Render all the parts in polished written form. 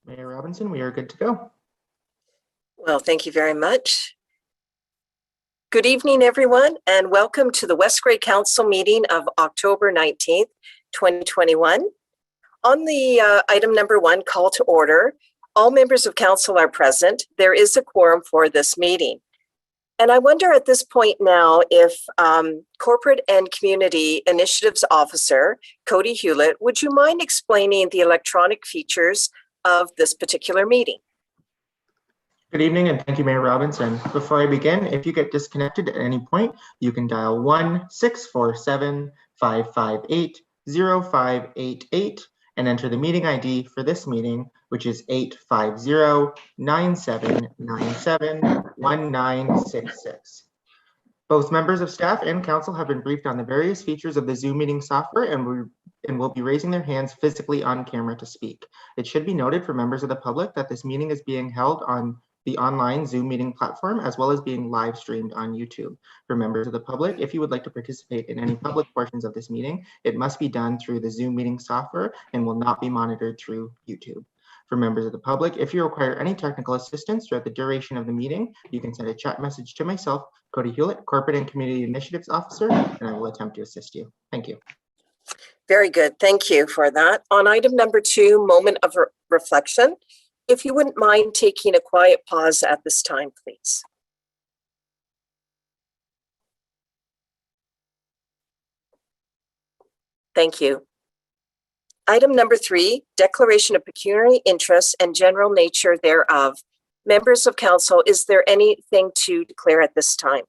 Mayor Robinson, we are good to go. Well, thank you very much. Good evening, everyone, and welcome to the West Grey Council meeting of October 19th, 2021. On the item number 1, call to order, all members of council are present. There is a quorum for this meeting. And I wonder at this point now if Corporate and Community Initiatives Officer, Cody Hewlett, would you mind explaining the electronic features of this particular meeting? Good evening, and thank you, Mayor Robinson. Before I begin, if you get disconnected at any point, you can dial 1-647-558-0588 and enter the meeting ID for this meeting, which is 850-9797-1966. Both members of staff and council have been briefed on the various features of the Zoom meeting software and will be raising their hands physically on camera to speak. It should be noted for members of the public that this meeting is being held on the online Zoom meeting platform, as well as being live streamed on YouTube. For members of the public, if you would like to participate in any public portions of this meeting, it must be done through the Zoom meeting software and will not be monitored through YouTube. For members of the public, if you require any technical assistance throughout the duration of the meeting, you can send a chat message to myself, Cody Hewlett, Corporate and Community Initiatives Officer, and I will attempt to assist you. Thank you. Very good. Thank you for that. On item number 2, moment of reflection, if you wouldn't mind taking a quiet pause at this time, please. Thank you. Item number 3, declaration of pecuniary interest and general nature thereof. Members of council, is there anything to declare at this time?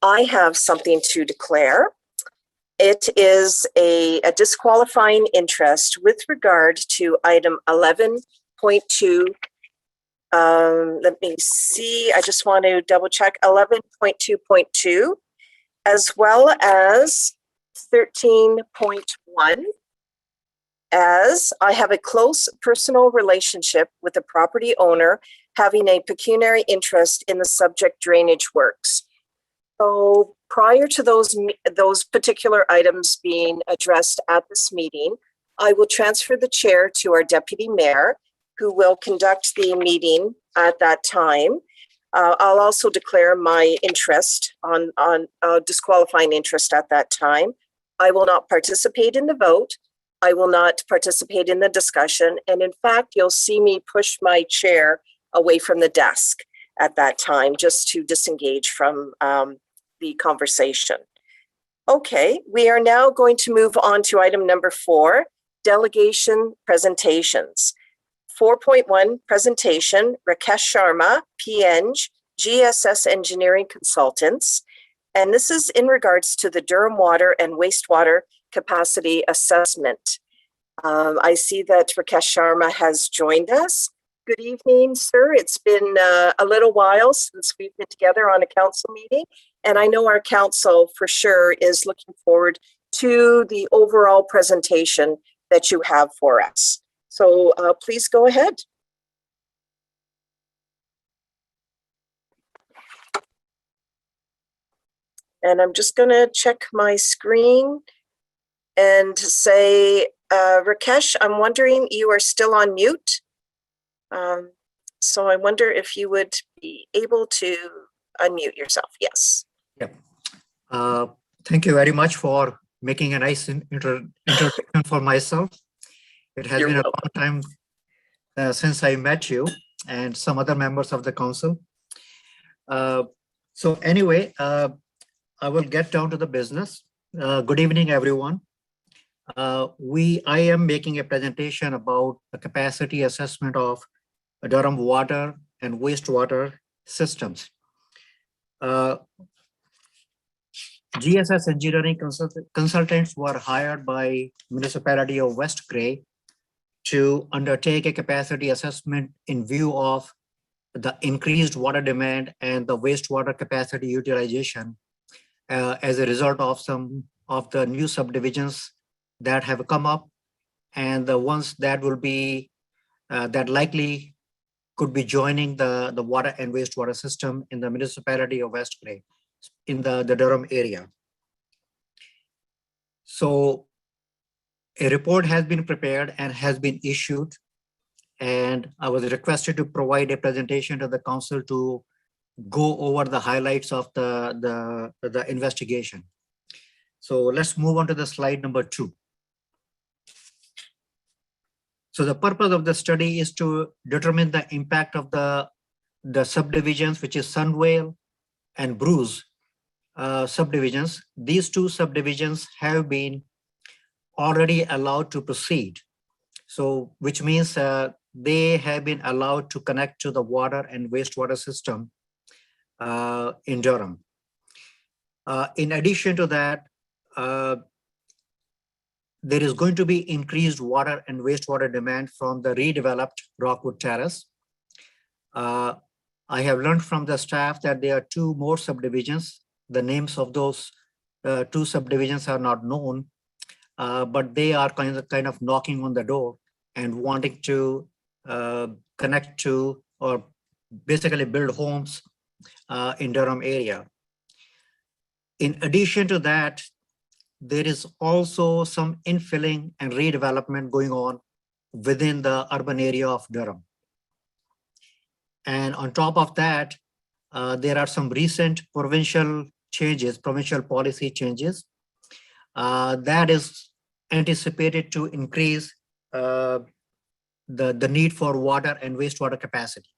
I have something to declare. It is a disqualifying interest with regard to item 11.2. Let me see, I just want to double check 11.2.2, as well as 13.1, as I have a close personal relationship with the property owner having a pecuniary interest in the subject drainage works. So prior to those particular items being addressed at this meeting, I will transfer the chair to our deputy mayor, who will conduct the meeting at that time. I'll also declare my interest on disqualifying interest at that time. I will not participate in the vote. I will not participate in the discussion. And in fact, you'll see me push my chair away from the desk at that time, just to disengage from the conversation. Okay, we are now going to move on to item number 4, delegation presentations. 4.1 presentation, Rakesh Sharma, PEng, GSS Engineering Consultants. And this is in regards to the Durham Water and Wastewater Capacity Assessment. I see that Rakesh Sharma has joined us. Good evening, sir. It's been a little while since we've been together on a council meeting, and I know our council for sure is looking forward to the overall presentation that you have for us. So please go ahead. And I'm just going to check my screen and say, Rakesh, I'm wondering, you are still on mute. So I wonder if you would be able to unmute yourself. Yes. Yep. Thank you very much for making a nice introduction for myself. It has been a long time since I met you and some other members of the council. So anyway, I will get down to the business. Good evening, everyone. I am making a presentation about the capacity assessment of Durham water and wastewater systems. GSS engineering consultants were hired by Municipality of West Grey to undertake a capacity assessment in view of the increased water demand and the wastewater capacity utilization as a result of some of the new subdivisions that have come up, and the ones that will be that likely could be joining the water and wastewater system in the Municipality of West Grey in the Durham area. So A report has been prepared and has been issued, and I was requested to provide a presentation to the council to go over the highlights of the investigation. So let's move on to the slide number 2. So the purpose of the study is to determine the impact of the subdivisions, which is Sunvale and Bruce subdivisions. These two subdivisions have been already allowed to proceed. So which means they have been allowed to connect to the water and wastewater system in Durham. In addition to that, there is going to be increased water and wastewater demand from the redeveloped Rockwood Terrace. I have learned from the staff that there are 2 more subdivisions. The names of those 2 subdivisions are not known, but they are kind of knocking on the door and wanting to connect to or basically build homes in Durham area. In addition to that, there is also some infilling and redevelopment going on within the urban area of Durham. And on top of that, there are some recent provincial policy changes that is anticipated to increase the need for water and wastewater capacity.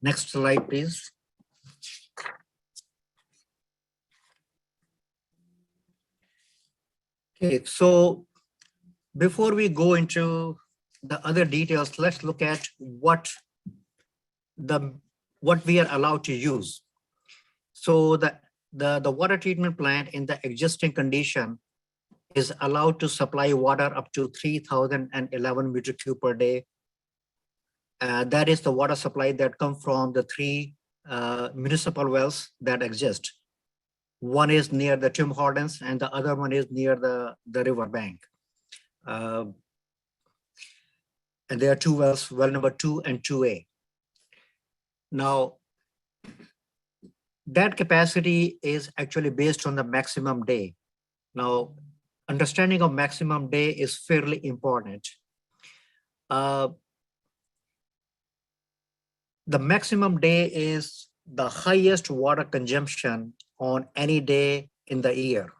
Next slide, please. Okay, so before we go into the other details, let's look at what we are allowed to use. So the water treatment plant in the existing condition is allowed to supply water up to 3,011 meter cube per day. That is the water supply that comes from the 3 municipal wells that exist. One is near the Tim Hortons and the other one is near the river bank. And there are 2 wells, well number 2 and 2A. Now, that capacity is actually based on the maximum day. Now, understanding of maximum day is fairly important. The maximum day is the highest water consumption on any day in the year.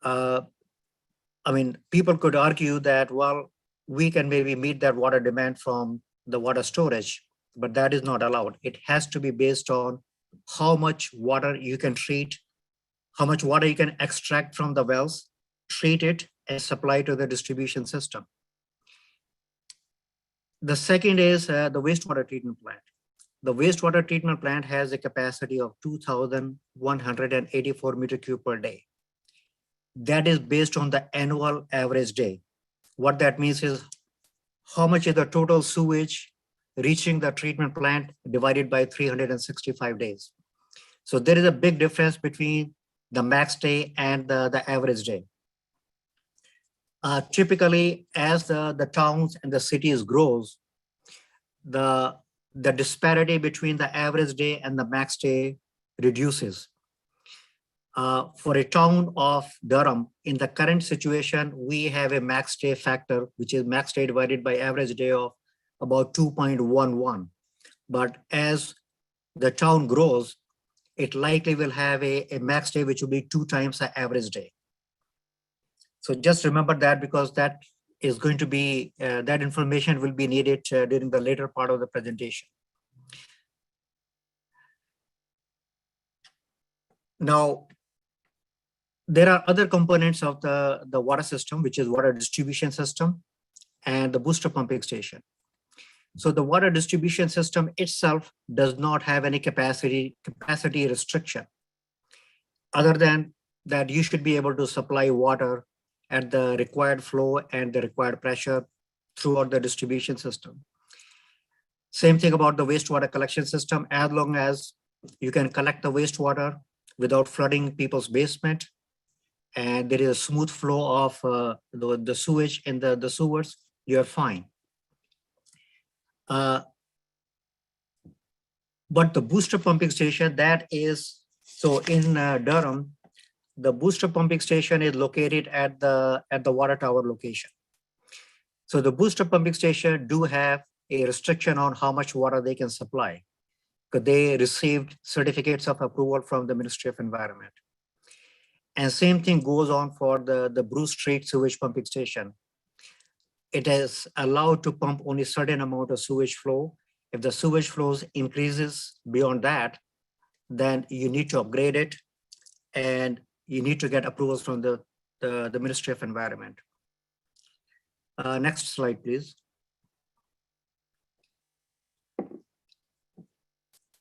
I mean, people could argue that, well, we can maybe meet that water demand from the water storage, but that is not allowed. It has to be based on how much water you can treat, how much water you can extract from the wells, treat it, and supply to the distribution system. The second is the wastewater treatment plant. The wastewater treatment plant has a capacity of 2,184 meter cube per day. That is based on the annual average day. What that means is how much is the total sewage reaching the treatment plant divided by 365 days. So there is a big difference between the max day and the average day. Typically, as the towns and the cities grows, the disparity between the average day and the max day reduces. For a town of Durham, in the current situation, we have a max day factor, which is max day divided by average day of about 2.11. But as the town grows, it likely will have a max day, which will be 2 times the average day. So just remember that, because that is going to be, that information will be needed during the later part of the presentation. Now, there are other components of the water system, which is water distribution system and the booster pumping station. So the water distribution system itself does not have any capacity restriction, other than that you should be able to supply water at the required flow and the required pressure throughout the distribution system. Same thing about the wastewater collection system. As long as you can collect the wastewater without flooding people's basement, and there is a smooth flow of the sewage in the sewers, you're fine. But the booster pumping station, that is, so in Durham, the booster pumping station is located at the water tower location. So the booster pumping station do have a restriction on how much water they can supply, because they received certificates of approval from the Ministry of Environment. And same thing goes on for the Bruce Street sewage pumping station. It is allowed to pump only certain amount of sewage flow. If the sewage flows increases beyond that, then you need to upgrade it and you need to get approvals from the Ministry of Environment. Next slide, please.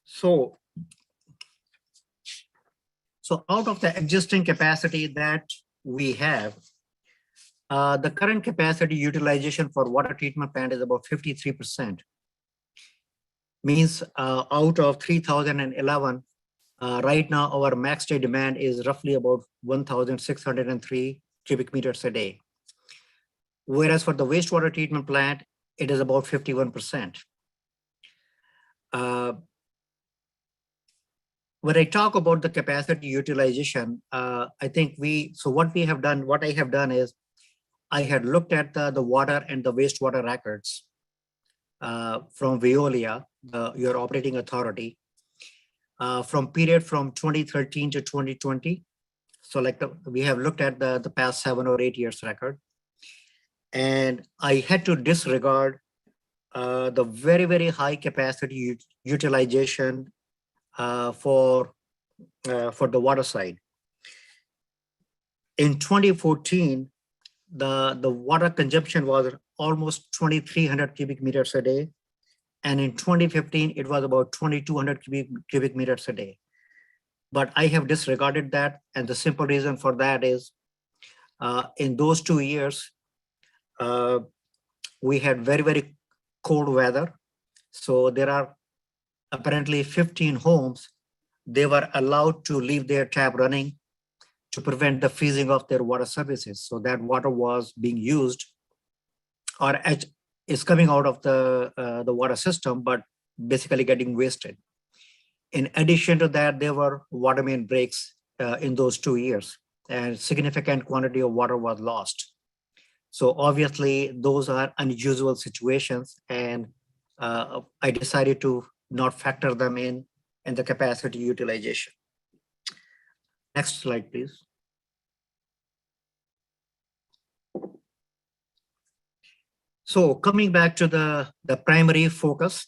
So out of the existing capacity that we have, the current capacity utilization for water treatment plant is about 53%. Means out of 3,011, right now our max day demand is roughly about 1,603 cubic meters a day. Whereas for the wastewater treatment plant, it is about 51%. When I talk about the capacity utilization, I think what I have done is I had looked at the water and the wastewater records from Veolia, your operating authority, from period from 2013 to 2020. So like we have looked at the past 7 or 8 years record. And I had to disregard the very, very high capacity utilization for the water side. In 2014, the water consumption was almost 2,300 cubic meters a day. And in 2015, it was about 2,200 cubic meters a day. But I have disregarded that. And the simple reason for that is in those 2 years, we had very, very cold weather. So there are apparently 15 homes, they were allowed to leave their tap running to prevent the freezing of their water services. So that water was being used or is coming out of the water system, but basically getting wasted. In addition to that, there were water main breaks in those 2 years, and significant quantity of water was lost. So obviously those are unusual situations, and I decided to not factor them in the capacity utilization. Next slide, please. So coming back to the primary focus.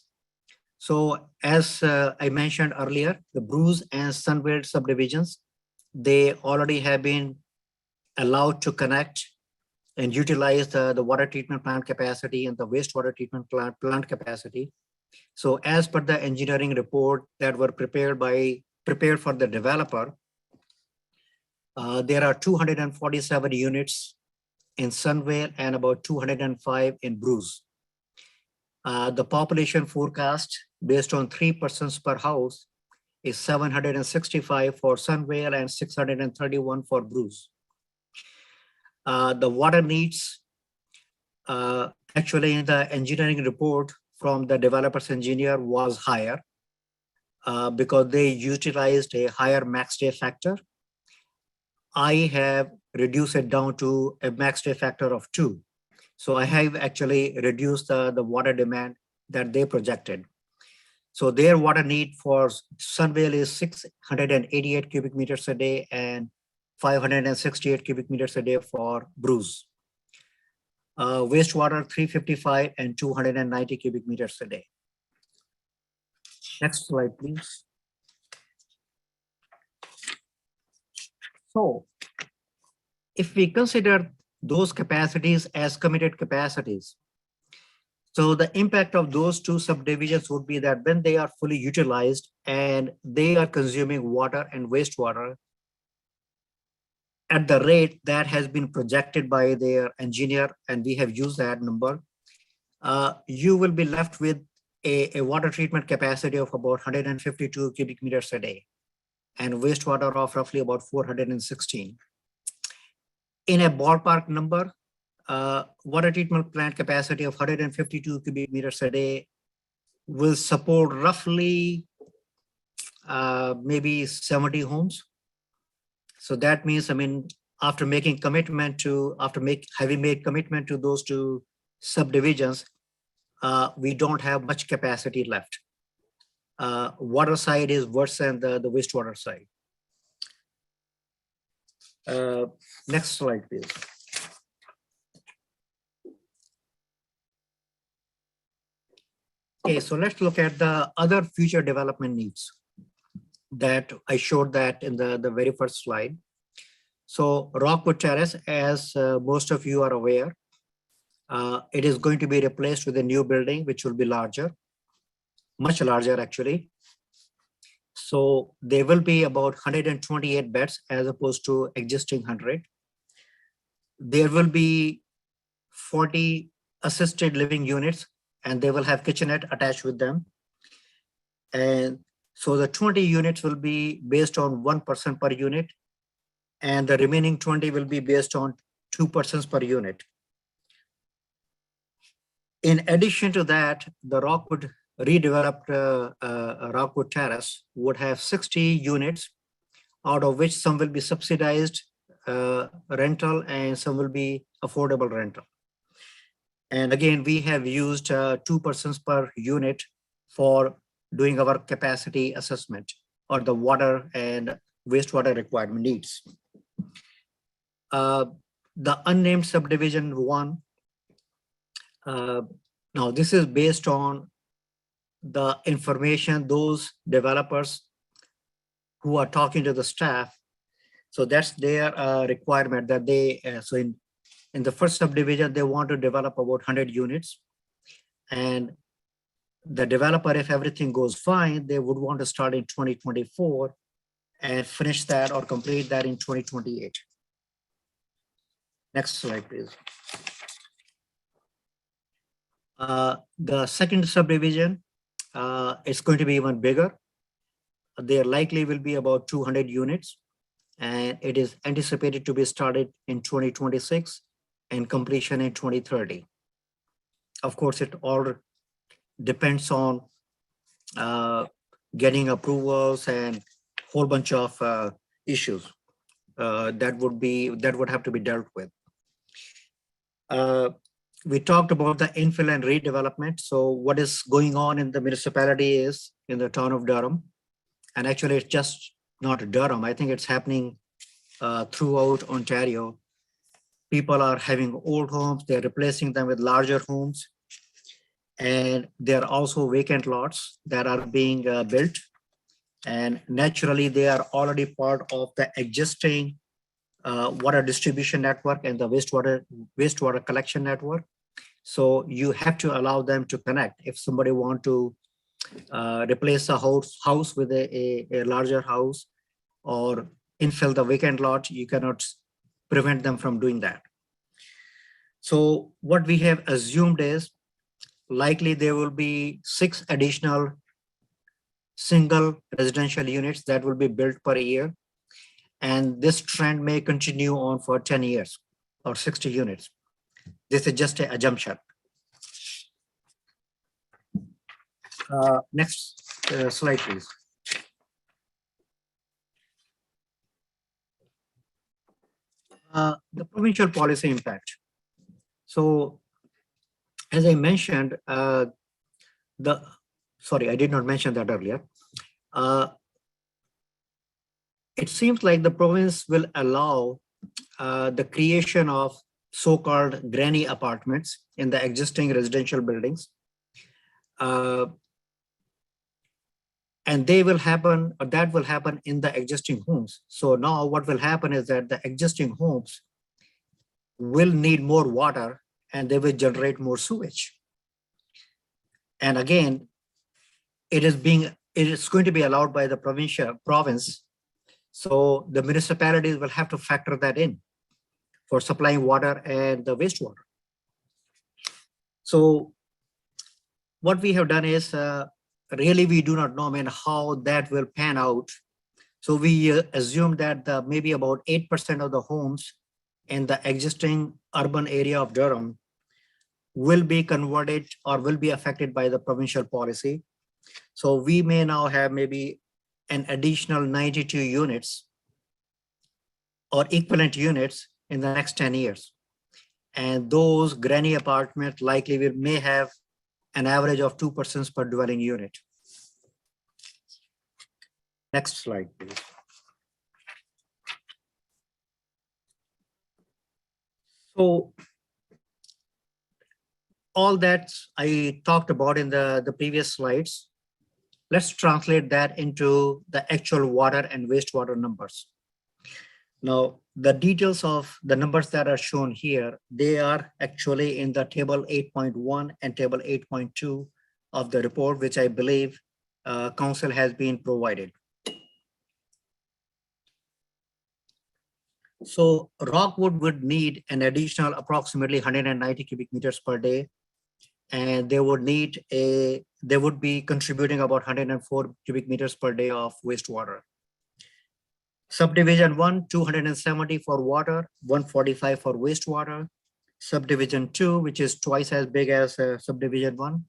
So as I mentioned earlier, the Bruce and Sunvale subdivisions, they already have been allowed to connect and utilize the water treatment plant capacity and the wastewater treatment plant capacity. So as per the engineering report that were prepared for the developer, there are 247 units in Sunvale and about 205 in Bruce. The population forecast based on 3 persons per house is 765 for Sunvale and 631 for Bruce. The water needs, actually in the engineering report from the developer's engineer was higher because they utilized a higher max day factor. I have reduced it down to a max day factor of 2. So I have actually reduced the water demand that they projected. So their water need for Sunvale is 688 cubic meters a day and 568 cubic meters a day for Bruce. Wastewater 355 and 290 cubic meters a day. Next slide, please. So if we consider those capacities as committed capacities, so the impact of those 2 subdivisions would be that when they are fully utilized and they are consuming water and wastewater at the rate that has been projected by their engineer, and we have used that number, you will be left with a water treatment capacity of about 152 cubic meters a day and wastewater of roughly about 416. In a ballpark number, water treatment plant capacity of 152 cubic meters a day will support roughly maybe 70 homes. So that means, I mean, after making commitment to, having made commitment to those two subdivisions, we don't have much capacity left. Water side is worse than the wastewater side. Next slide, please. Okay, so let's look at the other future development needs that I showed that in the very first slide. So Rockwood Terrace, as most of you are aware, it is going to be replaced with a new building, which will be larger, much larger actually. So there will be about 128 beds as opposed to existing 100. There will be 40 assisted living units, and they will have kitchenette attached with them. And so the 20 units will be based on 1 person per unit, and the remaining 20 will be based on 2 persons per unit. In addition to that, the Rockwood redeveloped Rockwood Terrace would have 60 units, out of which some will be subsidized rental and some will be affordable rental. And again, we have used 2 persons per unit for doing our capacity assessment or the water and wastewater requirement needs. The unnamed subdivision 1, now this is based on the information those developers who are talking to the staff. So that's their requirement that they, so in the first subdivision, they want to develop about 100 units. And the developer, if everything goes fine, they would want to start in 2024 and finish that or complete that in 2028. Next slide, please. The second subdivision is going to be even bigger. There likely will be about 200 units, and it is anticipated to be started in 2026 and completion in 2030. Of course, it all depends on getting approvals and whole bunch of issues that would have to be dealt with. We talked about the infill and redevelopment. So what is going on in the municipality is in the town of Durham, and actually it's just not Durham. I think it's happening throughout Ontario. People are having old homes, they're replacing them with larger homes. And there are also vacant lots that are being built. And naturally, they are already part of the existing water distribution network and the wastewater collection network. So you have to allow them to connect. If somebody want to replace a house with a larger house or infill the vacant lot, you cannot prevent them from doing that. So what we have assumed is likely there will be 6 additional single residential units that will be built per year. And this trend may continue on for 10 years or 60 units. This is just an assumption. Next slide, please. The provincial policy impact. So, as I mentioned, sorry, I did not mention that earlier. It seems like the province will allow the creation of so-called granny apartments in the existing residential buildings. And they will happen, or that will happen in the existing homes. So now what will happen is that the existing homes will need more water and they will generate more sewage. And again, it is going to be allowed by the province. So the municipalities will have to factor that in for supplying water and the wastewater. So what we have done is really we do not know, I mean, how that will pan out. So we assume that maybe about 8% of the homes in the existing urban area of Durham will be converted or will be affected by the provincial policy. So we may now have maybe an additional 92 units or equivalent units in the next 10 years. And those granny apartments likely may have an average of 2 persons per dwelling unit. Next slide, please. So all that I talked about in the previous slides, let's translate that into the actual water and wastewater numbers. Now, the details of the numbers that are shown here, they are actually in the table 8.1 and table 8.2 of the report, which I believe council has been provided. So Rockwood would need an additional approximately 190 cubic meters per day, and they would be contributing about 104 cubic meters per day of wastewater. Subdivision 1, 270 for water, 145 for wastewater. Subdivision 2, which is twice as big as subdivision 1,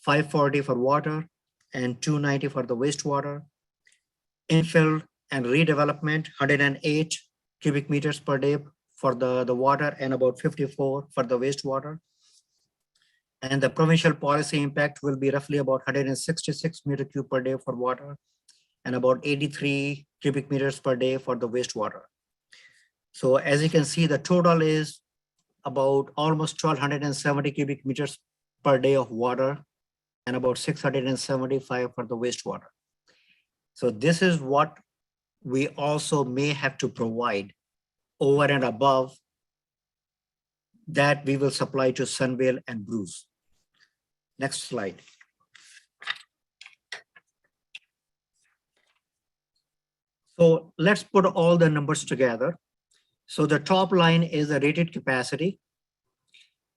540 for water and 290 for the wastewater. Infill and redevelopment, 108 cubic meters per day for the water and about 54 for the wastewater. And the provincial policy impact will be roughly about 166 meter cube per day for water and about 83 cubic meters per day for the wastewater. So as you can see, the total is about almost 1,270 cubic meters per day of water and about 675 for the wastewater. So this is what we also may have to provide over and above that we will supply to Sunvale and Bruce. Next slide. So let's put all the numbers together. So the top line is the rated capacity.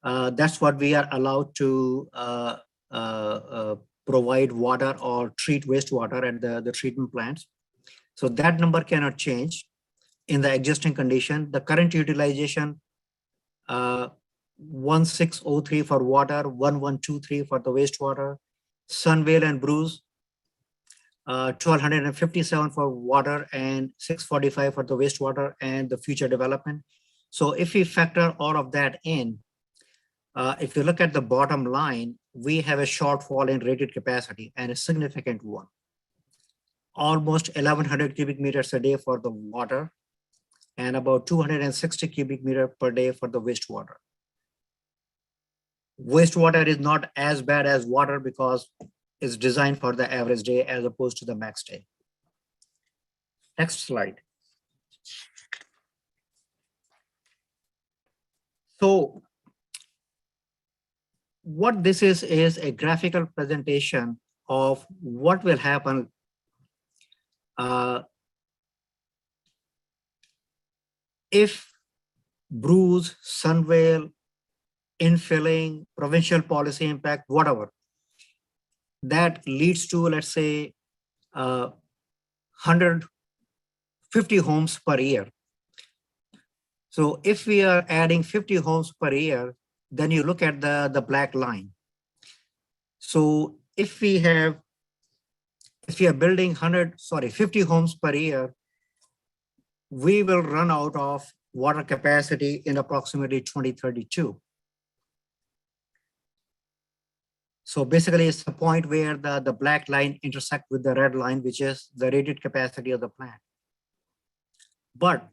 That's what we are allowed to provide water or treat wastewater at the treatment plants. So that number cannot change in the existing condition. The current utilization, 1603 for water, 1123 for the wastewater. Sunvale and Bruce, 1257 for water and 645 for the wastewater and the future development. So if we factor all of that in, if you look at the bottom line, we have a shortfall in rated capacity and a significant one. Almost 1,100 cubic meters a day for the water and about 260 cubic meter per day for the wastewater. Wastewater is not as bad as water because it's designed for the average day as opposed to the max day. Next slide. So what this is a graphical presentation of what will happen if Bruce, Sunvale, infilling, provincial policy impact, whatever, that leads to, let's say, 150 homes per year. So if we are adding 50 homes per year, then you look at the black line. So if we are building 50 homes per year, we will run out of water capacity in approximately 2032. So basically it's the point where the black line intersects with the red line, which is the rated capacity of the plant. But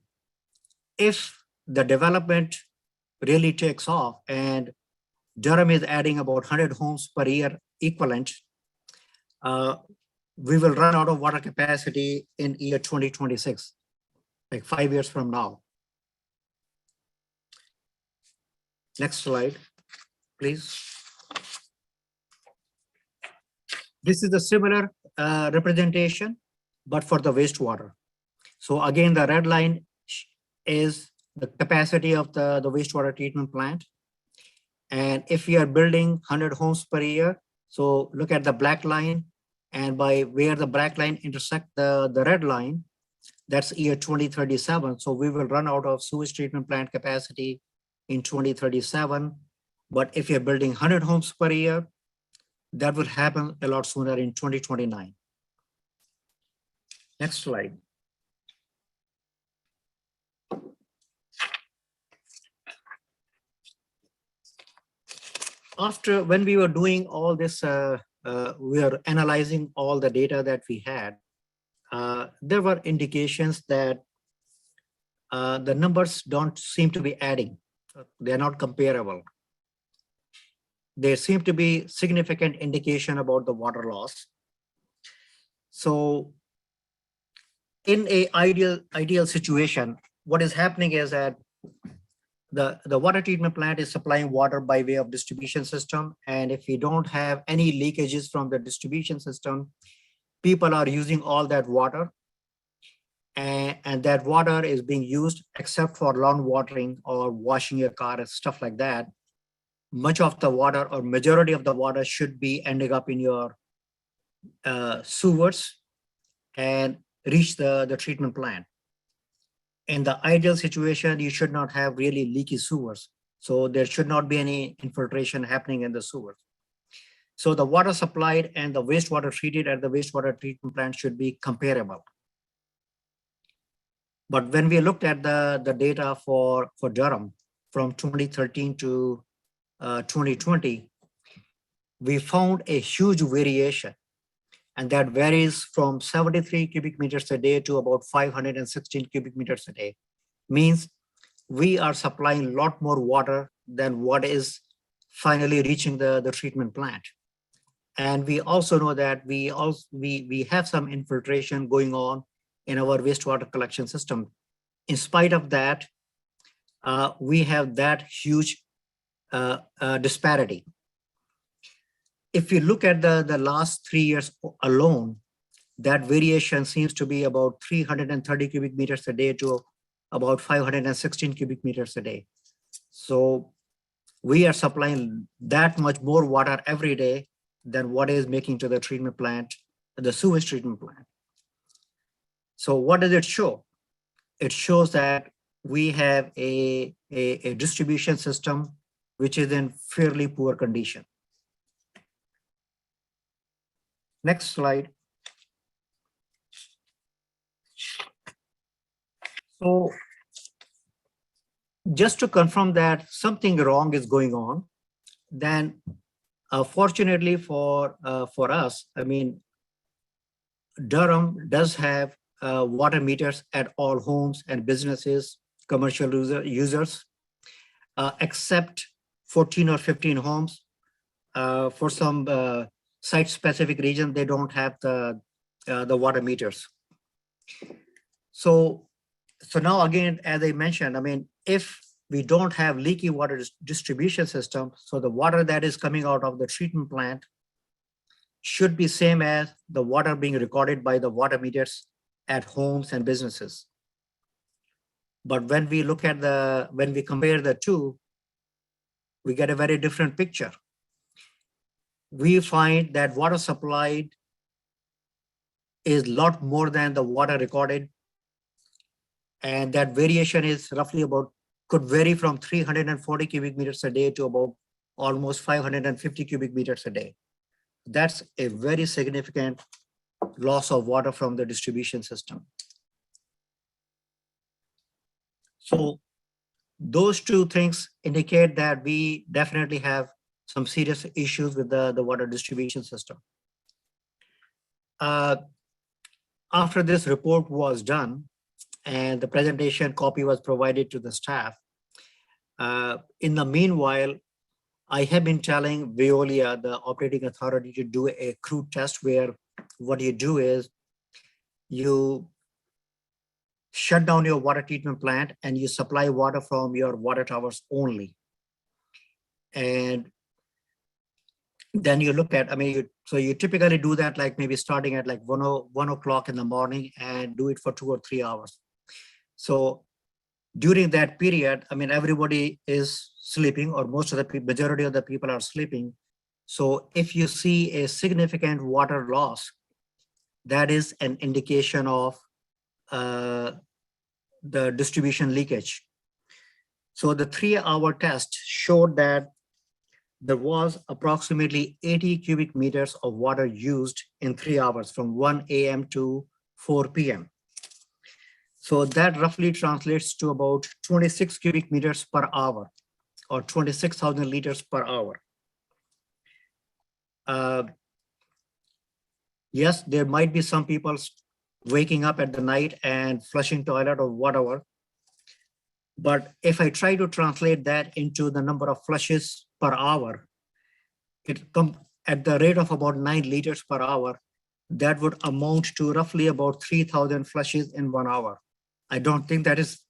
if the development really takes off and Durham is adding about 100 homes per year equivalent, we will run out of water capacity in year 2026, like 5 years from now. Next slide, please. This is a similar representation, but for the wastewater. So again, the red line is the capacity of the wastewater treatment plant. And if we are building 100 homes per year, so look at the black line, and by where the black line intersect the red line, that's year 2037. So we will run out of sewage treatment plant capacity in 2037. But if you're building 100 homes per year, that will happen a lot sooner in 2029. Next slide. when we were doing all this, we were analyzing all the data that we had. There were indications that the numbers don't seem to be adding. They're not comparable. There seem to be significant indication about the water loss. So in a ideal situation, what is happening is that the water treatment plant is supplying water by way of distribution system. And if we don't have any leakages from the distribution system, people are using all that water. And that water is being used except for lawn watering or washing your car and stuff like that. Much of the water or majority of the water should be ending up in your sewers and reach the treatment plant. In the ideal situation, you should not have really leaky sewers. So there should not be any infiltration happening in the sewers. So the water supplied and the wastewater treated at the wastewater treatment plant should be comparable. But when we looked at the data for Durham from 2013 to 2020, we found a huge variation. And that varies from 73 cubic meters a day to about 516 cubic meters a day. Means we are supplying a lot more water than what is finally reaching the treatment plant. And we also know that we have some infiltration going on in our wastewater collection system. In spite of that, we have that huge disparity. If you look at the last 3 years alone, that variation seems to be about 330 cubic meters a day to about 516 cubic meters a day. So we are supplying that much more water every day than what is making to the treatment plant, the sewage treatment plant. So what does it show? It shows that we have a distribution system which is in fairly poor condition. Next slide. So just to confirm that something wrong is going on, then fortunately for us, I mean, Durham does have water meters at all homes and businesses, commercial users, except 14 or 15 homes. For some site-specific region, they don't have the water meters. So now again, as I mentioned, I mean, if we don't have leaky water distribution system, so the water that is coming out of the treatment plant should be same as the water being recorded by the water meters at homes and businesses. But when we look at when we compare the two, we get a very different picture. We find that water supplied is a lot more than the water recorded. And that variation is roughly could vary from 340 cubic meters a day to about almost 550 cubic meters a day. That's a very significant loss of water from the distribution system. So those two things indicate that we definitely have some serious issues with the water distribution system. After this report was done and the presentation copy was provided to the staff, in the meanwhile, I have been telling Veolia, the operating authority, to do a crude test where what you do is you shut down your water treatment plant and you supply water from your water towers only. And then you look at, I mean, so you typically do that like maybe starting at like 1 o'clock in the morning and do it for 2 or 3 hours. So during that period, I mean, everybody is sleeping, or most of the majority of the people are sleeping. So if you see a significant water loss, that is an indication of the distribution leakage. So the 3-hour test showed that there was approximately 80 cubic meters of water used in 3 hours from 1 a.m. to 4 p.m. So that roughly translates to about 26 cubic meters per hour or 26,000 liters per hour. Yes, there might be some people waking up at the night and flushing toilet or whatever. But if I try to translate that into the number of flushes per hour, it comes at the rate of about 9 liters per hour. That would amount to roughly about 3,000 flushes in 1 hour. I don't think that is,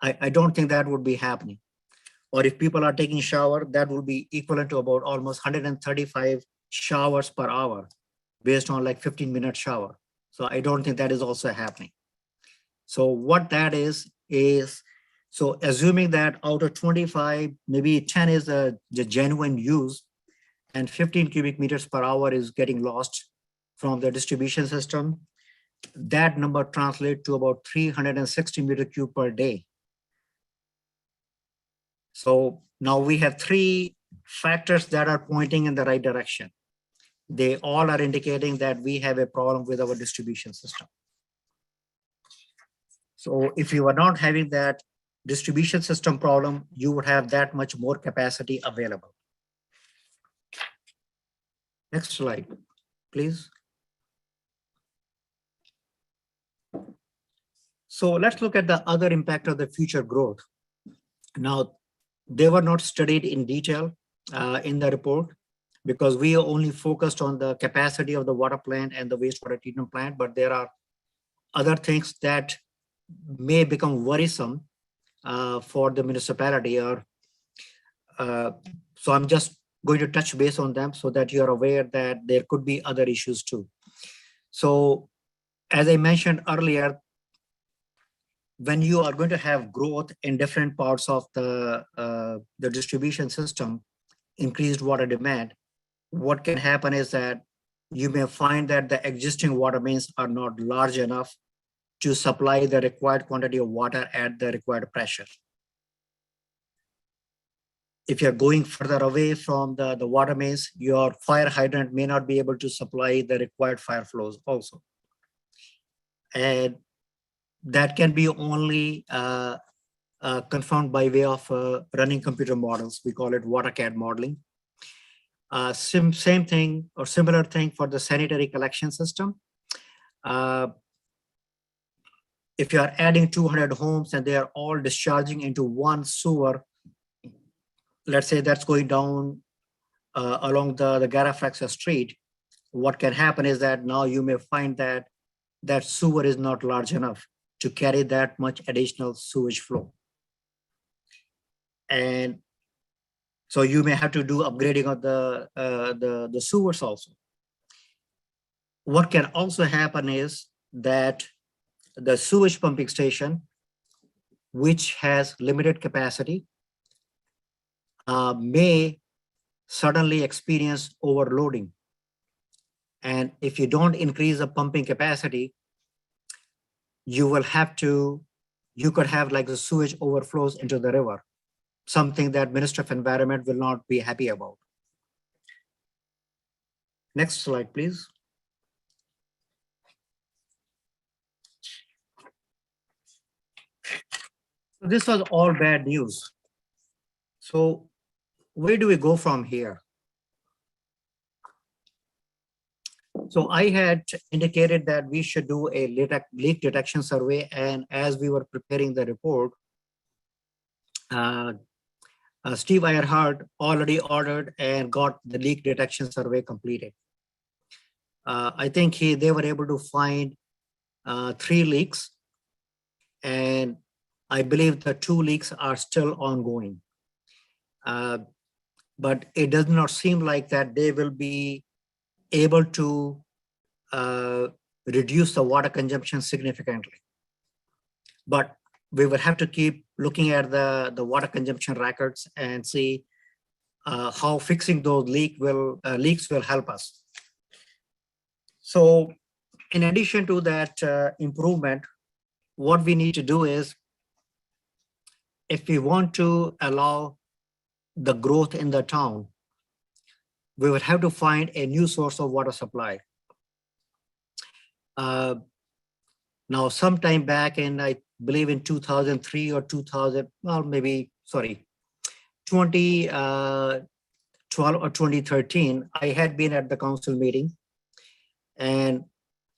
I don't think that would be happening. Or if people are taking shower, that will be equivalent to about almost 135 showers per hour based on like 15-minute shower. So I don't think that is also happening. So what that is, so assuming that out of 25, maybe 10 is the genuine use and 15 cubic meters per hour is getting lost from the distribution system, that number translates to about 360 meter cube per day. So now we have 3 factors that are pointing in the right direction. They all are indicating that we have a problem with our distribution system. So if you are not having that distribution system problem, you would have that much more capacity available. Next slide, please. So let's look at the other impact of the future growth. Now, they were not studied in detail in the report because we are only focused on the capacity of the water plant and the wastewater treatment plant, but there are other things that may become worrisome for the municipality. Or so I'm just going to touch base on them so that you're aware that there could be other issues too. So as I mentioned earlier, when you are going to have growth in different parts of the distribution system, increased water demand, what can happen is that you may find that the existing water mains are not large enough to supply the required quantity of water at the required pressure. If you're going further away from the water mains, your fire hydrant may not be able to supply the required fire flows also. And that can be only confirmed by way of running computer models. We call it WaterCAD modeling. Same thing or similar thing for the sanitary collection system. If you are adding 200 homes and they are all discharging into one sewer, let's say that's going down along the Garafraxa street, what can happen is that now you may find that that sewer is not large enough to carry that much additional sewage flow. And so you may have to do upgrading of the sewers also. What can also happen is that the sewage pumping station, which has limited capacity, may suddenly experience overloading. And if you don't increase the pumping capacity, you could have like the sewage overflows into the river, something that Minister of Environment will not be happy about. Next slide, please. This was all bad news. So where do we go from here? So I had indicated that we should do a leak detection survey, and as we were preparing the report, Steve Eierhardt already ordered and got the leak detection survey completed. I think they were able to find 3 leaks, and I believe the 2 leaks are still ongoing. But it does not seem like that they will be able to reduce the water consumption significantly. But we will have to keep looking at the water consumption records and see how fixing those leaks will help us. So in addition to that improvement, what we need to do is, if we want to allow the growth in the town, we would have to find a new source of water supply. Now, sometime back in, I believe in 2003 or 2000, well, maybe, sorry, 2012 or 2013, I had been at the council meeting, and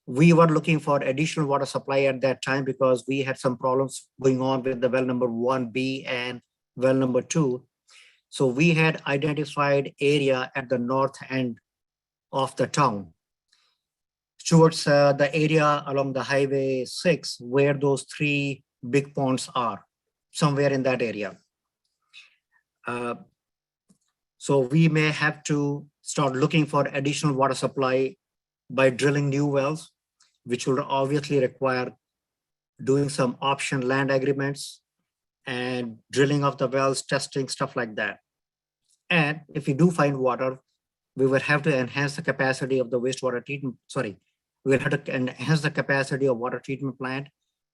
we were looking for additional water supply at that time because we had some problems going on with the well number 1B and well number 2. So we had identified area at the north end of the town towards the area along the highway 6 where those 3 big ponds are, somewhere in that area. So we may have to start looking for additional water supply by drilling new wells, which will obviously require doing some option land agreements and drilling of the wells, testing, stuff like that. And if we do find water, we will have to enhance the capacity of the wastewater treatment, we will have to enhance the capacity of water treatment plant,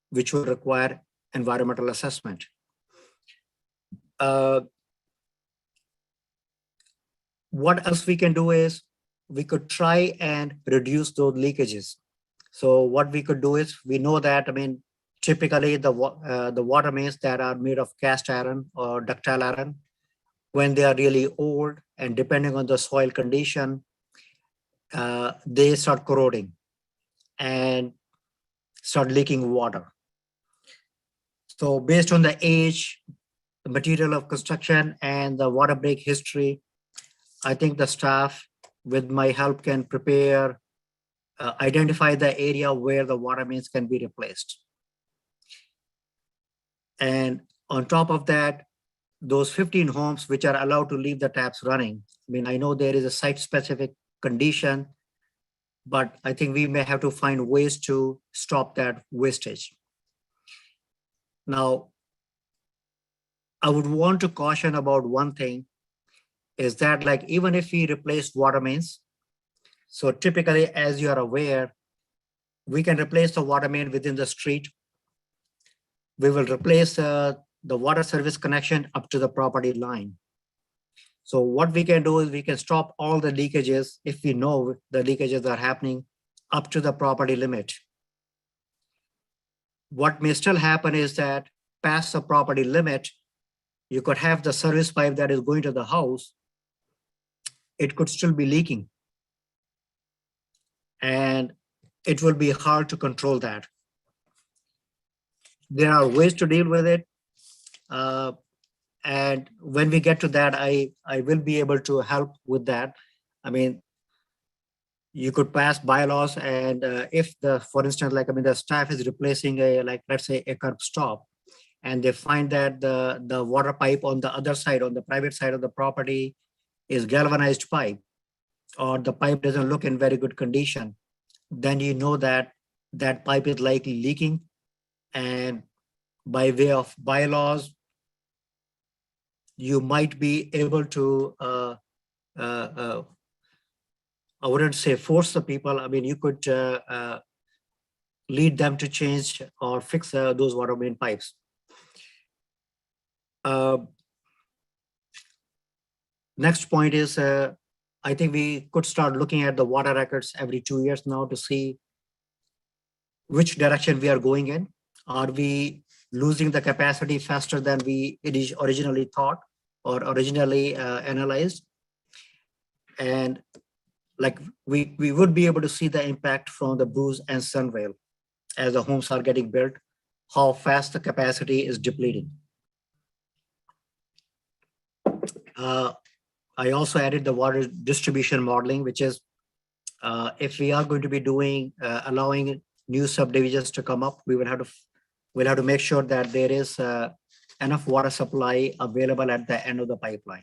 which will require environmental assessment. What else we can do is we could try and reduce those leakages. So what we could do is, we know that, typically the water mains that are made of cast iron or ductile iron, when they are really old and depending on the soil condition, they start corroding and start leaking water. So based on the age, the material of construction, and the water break history, I think the staff with my help can prepare, identify the area where the water mains can be replaced. And on top of that, those 15 homes which are allowed to leave the taps running, I know there is a site specific condition, but I think we may have to find ways to stop that wastage. Now, I would want to caution about one thing, is that like, even if we replace water mains, so typically, as you are aware, we can replace the water main within the street. We will replace the water service connection up to the property line. So what we can do is we can stop all the leakages if we know the leakages are happening up to the property limit. What may still happen is that past the property limit, you could have the service pipe that is going to the house, it could still be leaking. And it will be hard to control that. There are ways to deal with it. And when we get to that, I will be able to help with that. You could pass bylaws, and if for instance, the staff is replacing let's say a curb stop, and they find that the water pipe on the other side, on the private side of the property, is galvanized pipe, or the pipe doesn't look in very good condition, then you know that that pipe is likely leaking. And by way of bylaws, you might be able to, I wouldn't say force the people. You could lead them to change or fix those water main pipes. Next point is, I think we could start looking at the water records every 2 years now to see which direction we are going in. Are we losing the capacity faster than we originally thought or originally analyzed? And like we would be able to see the impact from the Bruce and Sunvale as the homes are getting built, how fast the capacity is depleting. I also added the water distribution modeling, which is if we are going to be doing allowing new subdivisions to come up, we'll have to make sure that there is enough water supply available at the end of the pipeline.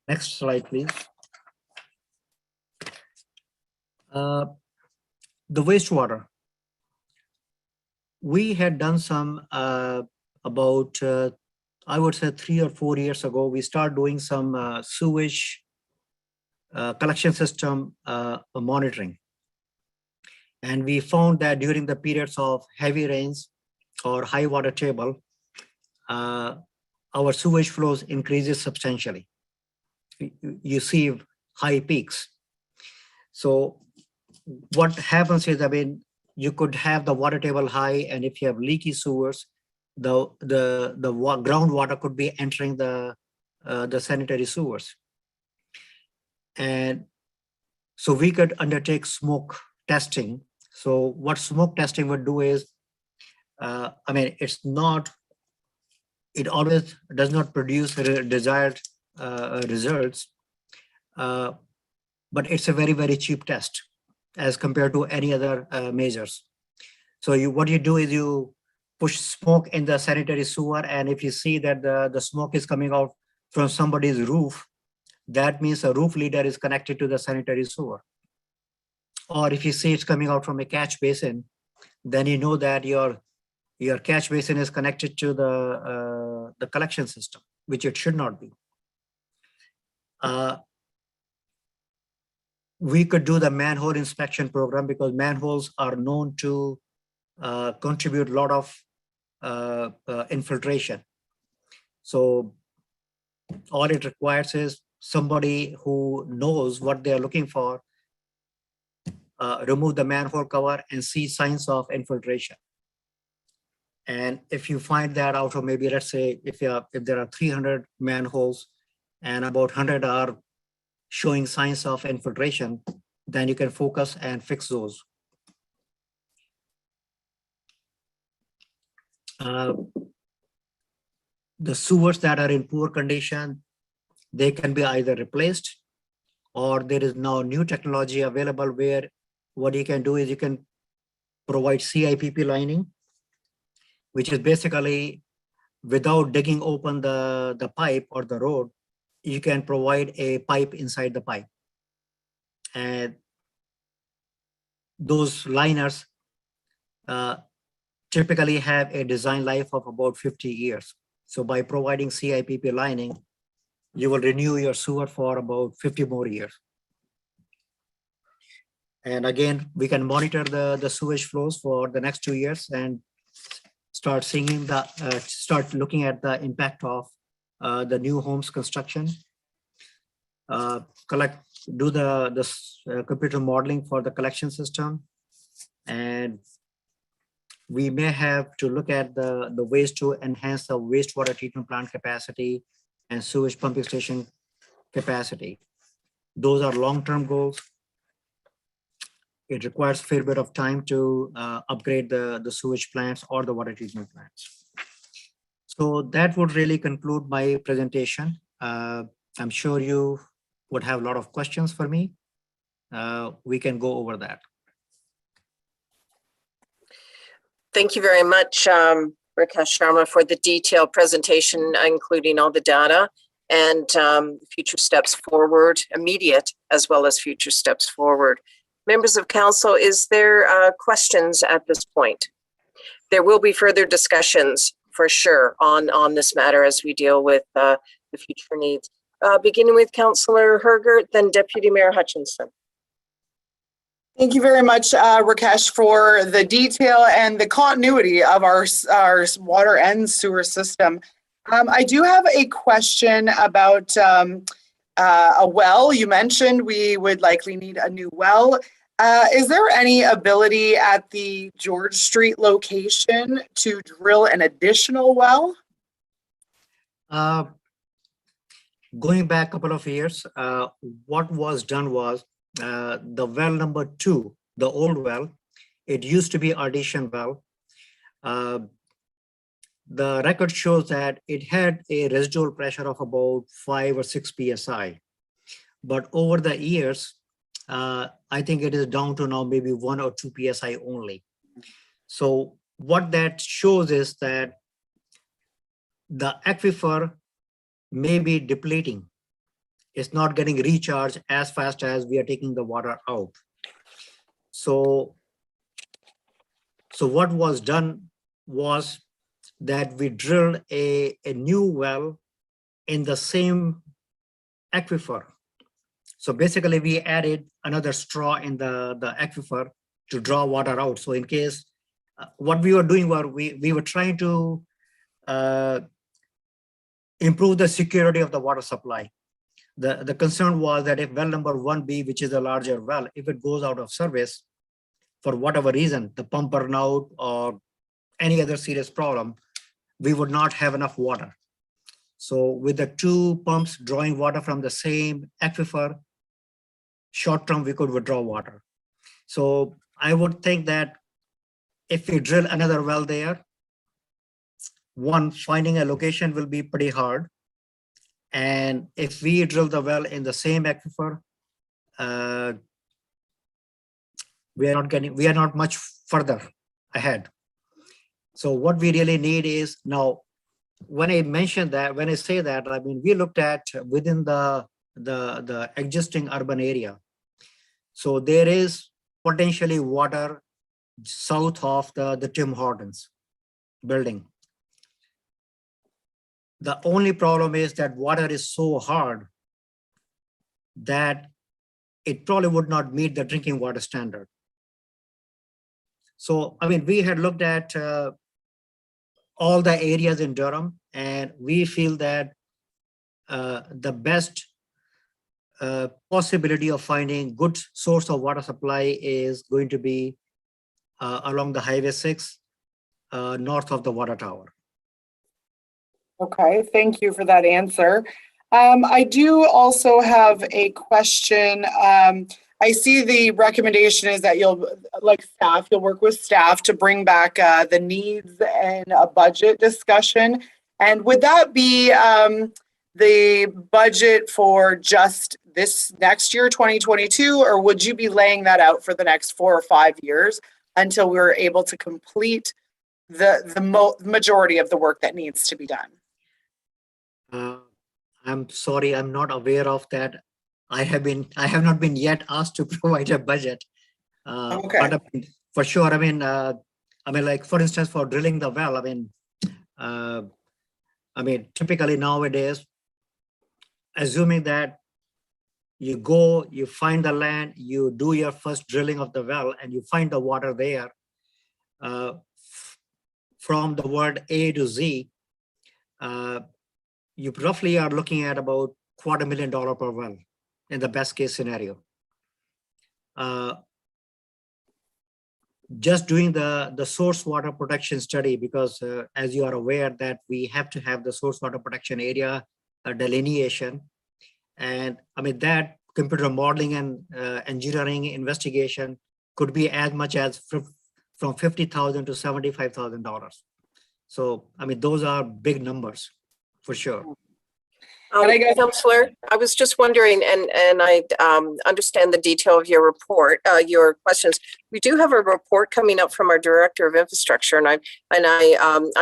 Next slide, please. The wastewater. We had done some about, I would say 3 or 4 years ago, we started doing some sewage collection system monitoring. And we found that during the periods of heavy rains or high water table, our sewage flows increases substantially. You see high peaks. So what happens is, you could have the water table high, and if you have leaky sewers, the groundwater could be entering the the sanitary sewers. And so we could undertake smoke testing. So what smoke testing would do is, it always does not produce desired results, but it's a very, very cheap test as compared to any other measures. So what you do is you push smoke in the sanitary sewer, and if you see that the smoke is coming out from somebody's roof, that means a roof leader is connected to the sanitary sewer. Or if you see it's coming out from a catch basin, then you know that your catch basin is connected to the collection system, which it should not be. We could do the manhole inspection program because manholes are known to contribute a lot of infiltration. So all it requires is somebody who knows what they're looking for, remove the manhole cover and see signs of infiltration. And if you find that out of maybe, let's say, if there are 300 manholes and about 100 are showing signs of infiltration, then you can focus and fix those. The sewers that are in poor condition, they can be either replaced, or there is now new technology available where what you can do is you can provide CIPP lining, which is basically without digging open the pipe or the road, you can provide a pipe inside the pipe. And those liners typically have a design life of about 50 years. So by providing CIPP lining, you will renew your sewer for about 50 more years. And again, we can monitor the sewage flows for the next 2 years and start seeing start looking at the impact of the new homes construction. Do the computer modeling for the collection system, and we may have to look at the ways to enhance the wastewater treatment plant capacity and sewage pumping station capacity. Those are long-term goals. It requires a fair bit of time to upgrade the sewage plants or the water treatment plants. So that would really conclude my presentation. I'm sure you would have a lot of questions for me. We can go over that. Thank you very much, Rakesh Sharma, for the detailed presentation, including all the data and future steps forward, immediate as well as future steps forward. Members of council, is there questions at this point? There will be further discussions for sure on this matter as we deal with the future needs. Beginning with Councillor Hergert, then Deputy Mayor Hutchinson. Thank you very much, Rakesh, for the detail and the continuity of our water and sewer system. I do have a question about a well. You mentioned we would likely need a new well. Is there any ability at the George Street location to drill an additional well? Going back a couple of years, what was done was the well number 2, the old well, it used to be Artesian well. The record shows that it had a residual pressure of about 5 or 6 psi. But over the years, I think it is down to now maybe 1 or 2 psi only. So what that shows is that the aquifer may be depleting. It's not getting recharged as fast as we are taking the water out. So what was done was that we drilled a new well in the same aquifer. So basically we added another straw in the aquifer to draw water out. So in case, what we were doing was we were trying to improve the security of the water supply. The concern was that if well number 1B, which is a larger well, if it goes out of service for whatever reason, the pump burn out or any other serious problem, we would not have enough water. So with the two pumps drawing water from the same aquifer, short term, we could withdraw water. So I would think that if we drill another well there, one, finding a location will be pretty hard. And if we drill the well in the same aquifer, we are not much further ahead. So what we really need is now, when I mentioned that, when I say that, I mean, we looked at within the existing urban area. So there is potentially water south of the Tim Hortons building. The only problem is that water is so hard that it probably would not meet the drinking water standard. So, I mean, we had looked at all the areas in Durham, and we feel that the best possibility of finding good source of water supply is going to be along the Highway 6, north of the water tower. Okay, thank you for that answer. I do also have a question. I see the recommendation is that you'll work with staff to bring back the needs and a budget discussion. And would that be the budget for just this next year, 2022, or would you be laying that out for the next 4 or 5 years until we're able to complete the majority of the work that needs to be done? I'm sorry, I'm not aware of that. I have not been yet asked to provide a budget. Okay. But I mean, for sure, I mean, like for instance, for drilling the well, I mean, typically nowadays, assuming that you go, you find the land, you do your first drilling of the well, and you find the water there, from the word A to Z, you roughly are looking at about $250,000 per well in the best case scenario. Just doing the source water protection study, because as you are aware that we have to have the source water protection area delineation. And I mean, that computer modeling and engineering investigation could be as much as from $50,000 to $75,000. So, I mean, those are big numbers for sure. And I guess- Councillor, I was just wondering, and I understand the detail of your report, your questions. We do have a report coming up from our Director of Infrastructure, and I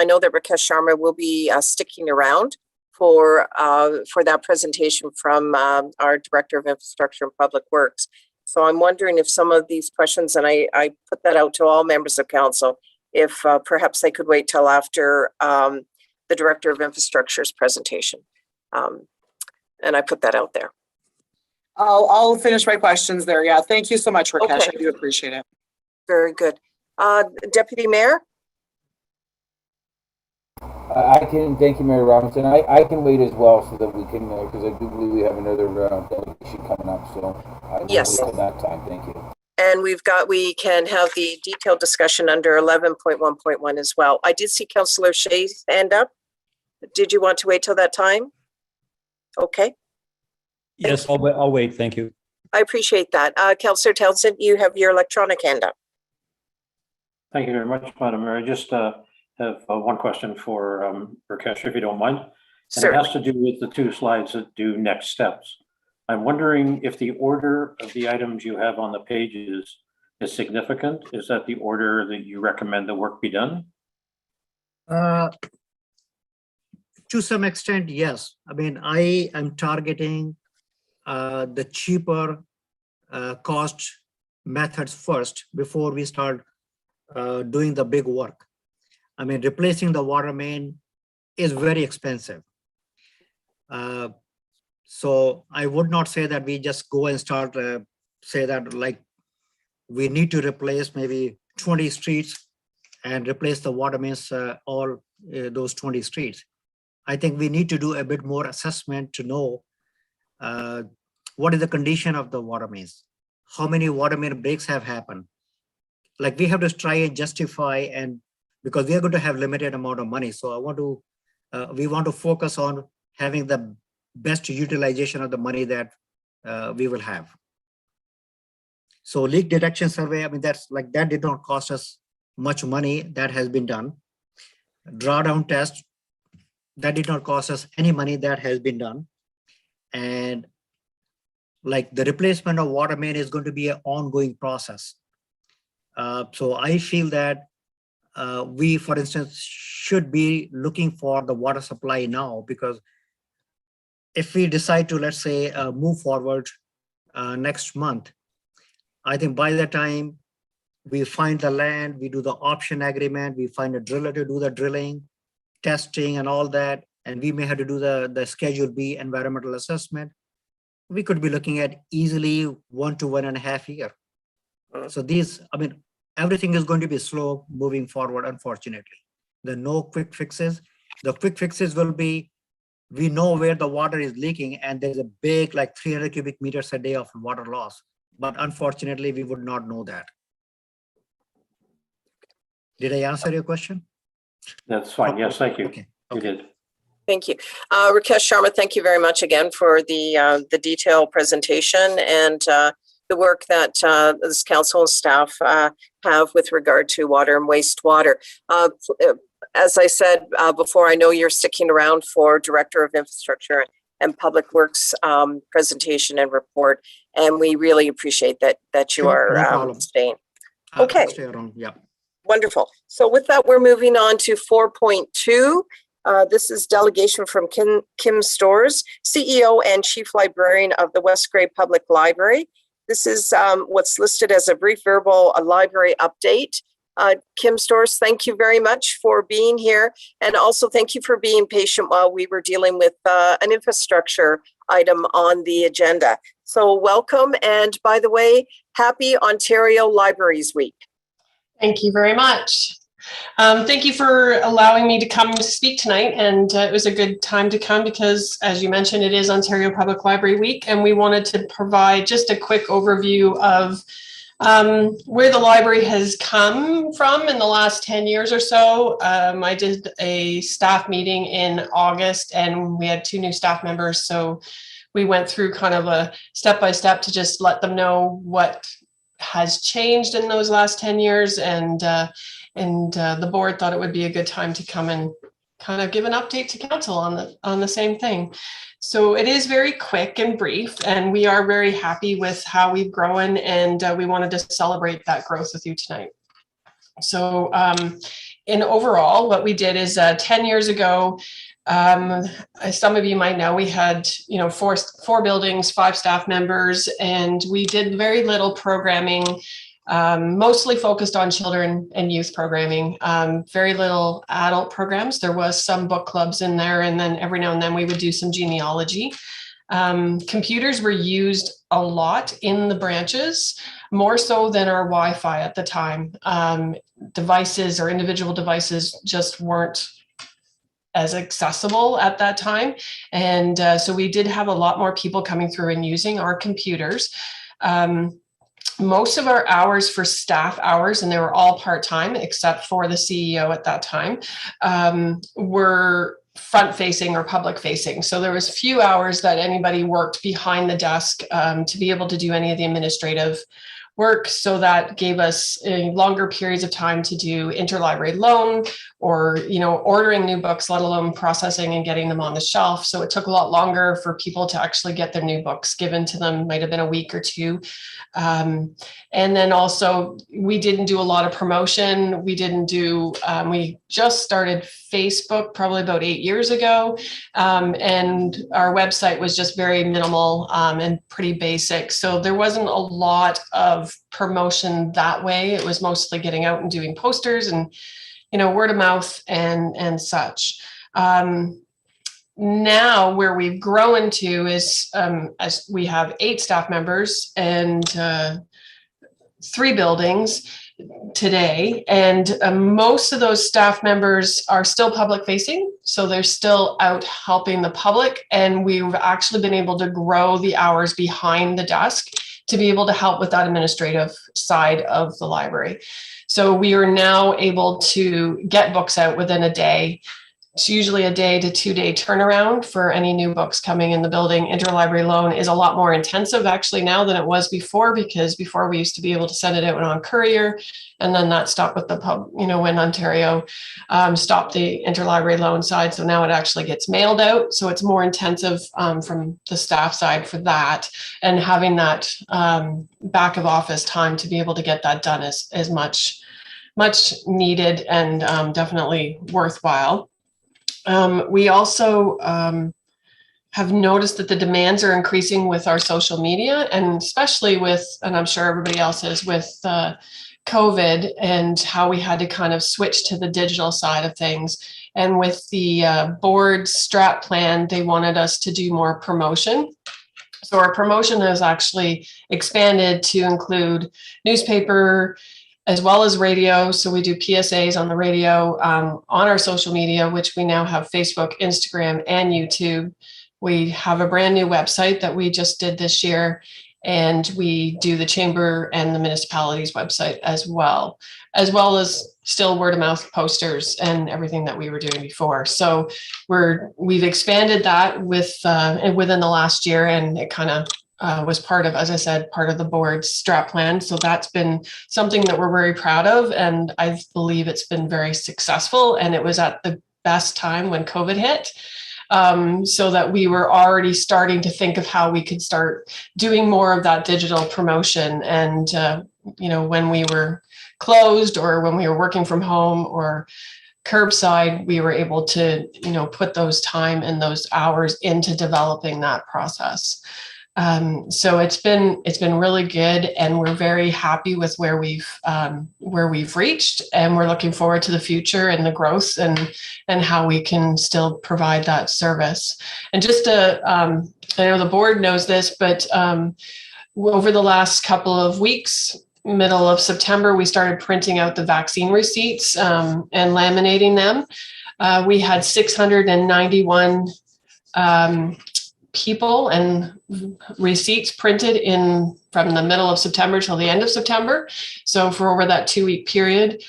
know that Rakesh Sharma will be sticking around for that presentation from our Director of Infrastructure and Public Works. So I'm wondering if some of these questions, and I put that out to all members of council, if perhaps they could wait till after the Director of Infrastructure's presentation. And I put that out there. I'll finish my questions there. Yeah, thank you so much, Rakesh. Okay. I do appreciate it. Very good. Deputy Mayor? Thank you, Mayor Robinson. I can wait as well so that we can, because I do believe we have another delegation coming up. So I will Yes. wait till that time. Thank you. And we can have the detailed discussion under 11.1.1 as well. I did see Councillor Shay's hand up. Did you want to wait till that time? Okay, Yes, I'll wait. Thank you. I appreciate that. Councillor Townsend, you have your electronic hand up. Thank you very much, Madam Mayor. I just have one question for Rakesh, if you don't mind. And it has Certainly. to do with the 2 slides that do next steps. I'm wondering if the order of the items you have on the pages is significant. Is that the order that you recommend the work be done? To some extent, yes. I mean, I am targeting the cheaper cost methods first before we start doing the big work. I mean, replacing the water main is very expensive. So I would not say that we just go and start say that like we need to replace maybe 20 streets and replace the water mains all those 20 streets. I think we need to do a bit more assessment to know what is the condition of the water mains, how many water main breaks have happened. Like we have to try and justify, and because we are going to have limited amount of money. So we want to focus on having the best utilization of the money that we will have. So leak detection survey, I mean, that did not cost us much money. That has been done. Drawdown test, that did not cost us any money. That has been done. And like the replacement of water main is going to be an ongoing process. So I feel that we, for instance, should be looking for the water supply now, because if we decide to, let's say, move forward next month, I think by the time we find the land, we do the option agreement, we find a driller to do the drilling, testing and all that, and we may have to do the Schedule B environmental assessment, we could be looking at easily 1 to 1.5 years. So these, I mean, everything is going to be slow moving forward, unfortunately. There are no quick fixes. The quick fixes will be, we know where the water is leaking and there's a big, like 300 cubic meters a day of water loss. But unfortunately, we would not know that. Did I answer your question? That's fine. Yes, thank you. Okay. You did. Thank you. Rakesh Sharma, thank you very much again for the detailed presentation and the work that this council and staff have with regard to water and wastewater. As I said before, I know you're sticking around for Director of Infrastructure and Public Works presentation and report, and we really appreciate that you Sure, no are problem. staying. I'll Okay. stay around, yeah. Wonderful. So with that, we're moving on to 4.2. This is delegation from Kim Storrs, CEO and Chief Librarian of the West Grey Public Library. This is what's listed as a brief verbal library update. Kim Storrs, thank you very much for being here. And also thank you for being patient while we were dealing with an infrastructure item on the agenda. So welcome. And by the way, happy Ontario Libraries Week. Thank you very much. Thank you for allowing me to come to speak tonight. And it was a good time to come because, as you mentioned, it is Ontario Public Library Week. And we wanted to provide just a quick overview of where the library has come from in the last 10 years or so. I did a staff meeting in August and we had 2 new staff members. So we went through kind of a step-by-step to just let them know what has changed in those last 10 years. And the board thought it would be a good time to come and kind of give an update to council on the same thing. So it is very quick and brief, and we are very happy with how we've grown, and we wanted to celebrate that growth with you tonight. So in overall, what we did is 10 years ago, as some of you might know, we had, four buildings, 5 staff members, and we did very little programming, mostly focused on children and youth programming, very little adult programs. There was some book clubs in there, and then every now and then we would do some genealogy. Computers were used a lot in the branches, more so than our Wi-Fi at the time. Devices or individual devices just weren't as accessible at that time. And so we did have a lot more people coming through and using our computers. Most of our hours for staff hours, and they were all part-time except for the CEO at that time, were front-facing or public-facing. So there was few hours that anybody worked behind the desk to be able to do any of the administrative work. So that gave us longer periods of time to do interlibrary loan or, ordering new books, let alone processing and getting them on the shelf. So it took a lot longer for people to actually get their new books given to them, might have been a week or 2. And then also we didn't do a lot of promotion. We just started Facebook probably about 8 years ago. And our website was just very minimal and pretty basic. So there wasn't a lot of promotion that way. It was mostly getting out and doing posters and, word of mouth and such. Now where we've grown to is as we have 8 staff members and 3 buildings today, and most of those staff members are still public facing, so they're still out helping the public, and we've actually been able to grow the hours behind the desk to be able to help with that administrative side of the library. So we are now able to get books out within a day, it's usually a day to 2 day turnaround for any new books coming in the building. Interlibrary loan is a lot more intensive actually now than it was before, because before we used to be able to send it out on courier, and then that stopped with the pub, when Ontario stopped the interlibrary loan side. So now it actually gets mailed out. So it's more intensive from the staff side for that, and having that back of office time to be able to get that done is much needed and definitely worthwhile. We also have noticed that the demands are increasing with our social media, and especially with, and I'm sure everybody else is, with COVID and how we had to kind of switch to the digital side of things. And with the board strat plan, they wanted us to do more promotion. So our promotion has actually expanded to include newspaper, as well as radio. So we do PSAs on the radio, on our social media, which we now have Facebook, Instagram, and YouTube. We have a brand new website that we just did this year, and we do the chamber and the municipality's website as well as still word of mouth posters and everything that we were doing before. So we've expanded that within the last year, and it kind of was part of, as I said, part of the board's strat plan. So that's been something that we're very proud of. And I believe it's been very successful. And it was at the best time when COVID hit, so that we were already starting to think of how we could start doing more of that digital promotion. And, when we were closed or when we were working from home or curbside, we were able to, put those time and those hours into developing that process. So it's been really good, and we're very happy with where we've reached, and we're looking forward to the future and the growth and how we can still provide that service. And just to, I know the board knows this, but over the last couple of weeks, middle of September, we started printing out the vaccine receipts and laminating them. We had 691 people and receipts printed from the middle of September till the end of September. So for over that 2-week period,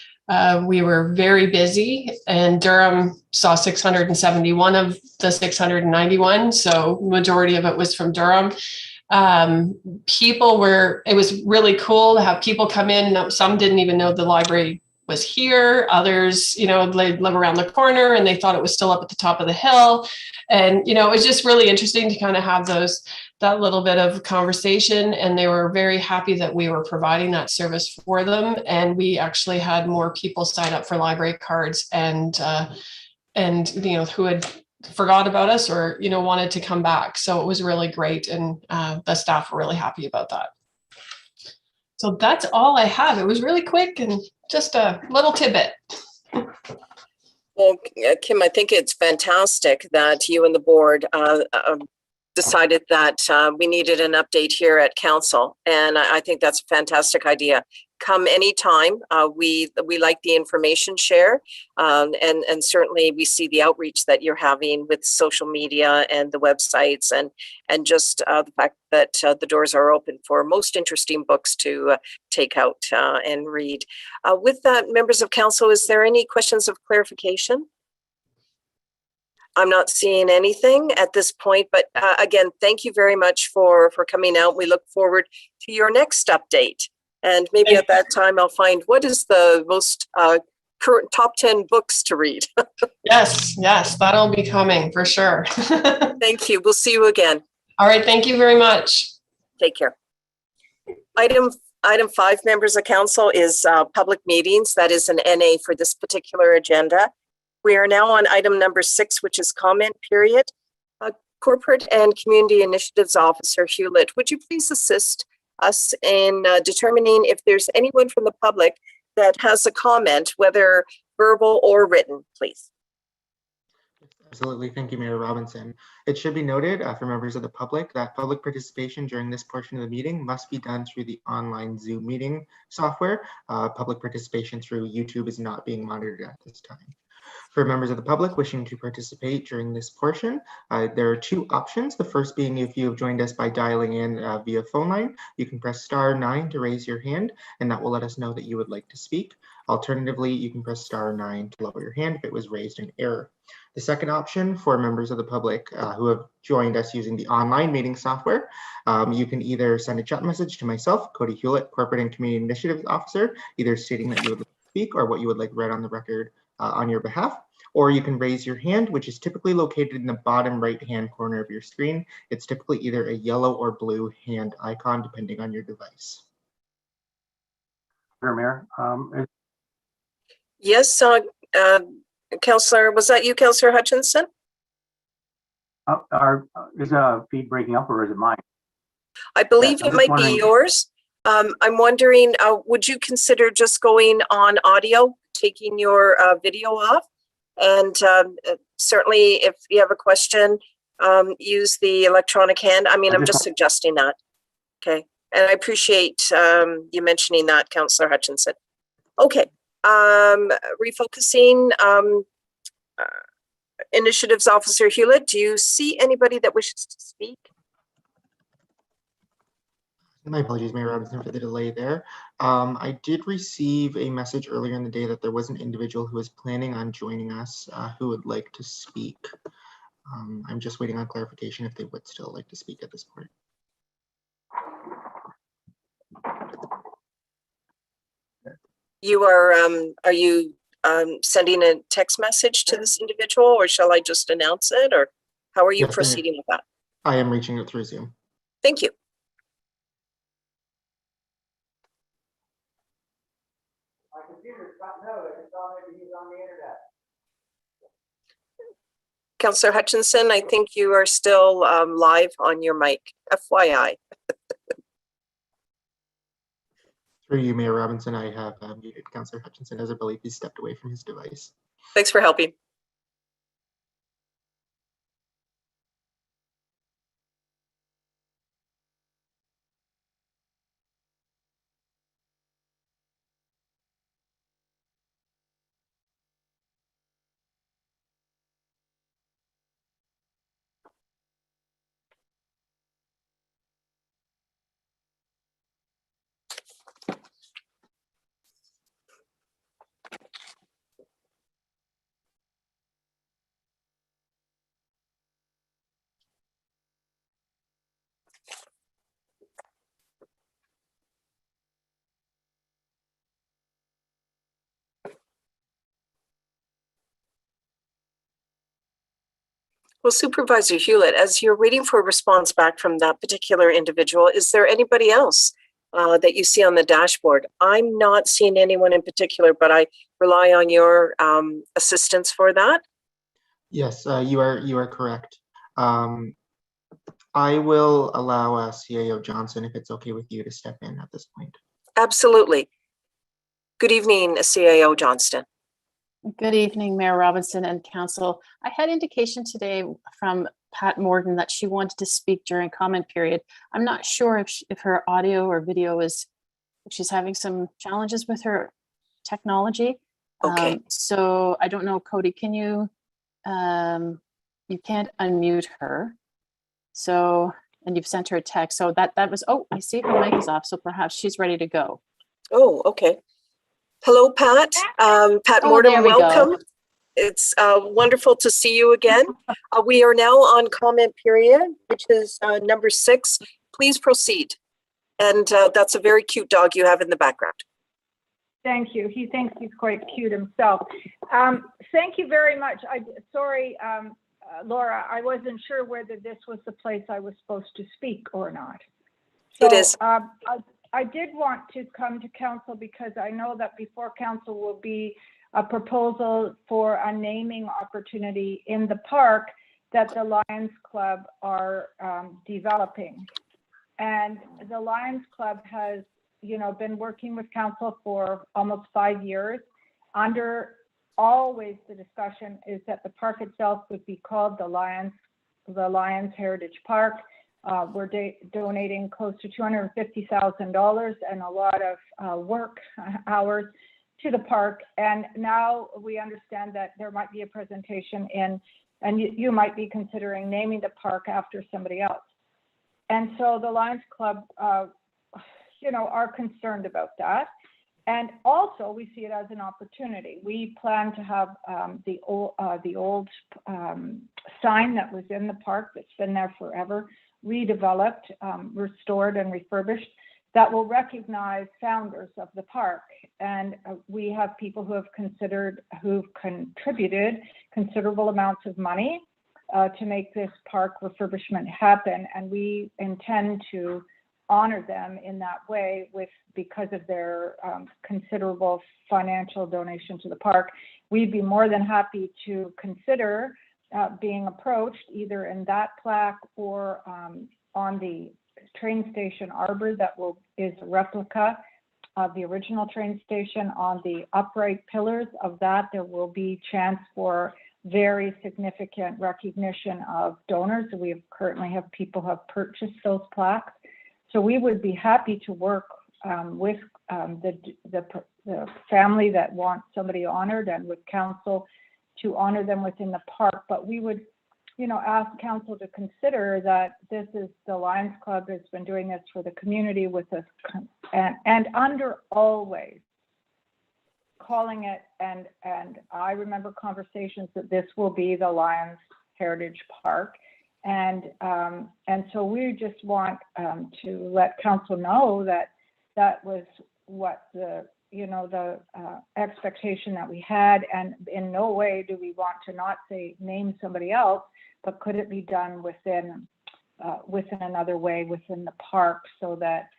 we were very busy, and Durham saw 671 of the 691. So majority of it was from Durham. It was really cool to have people come in. Some didn't even know the library was here. Others, they live around the corner and they thought it was still up at the top of the hill. And, it was just really interesting to kind of have that little bit of conversation. And they were very happy that we were providing that service for them. And we actually had more people sign up for library cards and who had forgot about us or, wanted to come back. So it was really great. And the staff were really happy about that. So that's all I have. It was really quick and just a little tidbit. Well, Kim, I think it's fantastic that you and the board decided that we needed an update here at council. And I think that's a fantastic idea. Come anytime. We like the information share, and certainly we see the outreach that you're having with social media and the websites, and just the fact that the doors are open for most interesting books to take out and read. With that, members of council, is there any questions of clarification? I'm not seeing anything at this point, but again, thank you very much for coming out. We look forward to your next update. And maybe at that time, I'll find what is the most current top 10 books to read. Yes, that'll be coming for sure. Thank you. We'll see you again. All right. Thank you very much. Take care. Item 5, members of council, is public meetings. That is an NA for this particular agenda. We are now on item number 6, which is comment period. Corporate and Community Initiatives Officer Hewlett, would you please assist us in determining if there's anyone from the public that has a comment, whether verbal or written, please? Absolutely. Thank you, Mayor Robinson. It should be noted for members of the public that public participation during this portion of the meeting must be done through the online Zoom meeting software. Public participation through YouTube is not being monitored at this time. For members of the public wishing to participate during this portion, there are two options. The first being if you have joined us by dialing in via phone line, you can press *9 to raise your hand, and that will let us know that you would like to speak. Alternatively, you can press *9 to lower your hand if it was raised in error. The second option for members of the public who have joined us using the online meeting software, you can either send a chat message to myself, Cody Hewlett, Corporate and Community Initiatives Officer, either stating that you would like to speak or what you would like read on the record on your behalf, or you can raise your hand, which is typically located in the bottom right-hand corner of your screen. It's typically either a yellow or blue hand icon, depending on your device. Mayor, Yes, Councillor, was that you, Councillor Hutchinson? is a feed breaking up or is it mine? I believe I'm it just might wondering- be yours. I'm wondering, would you consider just going on audio, taking your video off? And certainly if you have a question, use the electronic hand. I mean, I'm just suggesting that. Okay. And I appreciate you mentioning that, Councillor Hutchinson. Okay. Refocusing, Initiatives Officer Hewlett, do you see anybody that wishes to speak? My apologies, Mayor Robinson, for the delay there. I did receive a message earlier in the day that there was an individual who was planning on joining us who would like to speak. I'm just waiting on clarification if they would still like to speak at this point. You are you sending a text message to this individual, or shall I just announce it, or how are you Yes, proceeding with that? I am reaching out through Zoom. Thank you. Councillor Hutchinson, I think you are still live on your mic, FYI. Through you, Mayor Robinson, I have muted Councillor Hutchinson as I believe he stepped away from his device. Thanks for helping. Well, Supervisor Hewlett, as you're waiting for a response back from that particular individual, is there anybody else that you see on the dashboard? I'm not seeing anyone in particular, but I rely on your assistance for that. Yes, you are correct. I will allow CAO Johnson, if it's okay with you, to step in at this point. Absolutely. Good evening, CAO Johnston. Good evening, Mayor Robinson and Council. I had indication today from Pat Morgan that she wanted to speak during comment period. I'm not sure if her audio or video if she's having some challenges with her technology. Okay. So I don't know, Cody, can you can't unmute her. So, and you've sent her a text. So that was, oh, I see her mic is off. So perhaps she's ready to go. Oh, okay. Hello, Pat. Pat Oh, Morgan, there we go. welcome. It's wonderful to see you again. We are now on comment period, which is number 6. Please proceed. And that's a very cute dog you have in the background. Thank you. He thinks he's quite cute himself. Thank you very much. Sorry, Laura, I wasn't sure whether this was the place I was supposed to speak or not. It is. I did want to come to council because I know that before council will be a proposal for a naming opportunity in the park that the Lions Club are developing. And the Lions Club has, been working with council for almost 5 years. Always the discussion is that the park itself would be called the Lions Heritage Park. We're donating close to $250,000 and a lot of work hours to the park. And now we understand that there might be a presentation in, and you might be considering naming the park after somebody else. And so the Lions Club, you know, are concerned about that. And also we see it as an opportunity. We plan to have the old sign that was in the park that's been there forever, redeveloped, restored and refurbished, that will recognize founders of the park. And we have people who've contributed considerable amounts of money to make this park refurbishment happen. And we intend to honor them in that way because of their considerable financial donation to the park. We'd be more than happy to consider being approached either in that plaque or on the train station arbor that is a replica of the original train station. On the upright pillars of that, there will be chance for very significant recognition of donors. We currently have people who have purchased those plaques. So we would be happy to work with the family that wants somebody honored and with council to honor them within the park. But we would, you know, ask council to consider that this is the Lions Club has been doing this for the community with us and under always calling it, and I remember conversations that this will be the Lions Heritage Park. And so we just want to let council know that that was what the expectation that we had, and in no way do we want to not say name somebody else, but could it be done within another way within the park, so that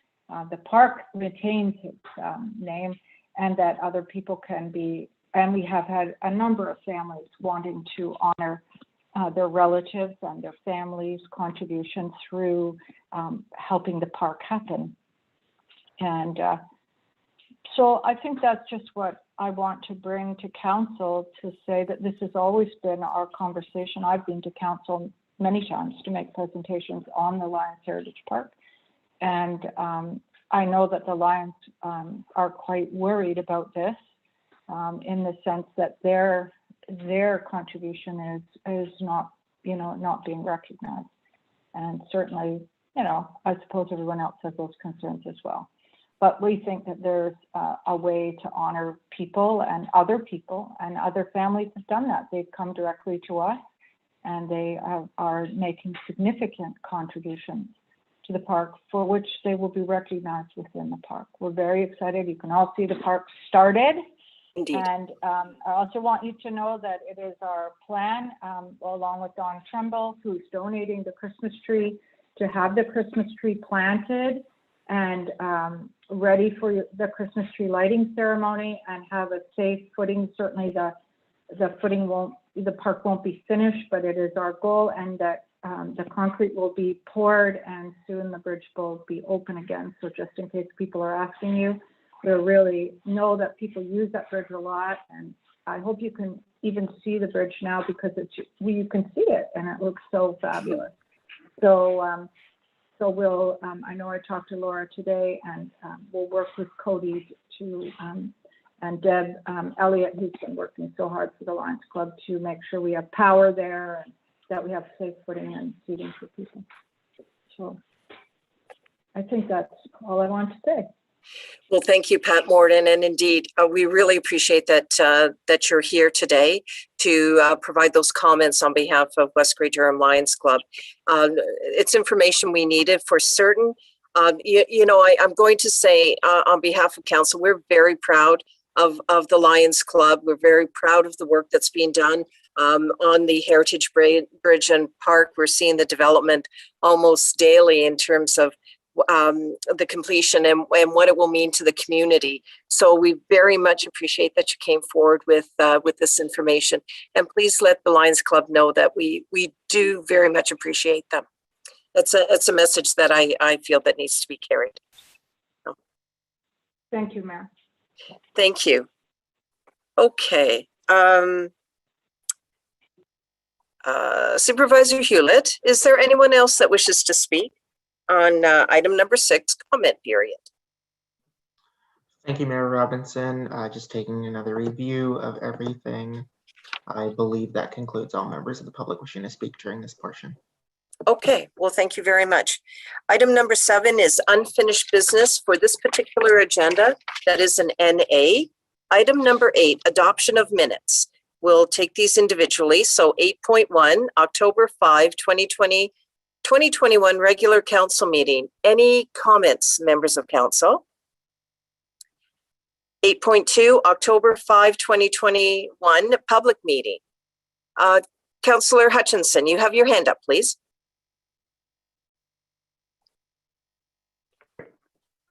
the park retains its name, and that other people can be. And we have had a number of families wanting to honor their relatives and their families' contribution through helping the park happen. And so I think that's just what I want to bring to council, to say that this has always been our conversation. I've been to council many times to make presentations on the Lions Heritage Park. And I know that the Lions are quite worried about this in the sense that their contribution is not being recognized. And certainly, I suppose everyone else has those concerns as well. But we think that there's a way to honor people and other families have done that. They've come directly to us, and they are making significant contributions to the park, for which they will be recognized within the park. We're very excited. You can all see the park started. Indeed. And I also want you to know that it is our plan, along with Don Trumbull, who's donating the Christmas tree, to have the Christmas tree planted and ready for the Christmas tree lighting ceremony, and have a safe footing. Certainly the park won't be finished, but it is our goal, and that the concrete will be poured, and soon the bridge will be open again. So just in case people are asking you, we really know that people use that bridge a lot, and I hope you can even see the bridge now, because you can see it and it looks so fabulous. So we'll, I know I talked to Laura today, and we'll work with Cody and Deb Elliott, who's been working so hard for the Lions Club, to make sure we have power there and that we have safe footing and seating for people. So I think that's all I want to say. Well, thank you, Pat Morden, and indeed, we really appreciate that you're here today to provide those comments on behalf of West Grey Durham Lions Club. It's information we needed for certain. I'm going to say on behalf of council, we're very proud of the Lions Club. We're very proud of the work that's being done on the Heritage Bridge and Park. We're seeing the development almost daily in terms of the completion and what it will mean to the community. So we very much appreciate that you came forward with this information, and please let the Lions Club know that we do very much appreciate them. It's a message that I feel that needs to be carried. So. Thank you, Mayor. Thank you. Okay. Supervisor Hewlett, is there anyone else that wishes to speak on item number 6, comment period? Thank you, Mayor Robinson. Just taking another review of everything. I believe that concludes all members of the public wishing to speak during this portion. Okay, well, thank you very much. Item number 7 is unfinished business for this particular agenda. That is an NA. Item number 8, adoption of minutes. We'll take these individually. So 8.1, October 5, 2021 regular council meeting. Any comments, members of council? 8.2, October 5, 2021 public meeting. Councillor Hutchinson, you have your hand up, please.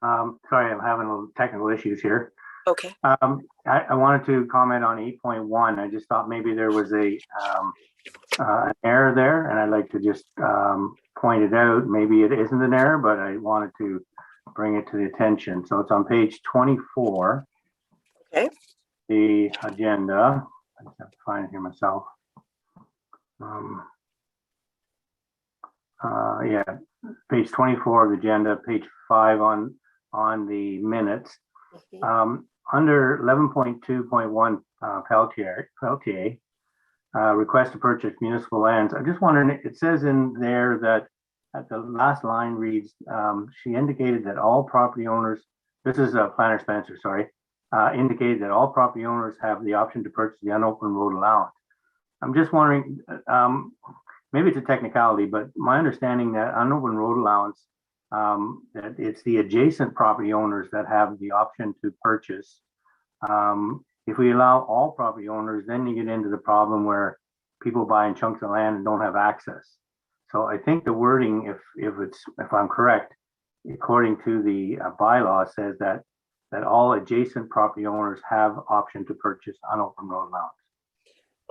Sorry, I'm having a little technical issues here. Okay. I wanted to comment on 8.1. I just thought maybe there was an error there, and I'd like to just point it out. Maybe it isn't an error, but I wanted to bring it to the attention. So it's on page 24. Okay. The agenda. I just have to find it here myself. Yeah, page 24 of the agenda, page 5 on the minutes. Under 11.2.1 Peltier, request to purchase municipal lands. I'm just wondering, it says in there that at the last line reads, she indicated that all property owners, this is Planner Spencer, sorry, indicated that all property owners have the option to purchase the unopened road allowance. I'm just wondering, maybe it's a technicality, but my understanding that unopened road allowance, that it's the adjacent property owners that have the option to purchase. If we allow all property owners, then you get into the problem where people buy in chunks of land and don't have access. So I think the wording, if I'm correct, according to the bylaw, says that all adjacent property owners have option to purchase unopened road allowance.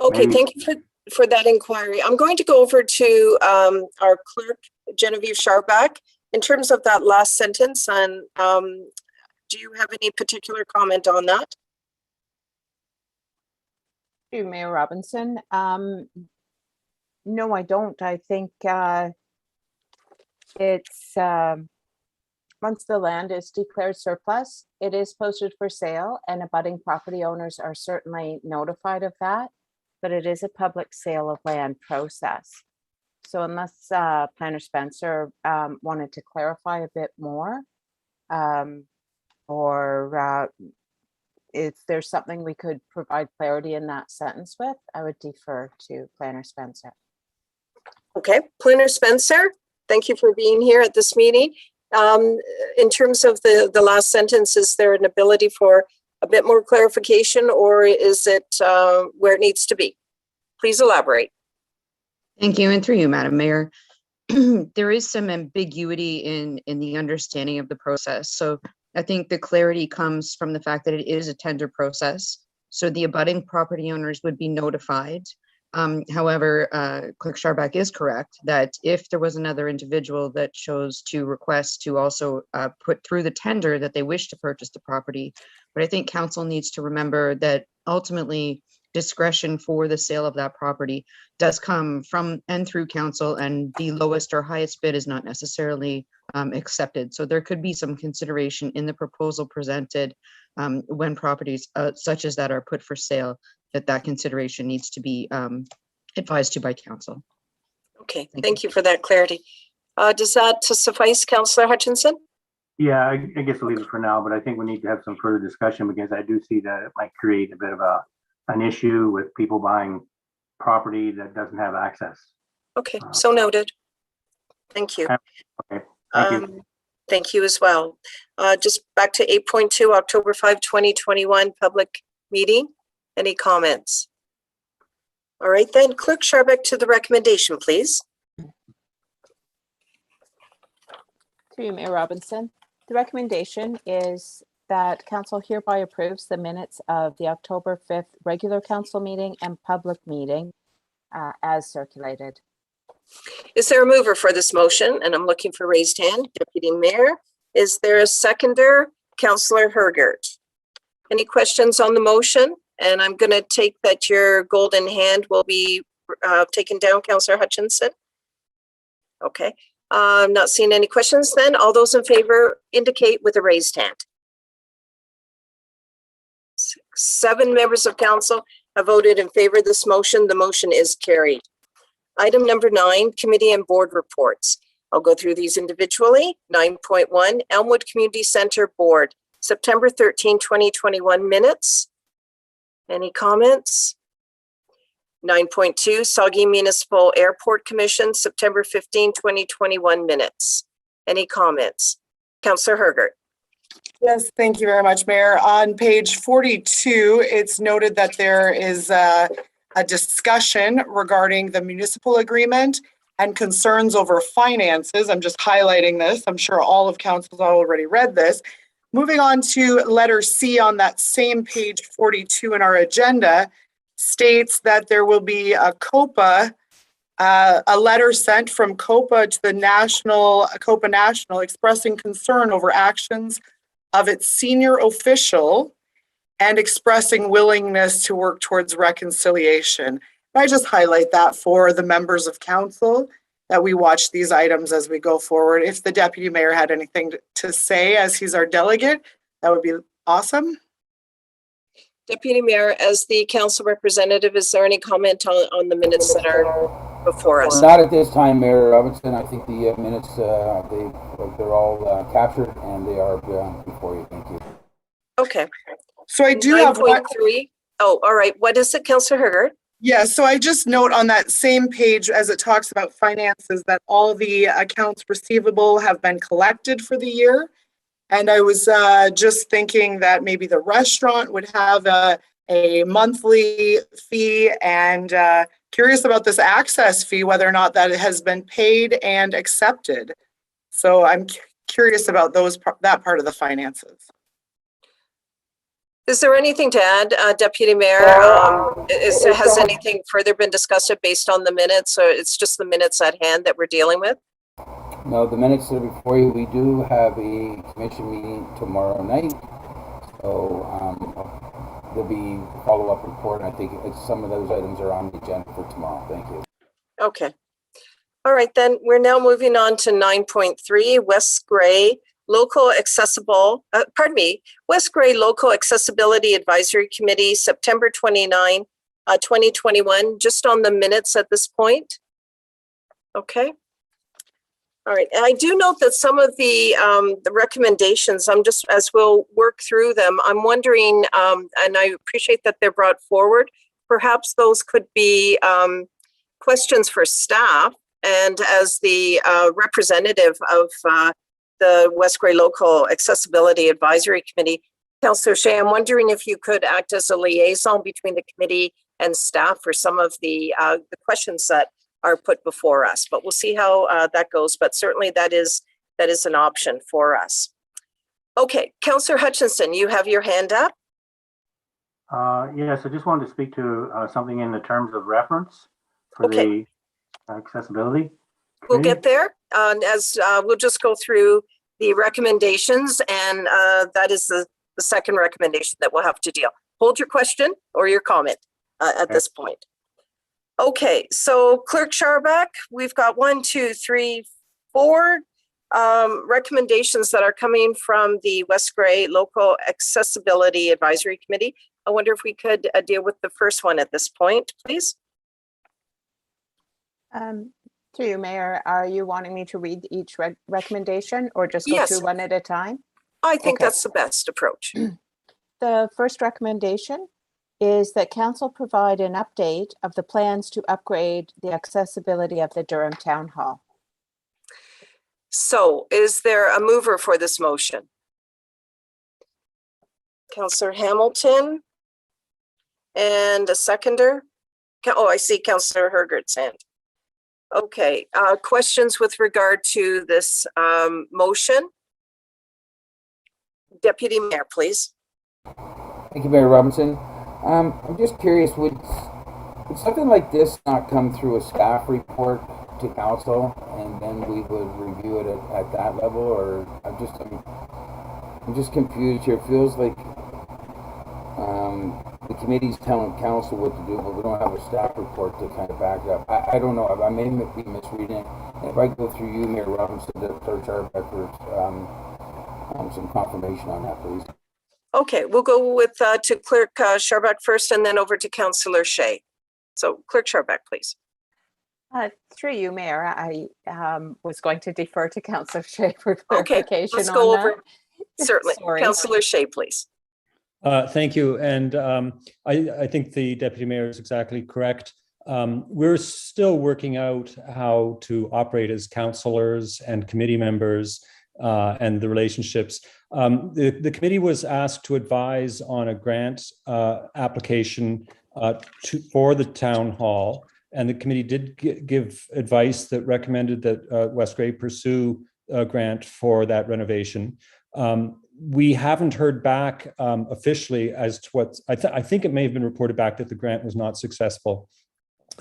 Okay, thank you for that inquiry. I'm going to go over to our clerk, Genevieve Sharback. In terms of that last sentence, and do you have any particular comment on that? Thank you, Mayor Robinson. No, I don't. I think it's once the land is declared surplus, it is posted for sale, and abutting property owners are certainly notified of that, but it is a public sale of land process. So unless Planner Spencer wanted to clarify a bit more, or if there's something we could provide clarity in that sentence with, I would defer to Planner Spencer. Okay, Planner Spencer, thank you for being here at this meeting. In terms of the last sentence, is there an ability for a bit more clarification, or is it where it needs to be? Please elaborate. Thank you, and through you, Madam Mayor. There is some ambiguity in the understanding of the process. So I think the clarity comes from the fact that it is a tender process. So the abutting property owners would be notified. However, Clerk Sharback is correct that if there was another individual that chose to request to also put through the tender that they wish to purchase the property, but I think council needs to remember that ultimately discretion for the sale of that property does come from and through council, and the lowest or highest bid is not necessarily accepted. So there could be some consideration in the proposal presented when properties such as that are put for sale, that consideration needs to be advised to by council. Okay, thank you for that clarity. Does that suffice, Councillor Hutchinson? Yeah, I guess we'll leave it for now, but I think we need to have some further discussion because I do see that it might create a bit of an issue with people buying property that doesn't have access. Okay, so noted. Thank you. Okay, thank you. Thank you as well. Just back to 8.2, October 5, 2021 public meeting. Any comments? All right, then Clerk Sharback to the recommendation, please. Through you, Mayor Robinson. The recommendation is that council hereby approves the minutes of the October 5th regular council meeting and public meeting as circulated. Is there a mover for this motion? And I'm looking for raised hand. Deputy Mayor, is there a seconder? Councillor Hergert. Any questions on the motion? And I'm going to take that your golden hand will be taken down, Councillor Hutchinson. Okay, I'm not seeing any questions then. All those in favor indicate with a raised hand. 7 members of council have voted in favor of this motion. The motion is carried. Item number 9, committee and board reports. I'll go through these individually. 9.1, Elmwood Community Center Board, September 13, 2021 minutes. Any comments? 9.2, Saugeen Municipal Airport Commission, September 15, 2021 minutes. Any comments? Councillor Hergert. Yes, thank you very much, Mayor. On page 42, it's noted that there is a discussion regarding the municipal agreement and concerns over finances. I'm just highlighting this. I'm sure all of council's already read this. Moving on to letter C on that same page 42 in our agenda, states that there will be a COPA, a letter sent from COPA to the COPA National expressing concern over actions of its senior official and expressing willingness to work towards reconciliation. I just highlight that for the members of council that we watch these items as we go forward. If the deputy mayor had anything to say as he's our delegate, that would be awesome. Deputy Mayor, as the council representative, is there any comment on the minutes that are before us? Not at this time, Mayor Robinson. I think the minutes, they're all captured and they are before you. Thank you. Okay. So I do have 9.3. Oh, all right. What is it, Councillor Hergert? Yeah, so I just note on that same page as it talks about finances that all the accounts receivable have been collected for the year. And I was just thinking that maybe the restaurant would have a monthly fee, and curious about this access fee, whether or not that has been paid and accepted. So I'm curious about that part of the finances. Is there anything to add, Deputy Mayor? Has anything further been discussed based on the minutes, or it's just the minutes at hand that we're dealing with? No, the minutes are before you. We do have a commission meeting tomorrow night. So there'll be a follow-up report. And I think some of those items are on the agenda for tomorrow. Thank you. Okay. All right, then we're now moving on to 9.3, West Gray Local West Gray Local Accessibility Advisory Committee, September 29, 2021, just on the minutes at this point. Okay. All right, and I do note that some of the recommendations, as we'll work through them, I'm wondering, and I appreciate that they're brought forward, perhaps those could be questions for staff. And as the representative of the West Gray Local Accessibility Advisory Committee, Councillor Shea, I'm wondering if you could act as a liaison between the committee and staff for some of the questions that are put before us, but we'll see how that goes. But certainly that is an option for us. Okay, Councillor Hutchinson, you have your hand up. Yes, I just wanted to speak to something in the terms of reference for the accessibility. We'll get there. As we'll just go through the recommendations, and that is the second recommendation that we'll have to deal. Hold your question or your comment at this point. Okay, so Clerk Scharbeck, we've got 1, 2, 3, 4 recommendations that are coming from the West Gray Local Accessibility Advisory Committee. I wonder if we could deal with the first one at this point, please. Through you, Mayor, are you wanting me to read each recommendation or just go through one at a time? I think that's the best approach. The first recommendation is that council provide an update of the plans to upgrade the accessibility of the Durham Town Hall. So is there a mover for this motion? Councillor Hamilton and a seconder? Oh, I see Councillor Hergert's hand. Okay, questions with regard to this motion? Deputy Mayor, please. Thank you, Mayor Robinson. I'm just curious, would something like this not come through a staff report to council and then we would review it at that level? Or I'm just confused here. It feels like the committee's telling council what to do, but we don't have a staff report to kind of back it up. I don't know. I may be misreading it. And if I go through you, Mayor Robinson, to Clerk Scharbeck for some confirmation on that, please. Okay, we'll go with, to Clerk Sharbuck first and then over to Councillor Shay. So Clerk Sharbuck, please. Through you, Mayor, I was going to defer to Councillor Shay for Okay, clarification let's on go that. over, certainly. Sorry. Councillor Shay, please. Thank you. And I think the deputy mayor is exactly correct. We're still working out how to operate as councillors and committee members and the relationships. The committee was asked to advise on a grant application for the town hall. And the committee did give advice that recommended that West Grey pursue a grant for that renovation. We haven't heard back officially as to what, I think it may have been reported back that the grant was not successful.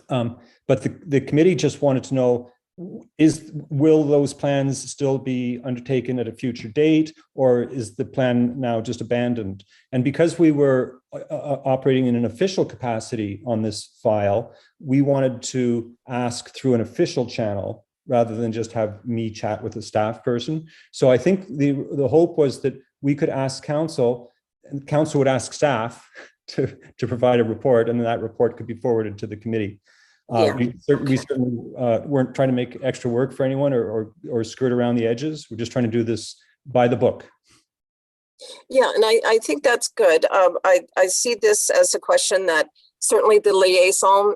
But the committee just wanted to know, will those plans still be undertaken at a future date, or is the plan now just abandoned? And because we were operating in an official capacity on this file, we wanted to ask through an official channel rather than just have me chat with a staff person. So I think the hope was that we could ask council, and council would ask staff to provide a report, and then that report could be forwarded to the committee. We certainly weren't trying to make extra work for anyone or skirt around the edges. We're just trying to do this by the book. Yeah, and I think that's good. I see this as a question that certainly the liaison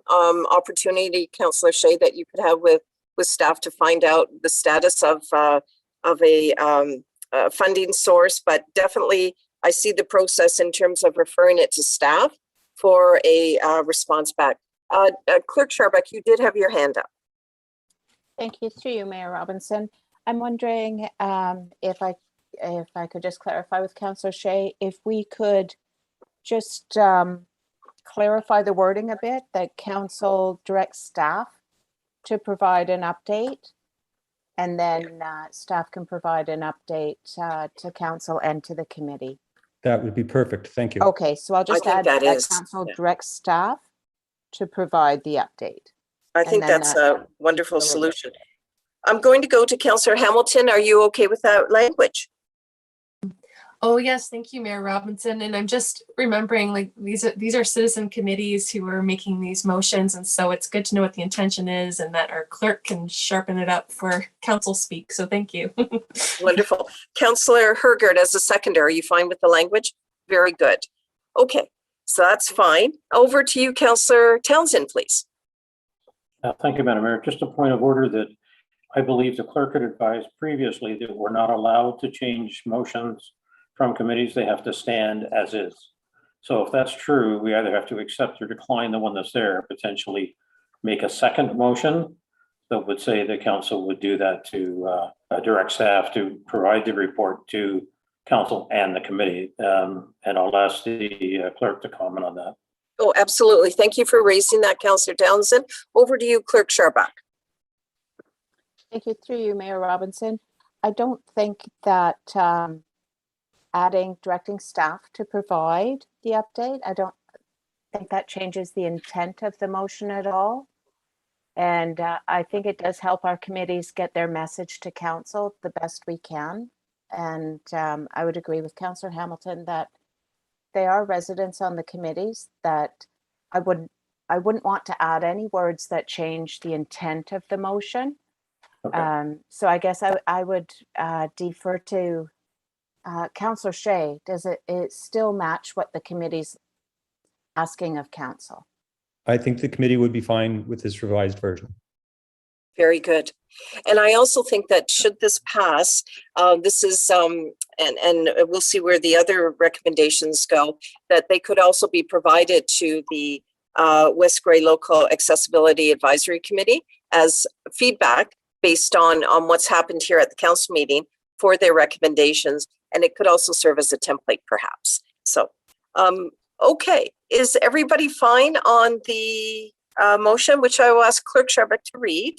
opportunity, Councillor Shay, that you could have with staff to find out the status of a funding source, but definitely I see the process in terms of referring it to staff for a response back. Clerk Sharbuck, you did have your hand up. Thank you. Through you, Mayor Robinson. I'm wondering if I could just clarify with Councillor Shay, if we could just clarify the wording a bit, that council directs staff to provide an update, and then staff can provide an update to council and to the committee. That would be perfect. Thank you. Okay, so I'll just add that council yeah, directs staff to provide the update. I think that's a wonderful solution. I'm going to go to Councillor Hamilton. Are you okay with that language? Oh, yes. Thank you, Mayor Robinson. And I'm just remembering, like, these are citizen committees who are making these motions. And so it's good to know what the intention is and that our clerk can sharpen it up for council speak. So thank you. Wonderful. Councillor Hergert, as a seconder, are you fine with the language? Very good. Okay, so that's fine. Over to you, Councillor Townsend, please. Thank you, Madam Mayor. Just a point of order that I believe the clerk had advised previously that we're not allowed to change motions from committees. They have to stand as is. So if that's true, we either have to accept or decline the one that's there, potentially make a second motion that would say the council would do that to direct staff to provide the report to council and the committee. And I'll ask the clerk to comment on that. Oh, absolutely. Thank you for raising that, Councillor Townsend. Over to you, Clerk Sharbuck. Thank you. Through you, Mayor Robinson. I don't think that directing staff to provide the update, I don't think that changes the intent of the motion at all. And I think it does help our committees get their message to council the best we can. And I would agree with Councillor Hamilton that they are residents on the committees, that I wouldn't want to add any words that change the intent of the motion. Okay. So I guess I would defer to Councillor Shay. Does it still match what the committee's asking of council? I think the committee would be fine with this revised version. Very good. And I also think that should this pass, this is, and we'll see where the other recommendations go, that they could also be provided to the West Grey Local Accessibility Advisory Committee as feedback based on what's happened here at the council meeting for their recommendations. And it could also serve as a template perhaps. So, okay, is everybody fine on the motion, which I will ask Clerk Sharbuck to read?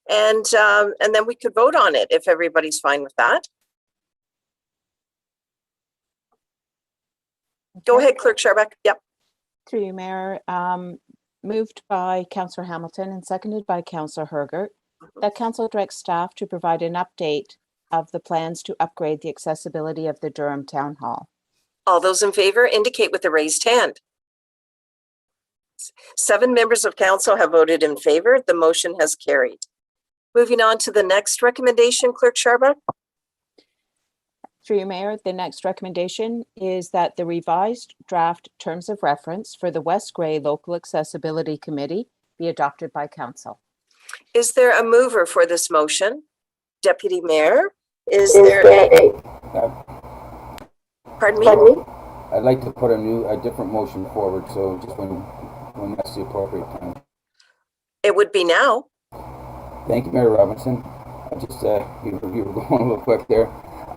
And then we could vote on it if everybody's fine with that. Go ahead, Clerk Sharbuck. Yep. Through you, Mayor. Moved by Councillor Hamilton and seconded by Councillor Hergert, that council directs staff to provide an update of the plans to upgrade the accessibility of the Durham Town Hall. All those in favor indicate with a raised hand. 7 members of council have voted in favor. The motion has carried. Moving on to the next recommendation, Clerk Sharbuck. Through you, Mayor, the next recommendation is that the revised draft terms of reference for the West Gray Local Accessibility Committee be adopted by council. Is there a mover for this motion? Deputy Mayor, is there? Pardon me? I'd like to put a different motion forward, so just when that's the appropriate time. It would be now. Thank you, Mayor Robinson. I just, you were going a little quick there.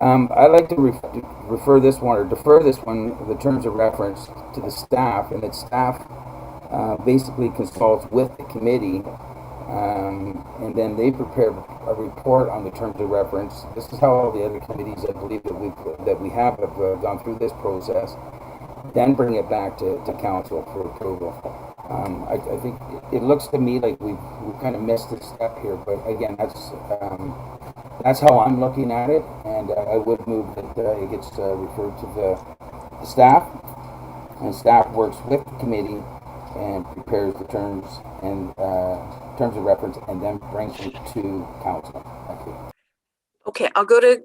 I'd like to refer this one, or defer this one, the terms of reference to the staff, and that staff basically consults with the committee, and then they prepare a report on the terms of reference. This is how all the other committees, I believe, that we have gone through this process, then bring it back to council for approval. I think it looks to me like we've kind of missed a step here, but again, that's how I'm looking at it, and I would move that it gets referred to the staff, and staff works with the committee and prepares the terms of reference, and then brings it to council. Thank you. Okay, I'll go to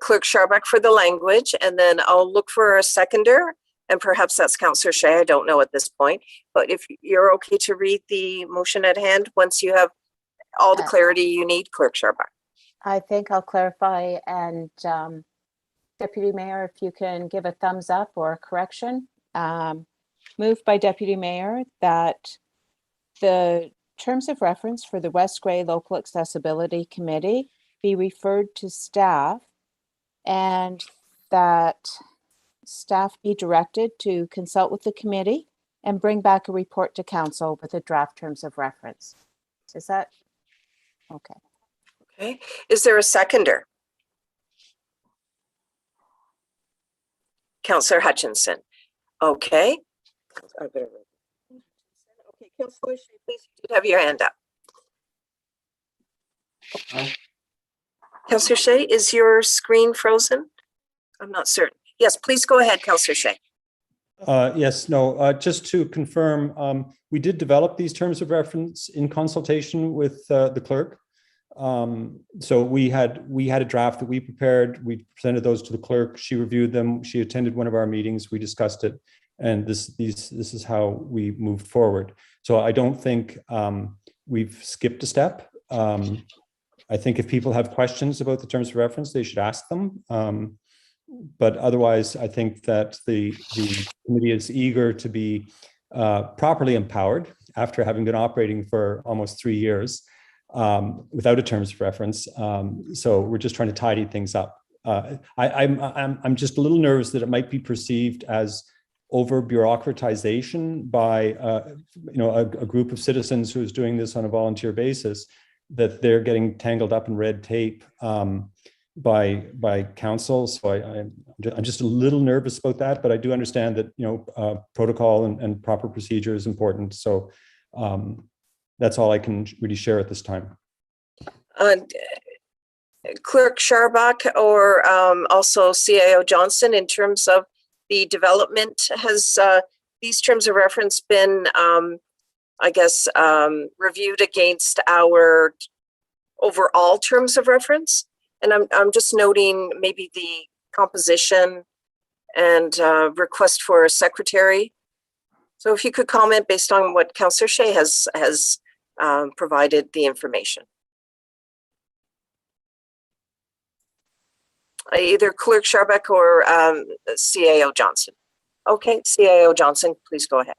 Clerk Sharbuck for the language, and then I'll look for a seconder, and perhaps that's Councillor Shea. I don't know at this point, but if you're okay to read the motion at hand once you have all the clarity you need, Clerk Sharbuck. I think I'll clarify, and Deputy Mayor, if you can give a thumbs up or a correction. Moved by Deputy Mayor that the terms of reference for the West Gray Local Accessibility Committee be referred to staff, and that staff be directed to consult with the committee and bring back a report to council with the draft terms of reference. Is that okay? Okay, is there a seconder? Councillor Hutchinson. Okay. Okay, Councillor Shea, please, you did have your hand up. Councillor Shea, is your screen frozen? I'm not certain. Yes, please go ahead, Councillor Shea. Yes, no, just to confirm, we did develop these terms of reference in consultation with the clerk. So we had a draft that we prepared. We presented those to the clerk. She reviewed them. She attended one of our meetings. We discussed it, and this is how we moved forward. So I don't think we've skipped a step. I think if people have questions about the terms of reference, they should ask them. But otherwise, I think that the committee is eager to be properly empowered after having been operating for almost 3 years without a terms of reference. So we're just trying to tidy things up. I'm just a little nervous that it might be perceived as over bureaucratization by a group of citizens who's doing this on a volunteer basis, that they're getting tangled up in red tape by council. So I'm just a little nervous about that, but I do understand that protocol and proper procedure is important. So that's all I can really share at this time. Clerk Sharbuck or also CAO Johnson, in terms of the development, has these terms of reference been, reviewed against our overall terms of reference? And I'm just noting maybe the composition and request for a secretary. So if you could comment based on what Councillor Shea has provided the information. Either Clerk Sharbuck or CAO Johnson. Okay, CAO Johnson, please go ahead.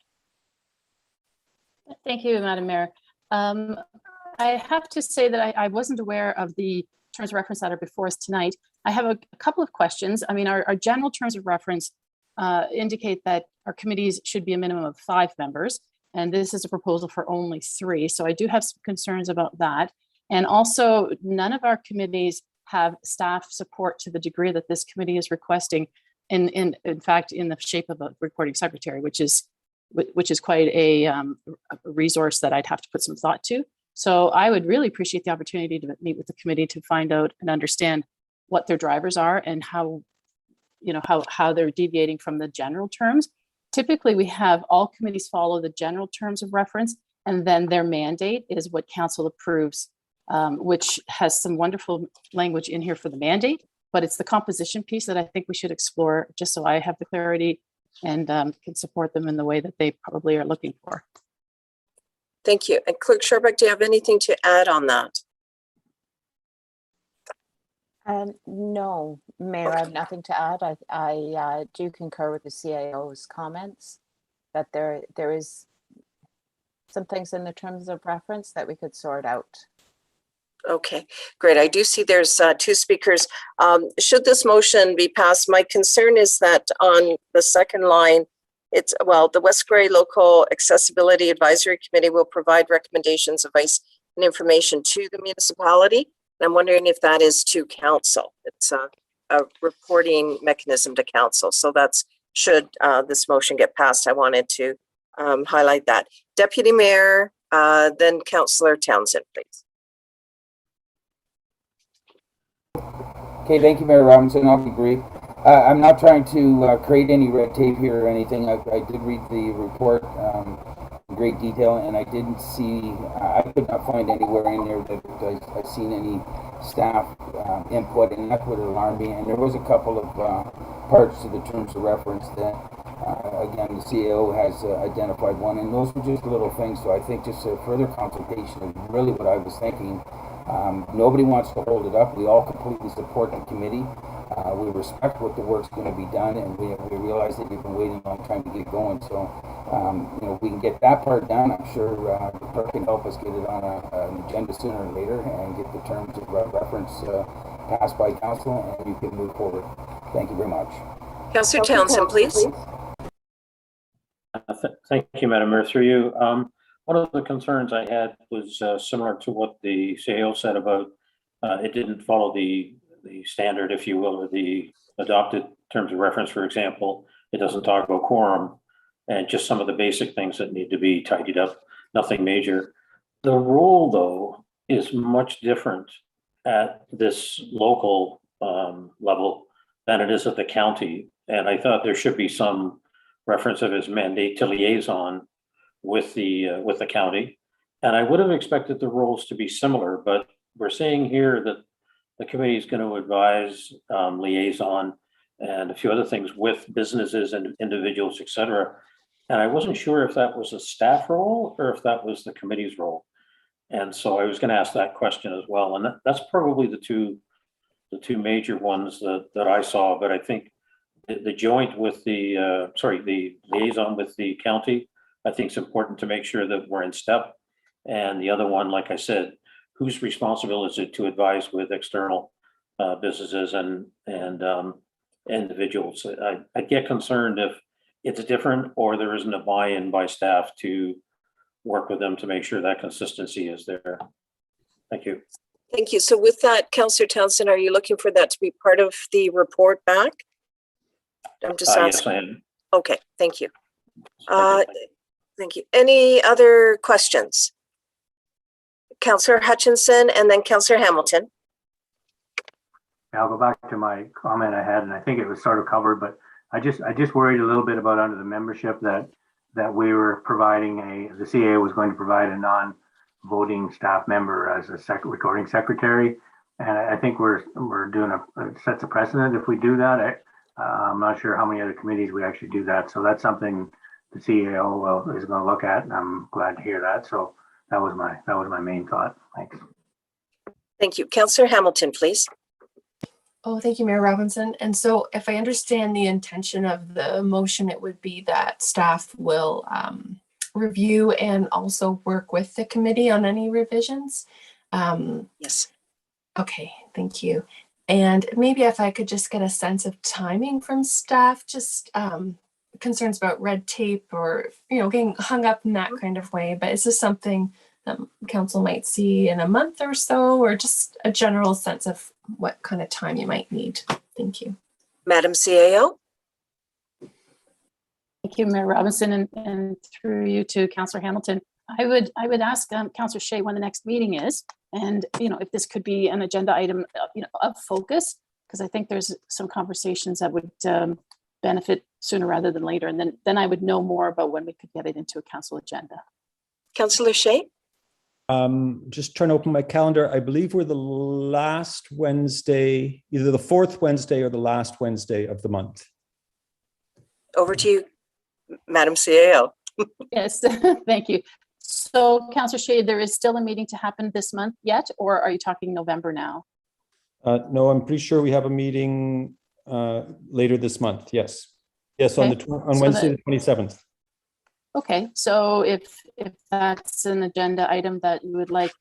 Thank you, Madam Mayor. I have to say that I wasn't aware of the terms of reference that are before us tonight. I have a couple of questions. I mean, our general terms of reference indicate that our committees should be a minimum of 5 members, and this is a proposal for only 3. So I do have some concerns about that. And also, none of our committees have staff support to the degree that this committee is requesting, in fact, in the shape of a reporting secretary, which is quite a resource that I'd have to put some thought to. So I would really appreciate the opportunity to meet with the committee to find out and understand what their drivers are and how how they're deviating from the general terms. Typically, we have all committees follow the general terms of reference, and then their mandate is what council approves, which has some wonderful language in here for the mandate, but it's the composition piece that I think we should explore, just so I have the clarity and can support them in the way that they probably are looking for. Thank you. And Clerk Sherbeck, do you have anything to add on that? No, Mayor, I have nothing to add. I do concur with the CAO's comments that there is some things in the terms of reference that we could sort out. Okay, great. I do see there's two speakers. Should this motion be passed, my concern is that on the second line, it's, well, the West Grey Local Accessibility Advisory Committee will provide recommendations, advice, and information to the municipality. And I'm wondering if that is to council. It's a reporting mechanism to council. So that's, should this motion get passed, I wanted to highlight that. Deputy Mayor, then Councillor Townsend, please. Okay, thank you, Mayor Robinson. I'll be brief. I'm not trying to create any red tape here or anything. I did read the report in great detail, and I didn't see, I could not find anywhere in there that I've seen any staff input, and that would alarm me. And there was a couple of parts to the terms of reference that, again, the CAO has identified one, and those were just little things. So I think just a further consultation is really what I was thinking. Nobody wants to hold it up. We all completely support the committee. We respect what the work's going to be done, and we realize that you've been waiting a long time to get going. So, we can get that part done. I'm sure the clerk can help us get it on an agenda sooner or later and get the terms of reference passed by council, and you can move forward. Thank you very much. Councillor Townsend, please. Thank you, Madam Mayor. Through you. One of the concerns I had was similar to what the CAO said about it didn't follow the standard, if you will, or the adopted terms of reference. For example, it doesn't talk about quorum and just some of the basic things that need to be tidied up, nothing major. The role, though, is much different at this local level than it is at the county. And I thought there should be some reference of his mandate to liaison with the county. And I would have expected the roles to be similar, but we're saying here that the committee is going to advise, liaison, and a few other things with businesses and individuals, et cetera. And I wasn't sure if that was a staff role or if that was the committee's role. And so I was going to ask that question as well. And that's probably the two major ones that I saw. But I think the joint with the liaison with the county, I think it's important to make sure that we're in step. And the other one, like I said, whose responsibility is it to advise with external businesses and individuals? I get concerned if it's different or there isn't a buy-in by staff to work with them to make sure that consistency is there. Thank you. Thank you. So with that, Councillor Townsend, are you looking for that to be part of the report back? I'm just asking. Yes, I am. Okay, thank you. Thank you. Any other questions? Councillor Hutchinson and then Councillor Hamilton. I'll go back to my comment I had, and I think it was sort of covered, but I just worried a little bit about under the membership that we were providing the CAO was going to provide a non-voting staff member as a recording secretary, and I think we're doing sets a precedent if we do that. I'm not sure how many other committees we actually do that, so that's something the CAO is going to look at, and I'm glad to hear that. So that was my main thought. Thanks. Thank you. Councillor Hamilton, please. Oh, thank you, Mayor Robinson. And so if I understand the intention of the motion, it would be that staff will review and also work with the committee on any revisions. Yes. Okay, thank you. And maybe if I could just get a sense of timing from staff, just concerns about red tape or, getting hung up in that kind of way. But is this something that council might see in a month or so, or just a general sense of what kind of time you might need? Thank you. Madam CAO. Thank you, Mayor Robinson, and through you to Councillor Hamilton. I would ask Councillor Shea when the next meeting is, and if this could be an agenda item, of focus, because I think there's some conversations that would benefit sooner rather than later. And then I would know more about when we could get it into a council agenda. Councillor Shay? Just trying to open my calendar. I believe we're the last Wednesday, either the fourth Wednesday or the last Wednesday of the month. Over to you, Madam CAO. Yes, thank you. So Councillor Shay, there is still a meeting to happen this month yet, or are you talking November now? No, I'm pretty sure we have a meeting later this month. Yes. Yes, on Okay. on So Wednesday, that- the 27th. Okay, so if that's an agenda item that you would like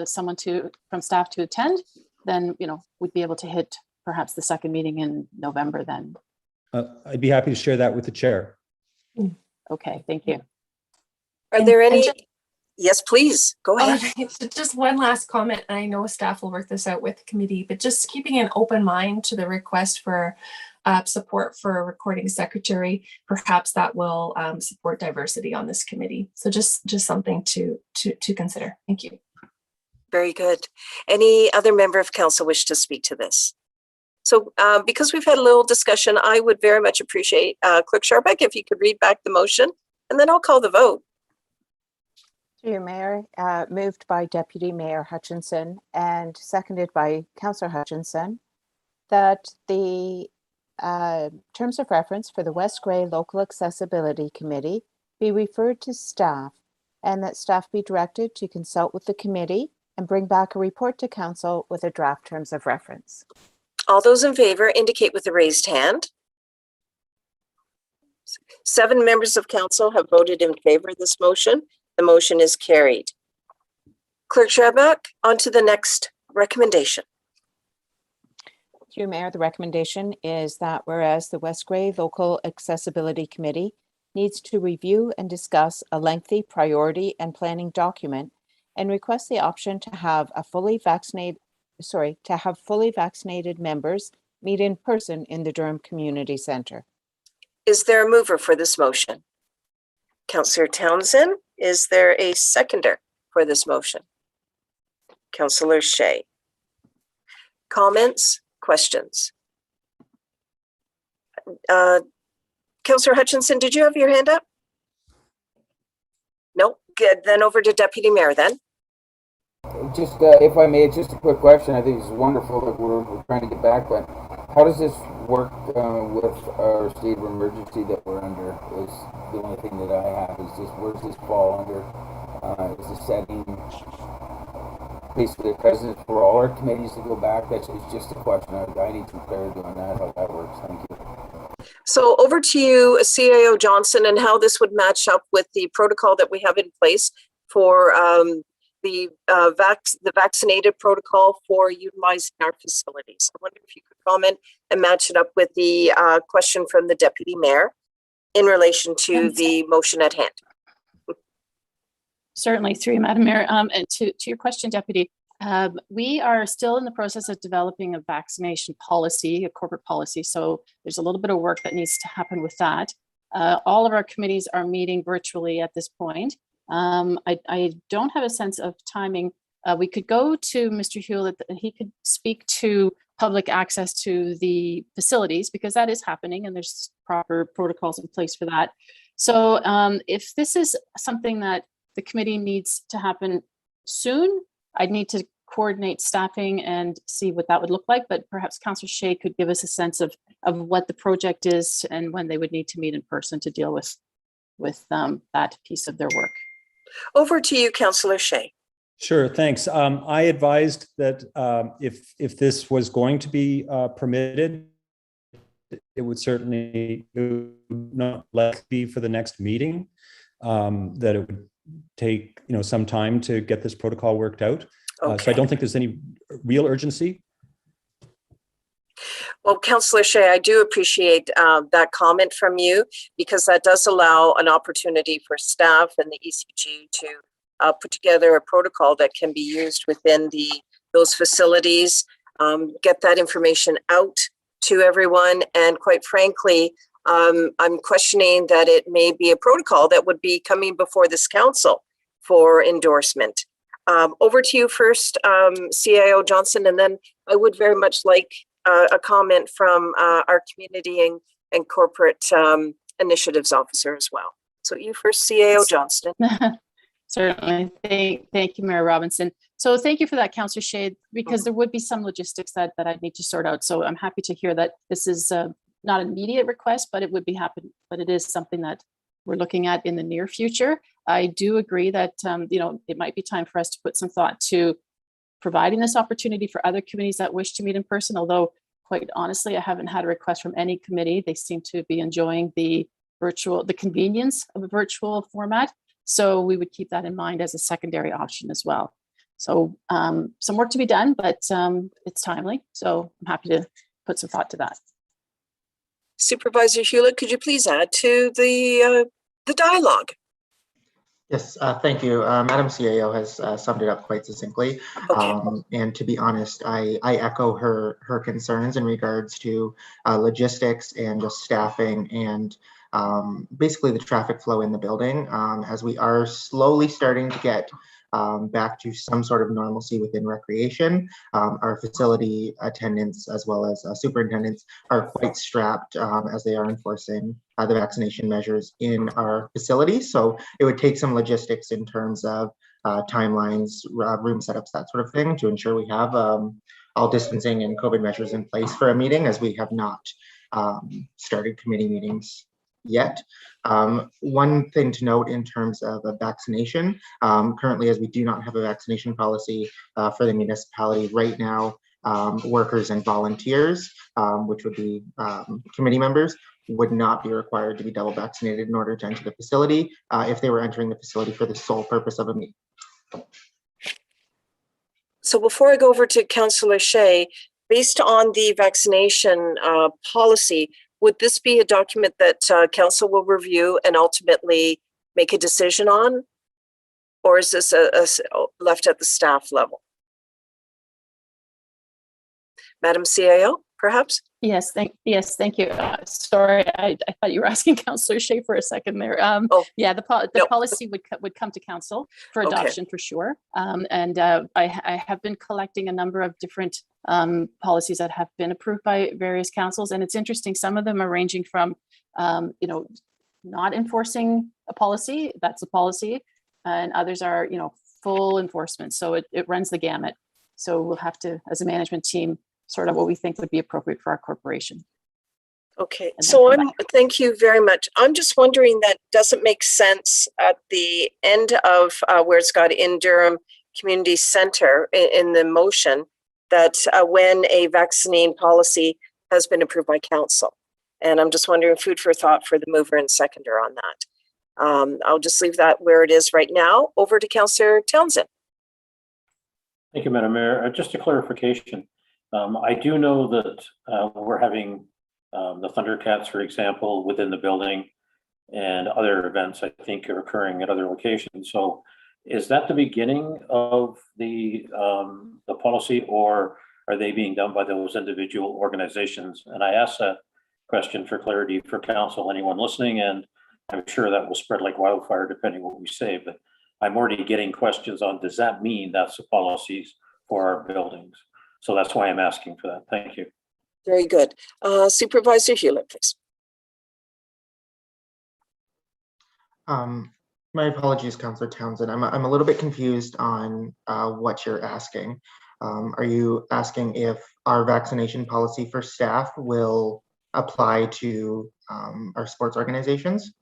someone from staff to attend, then, we'd be able to hit perhaps the second meeting in November then. I'd be happy to share that with the chair. Okay, thank you. Are there any? just- Yes, please, go ahead. Just one last comment. I know staff will work this out with the committee, but just keeping an open mind to the request for support for a recording secretary, perhaps that will support diversity on this committee. So just something to consider. Thank you. Very good. Any other member of council wish to speak to this? So because we've had a little discussion, I would very much appreciate Clerk Scharbeck if you could read back the motion, and then I'll call the vote. Through you, Mayor, moved by Deputy Mayor Hutchinson and seconded by Councillor Hutchinson, that the terms of reference for the West Grey Local Accessibility Committee be referred to staff, and that staff be directed to consult with the committee and bring back a report to council with a draft terms of reference. All those in favor indicate with a raised hand. 7 members of council have voted in favor of this motion. The motion is carried. Clerk Scharbeck, on to the next recommendation. Through Mayor, the recommendation is that whereas the West Grey Local Accessibility Committee needs to review and discuss a lengthy priority and planning document and request the option to have fully vaccinated members meet in person in the Durham Community Centre. Is there a mover for this motion? Councillor Townsend, is there a seconder for this motion? Councillor Shay. Comments, questions? Councillor Hutchinson, did you have your hand up? No, good. Then over to Deputy Mayor then. Just, if I may, just a quick question. I think it's wonderful that we're trying to get back, but how does this work with our state of emergency that we're under? Is the only thing that I have is just, where does this fall under? Is the setting basically a precedent for all our committees to go back? It's just a question. I need some clarity on that, how that works. Thank you. So over to you, CAO Johnson, and how this would match up with the protocol that we have in place for the vaccinated protocol for utilizing our facilities. I wonder if you could comment and match it up with the question from the Deputy Mayor in relation to the motion at hand. Certainly, through you, Madam Mayor. And to your question, Deputy, we are still in the process of developing a vaccination policy, a corporate policy. So there's a little bit of work that needs to happen with that. All of our committees are meeting virtually at this point. I don't have a sense of timing. We could go to Mr. Hewlett, and he could speak to public access to the facilities, because that is happening and there's proper protocols in place for that. So if this is something that the committee needs to happen soon, I'd need to coordinate staffing and see what that would look like. But perhaps Councillor Shay could give us a sense of what the project is and when they would need to meet in person to deal with that piece of their work. Over to you, Councillor Shay. Sure, thanks. I advised that if this was going to be permitted, it would certainly not likely be for the next meeting, that it would take some time to get this protocol worked out. Okay. So I don't think there's any real urgency. Well, Councillor Shay, I do appreciate that comment from you, because that does allow an opportunity for staff and the ECG to put together a protocol that can be used within those facilities, get that information out to everyone. And quite frankly, I'm questioning that it may be a protocol that would be coming before this council for endorsement. Over to you first, CAO Johnson, and then I would very much like a comment from our community and corporate initiatives officer as well. So you first, CAO Johnston. Certainly. Thank you, Mayor Robinson. So thank you for that, Councillor Shade, because there would be some logistics that I'd need to sort out. So I'm happy to hear that this is not an immediate request, but it would be happen, but it is something that we're looking at in the near future. I do agree that, you know, it might be time for us to put some thought to providing this opportunity for other committees that wish to meet in person, although quite honestly, I haven't had a request from any committee. They seem to be enjoying the convenience of a virtual format. So we would keep that in mind as a secondary option as well. So some work to be done, but it's timely. So I'm happy to put some thought to that. Supervisor Hewlett, could you please add to the dialogue? Yes, thank you. Madam CAO has summed it up quite succinctly. Okay. And to be honest, I echo her concerns in regards to logistics and just staffing and basically the traffic flow in the building, as we are slowly starting to get back to some sort of normalcy within recreation. Our facility attendants as well as superintendents are quite strapped as they are enforcing the vaccination measures in our facility. So it would take some logistics in terms of timelines, room setups, that sort of thing to ensure we have all distancing and COVID measures in place for a meeting, as we have not started committee meetings yet. One thing to note in terms of a vaccination, currently, as we do not have a vaccination policy for the municipality right now, workers and volunteers, which would be committee members, would not be required to be double vaccinated in order to enter the facility if they were entering the facility for the sole purpose of a meeting. So before I go over to Councillor Shea, based on the vaccination policy, would this be a document that council will review and ultimately make a decision on? Or is this left at the staff level? Madam CAO, perhaps? Yes, thank you. Sorry, I thought you were asking Councillor Shea for a second there. Yeah, the policy would come to council for adoption for sure. And I have been collecting a number of different policies that have been approved by various councils, and it's interesting. Some of them are ranging from, you know, not enforcing a policy, that's a policy, and others are, you know, full enforcement. So it runs the gamut. So we'll have to, as a management team, sort of what we think would be appropriate for our corporation. Okay, so thank you very much. I'm just wondering, that doesn't make sense at the end of where it's got in Durham Community Center in the motion, that when a vaccine policy has been approved by council. And I'm just wondering, food for thought for the mover and seconder on that. I'll just leave that where it is right now. Over to Councillor Townsend. Thank you, Madam Mayor. Just a clarification. I do know that we're having the Thundercats, for example, within the building, and other events I think are occurring at other locations. So is that the beginning of the policy, or are they being done by those individual organizations? And I ask that question for clarity for council, anyone listening, and I'm sure that will spread like wildfire depending on what we say, but I'm already getting questions on, does that mean that's the policies for our buildings? So that's why I'm asking for that. Thank you. Very good. Supervisor Hewlett, please. My apologies, Councillor Townsend. I'm a little bit confused on what you're asking. Are you asking if our vaccination policy for staff will apply to our sports organizations?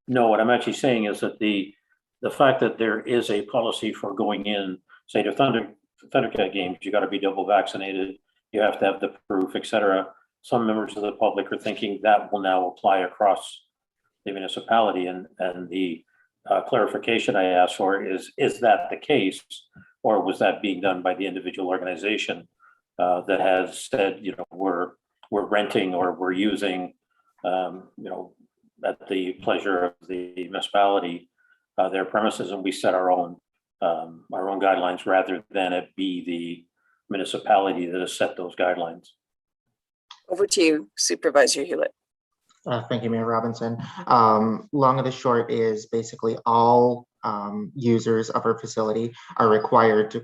No, what I'm actually saying is that the fact that there is a policy for going in, say, to Thundercat games, you got to be double vaccinated, you have to have the proof, etc. Some members of the public are thinking that will now apply across the municipality, and the clarification I asked for is that the case, or was that being done by the individual organization that has said, you know, we're renting or we're using, you know, at the pleasure of the municipality their premises, and we set our own guidelines rather than it be the municipality that has set those guidelines. Over to you, Supervisor Hewlett. Thank you, Mayor Robinson. Long of the short is basically all users of our facility are required to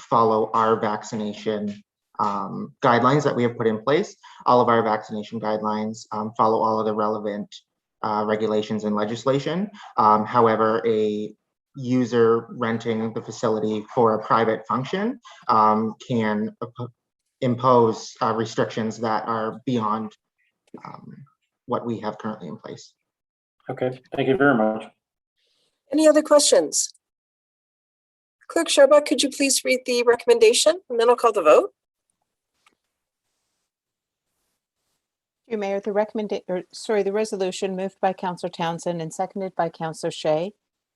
follow our vaccination guidelines that we have put in place. All of our vaccination guidelines follow all of the relevant regulations and legislation. However, a user renting the facility for a private function can impose restrictions that are beyond what we have currently in place. Okay, thank you very much. Any other questions? Clerk Sharbuck, could you please read the recommendation and then I'll call the vote? Through Mayor, the resolution moved by Councillor Townsend and seconded by Councillor Shay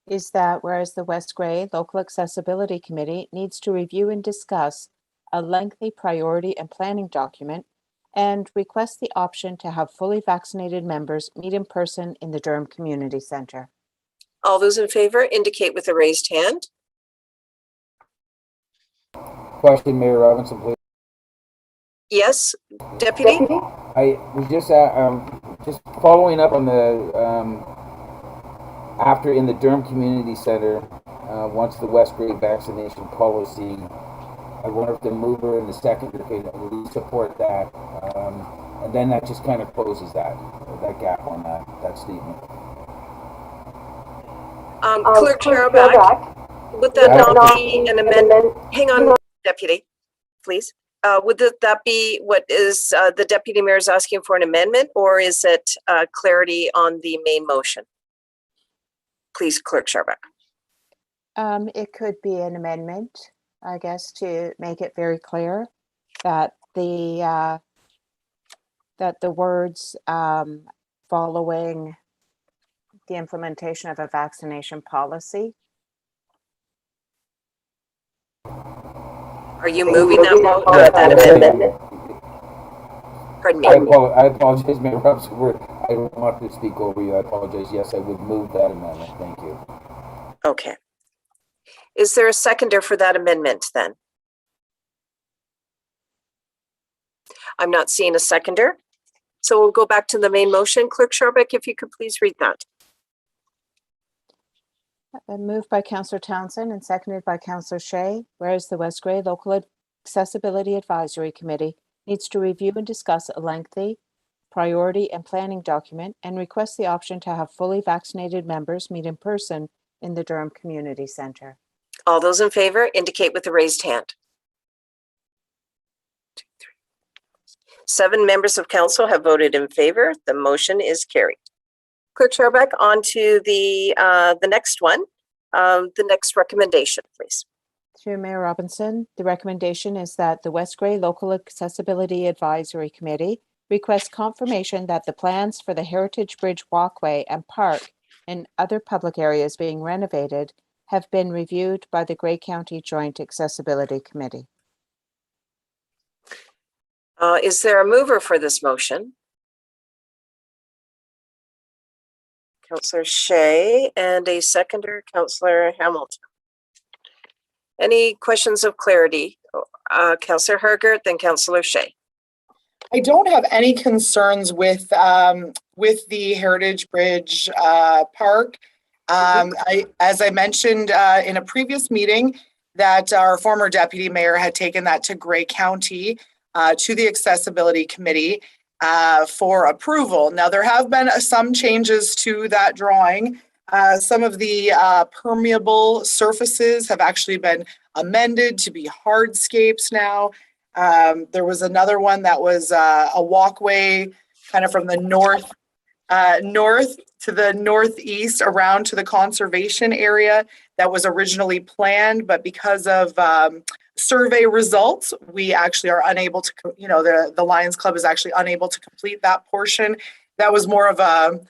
is that whereas the West Grey Local Accessibility Committee needs to review and discuss a lengthy priority and planning document and request the option to have fully vaccinated members meet in person in the Durham Community Centre. All those in favor indicate with a raised hand. Question, Mayor Robinson, please. Yes, Deputy? I was just following up on the after in the Durham Community Center, once the West Grey vaccination policy, I wonder if the mover and the seconder could at least support that, and then that just kind of closes that gap on that statement. Clerk Sharbuck, would that not be an amendment? Hang on, Deputy, please. Would that be what is the Deputy Mayor is asking for an amendment, or is it clarity on the main motion? Please, Clerk Sharbuck. It could be an amendment, I guess, to make it very clear that the words following the implementation of a vaccination policy. Are you moving that amendment? Pardon me. I apologize, Mayor Robinson. I don't want to speak over you. I apologize. Yes, I would move that amendment. Thank you. Okay. Is there a seconder for that amendment then? I'm not seeing a seconder. So we'll go back to the main motion. Clerk Sharbuck, if you could please read that. Moved by Councillor Townsend and seconded by Councillor Shay, whereas the West Grey Local Accessibility Advisory Committee needs to review and discuss a lengthy priority and planning document and request the option to have fully vaccinated members meet in person in the Durham Community Centre. All those in favor indicate with a raised hand. 7 members of council have voted in favor. The motion is carried. Clerk Sharbuck, on to the next one, the next recommendation, please. Through Mayor Robinson, the recommendation is that the West Grey Local Accessibility Advisory Committee requests confirmation that the plans for the Heritage Bridge Walkway and Park and other public areas being renovated have been reviewed by the Grey County Joint Accessibility Committee. Is there a mover for this motion? Councillor Shay, and a seconder, Councillor Hamilton. Any questions of clarity? Councillor Hergert, then Councillor Shay. I don't have any concerns with the Heritage Bridge Park. As I mentioned in a previous meeting, that our former deputy mayor had taken that to Grey County to the Accessibility Committee for approval. Now, there have been some changes to that drawing. Some of the permeable surfaces have actually been amended to be hardscapes now. There was another one that was a walkway kind of from the north to the northeast around to the conservation area that was originally planned, but because of survey results, we actually are unable to, the Lions Club is actually unable to complete that portion. That was more of a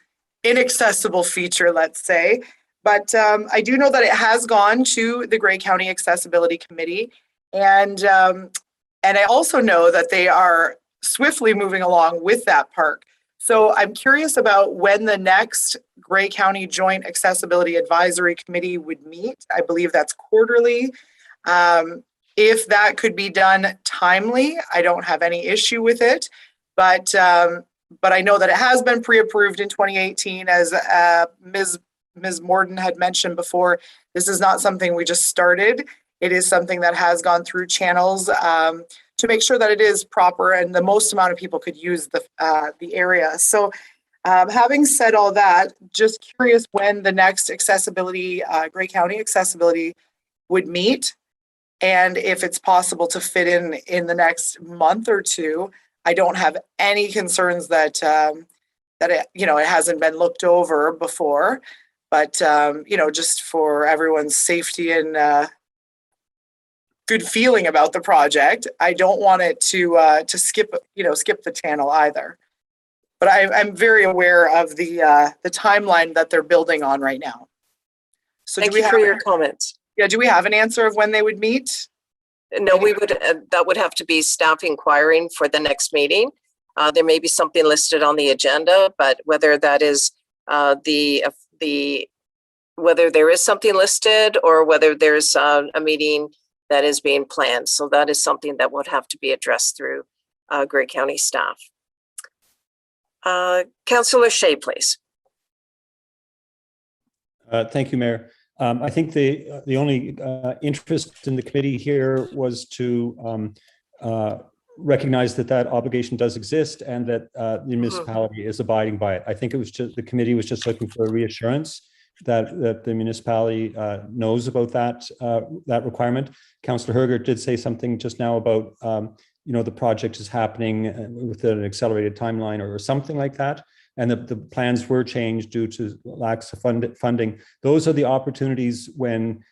inaccessible feature, let's say. But I do know that it has gone to the Grey County Accessibility Committee. And I also know that they are swiftly moving along with that park. So I'm curious about when the next Grey County Joint Accessibility Advisory Committee would meet. I believe that's quarterly. If that could be done timely, I don't have any issue with it. But I know that it has been pre-approved in 2018, as Ms. Morden had mentioned before. This is not something we just started. It is something that has gone through channels to make sure that it is proper and the most amount of people could use the area. So having said all that, just curious when the next accessibility, Grey County accessibility would meet, and if it's possible to fit in the next month or two. I don't have any concerns that that it, it hasn't been looked over before, but just for everyone's safety and good feeling about the project, I don't want it to skip the channel either. But I'm very aware of the timeline that they're building on right now. So Thank you for your comments. Yeah, do we have an answer of when they would meet? No, we would, that would have to be staff inquiring for the next meeting. There may be something listed on the agenda, but whether that is whether there is something listed or whether there's a meeting that is being planned. So that is something that would have to be addressed through Grey County staff. Councillor Shea, please. Thank you, Mayor. I think the only interest in the committee here was to recognize that obligation does exist and that the municipality is abiding by it. I think it was just the committee was just looking for a reassurance that the municipality knows about that requirement. Councillor Hergert did say something just now about the project is happening with an accelerated timeline or something like that. And the plans were changed due to lacks of funding. Those are the opportunities when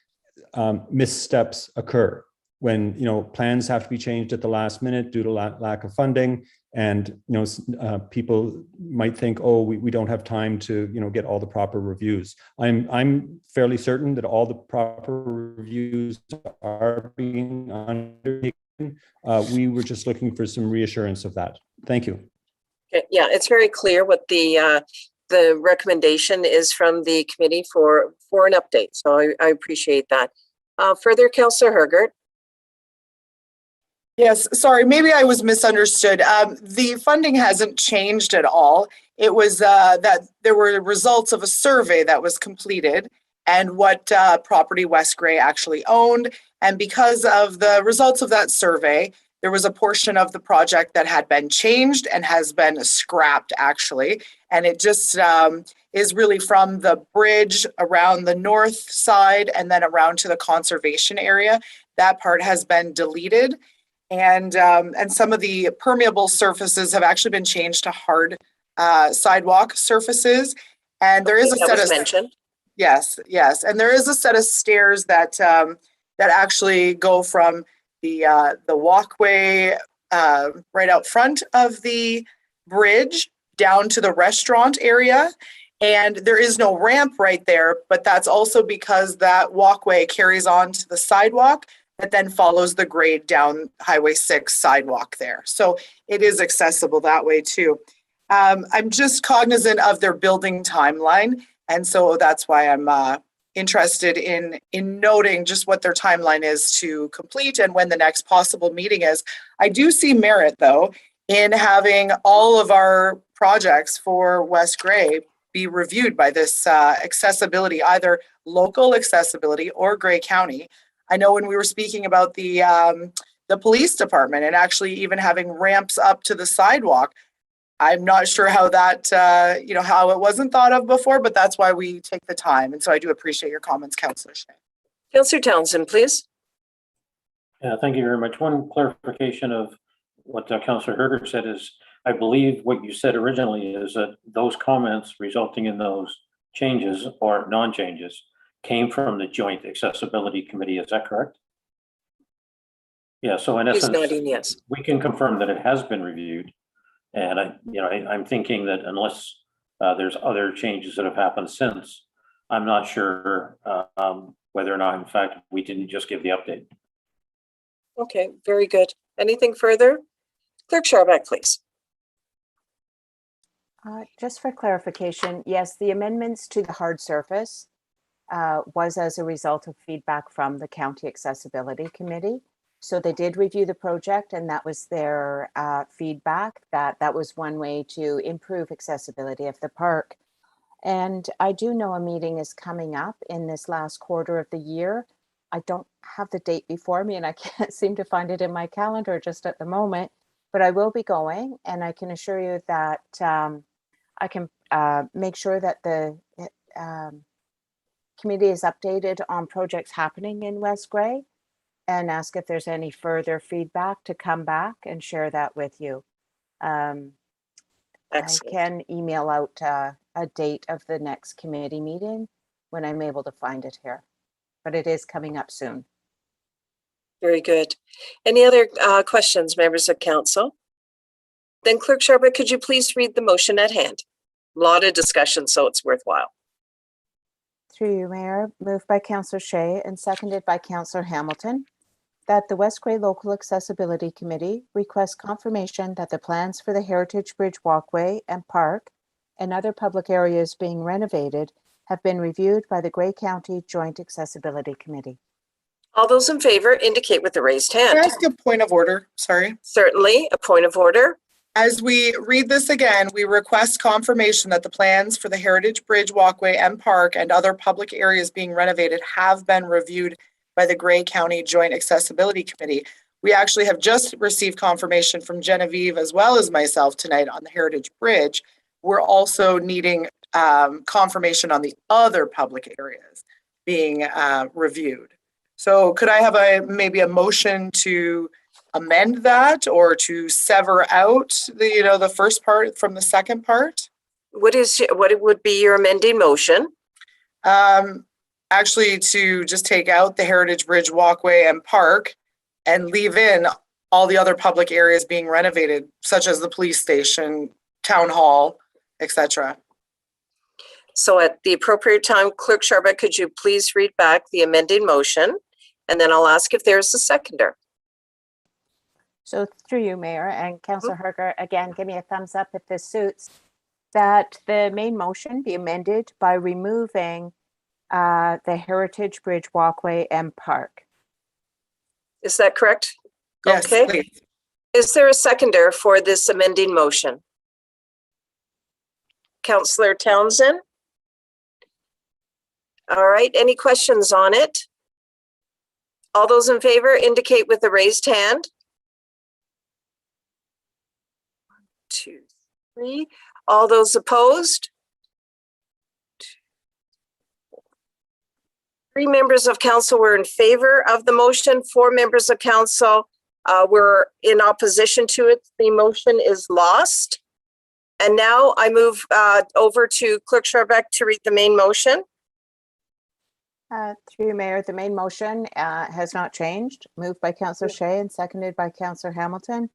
missteps occur, when plans have to be changed at the last minute due to lack of funding, and people might think, oh, we don't have time to get all the proper reviews. I'm fairly certain that all the proper reviews are being undertaken. We were just looking for some reassurance of that. Thank you. Yeah, it's very clear what the recommendation is from the committee for an update. So I appreciate that. Further, Councillor Hergert. Yes, sorry, maybe I was misunderstood. The funding hasn't changed at all. It was that there were results of a survey that was completed and what property West Grey actually owned. And because of the results of that survey, there was a portion of the project that had been changed and has been scrapped, actually. And it just is really from the bridge around the north side and then around to the conservation area. That part has been deleted. And some of the permeable surfaces have actually been changed to hard sidewalk surfaces. And there is a set of mentioned. Yes. And there is a set of stairs that actually go from the walkway right out front of the bridge down to the restaurant area. And there is no ramp right there, but that's also because that walkway carries on to the sidewalk that then follows the grade down Highway 6 sidewalk there. So it is accessible that way too. I'm just cognizant of their building timeline. And so that's why I'm interested in noting just what their timeline is to complete and when the next possible meeting is. I do see merit, though, in having all of our projects for West Grey be reviewed by this accessibility, either local accessibility or Grey County. I know when we were speaking about the police department and actually even having ramps up to the sidewalk, I'm not sure how that, how it wasn't thought of before, but that's why we take the time. And so I do appreciate your comments, Councillor Shea. Councillor Townsend, please. Yeah, thank you very much. One clarification of what Councillor Hergert said is, I believe what you said originally is that those comments resulting in those changes or non-changes came from the Joint Accessibility Committee. Is that correct? Yeah, so in essence, nodding yes. We can confirm that it has been reviewed. And I'm thinking that unless there's other changes that have happened since, I'm not sure whether or not, in fact, we didn't just give the update. Okay, very good. Anything further? Clerk Scharbeck, please. Just for clarification, yes, the amendments to the hard surface was as a result of feedback from the County Accessibility Committee. So they did review the project, and that was their feedback, that was one way to improve accessibility of the park. And I do know a meeting is coming up in this last quarter of the year I don't have the date before me and I can't seem to find it in my calendar just at the moment, but I will be going, and I can assure you that I can make sure that the committee is updated on projects happening in West Gray and ask if there's any further feedback to come back and share that with you. I Excellent. can email out a date of the next committee meeting when I'm able to find it here, but it is coming up soon. Very good. Any other questions, members of council? Then Clerk Sharbutt, could you please read the motion at hand? A lot of discussion, so it's worthwhile. Through you, Mayor, moved by Councillor Shea and seconded by Councillor Hamilton, that the West Gray Local Accessibility Committee requests confirmation that the plans for the Heritage Bridge Walkway and Park and other public areas being renovated have been reviewed by the Gray County Joint Accessibility Committee. All those in favor indicate with a raised hand. Can I ask a point of order? Sorry. Certainly, a point of order. As we read this again, we request confirmation that the plans for the Heritage Bridge Walkway and Park and other public areas being renovated have been reviewed by the Gray County Joint Accessibility Committee. We actually have just received confirmation from Genevieve as well as myself tonight on the Heritage Bridge. We're also needing confirmation on the other public areas being reviewed. So could I have maybe a motion to amend that or to sever out the first part from the second part? What would be your amending motion? Actually, to just take out the Heritage Bridge Walkway and Park and leave in all the other public areas being renovated, such as the police station, town hall, etc. So at the appropriate time, Clerk Sharbutt, could you please read back the amending motion? And then I'll ask if there's a seconder. So through you, Mayor, and Councillor Herger, again, give me a thumbs up if this suits, that the main motion be amended by removing the Heritage Bridge Walkway and Park. Is that correct? Yes, okay. Please. Is there a seconder for this amending motion? Councillor Townsend? All right, any questions on it? All those in favor indicate with a raised hand. 1, 2, 3. All those opposed? 3 members of council were in favor of the motion. 4 members of council were in opposition to it. The motion is lost. And now I move over to Clerk Sharbutt to read the main motion. Through you, Mayor, the main motion has not changed. Moved by Councillor Shea and seconded by Councillor Hamilton,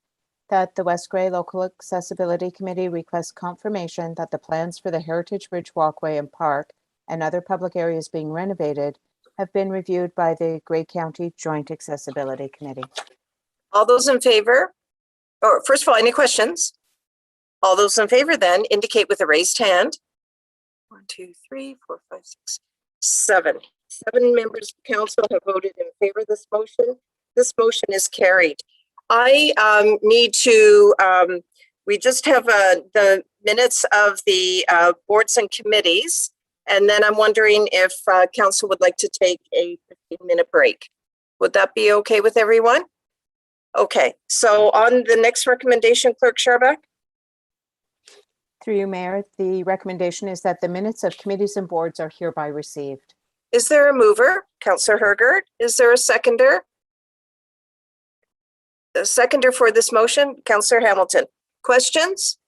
that the West Gray Local Accessibility Committee requests confirmation that the plans for the Heritage Bridge Walkway and Park and other public areas being renovated have been reviewed by the Gray County Joint Accessibility Committee. All those in favor, or first of all, any questions? All those in favor then indicate with a raised hand. 1, 2, 3, 4, 5, 6, 7. 7 members of council have voted in favor of this motion. This motion is carried. I need to, we just have the minutes of the boards and committees. And then I'm wondering if council would like to take a 15-minute break. Would that be okay with everyone? Okay, so on the next recommendation, Clerk Sharbutt? Through you, Mayor, the recommendation is that the minutes of committees and boards are hereby received. Is there a mover? Councillor Hergert. Is there a seconder? A seconder for this motion, Councillor Hamilton. Questions?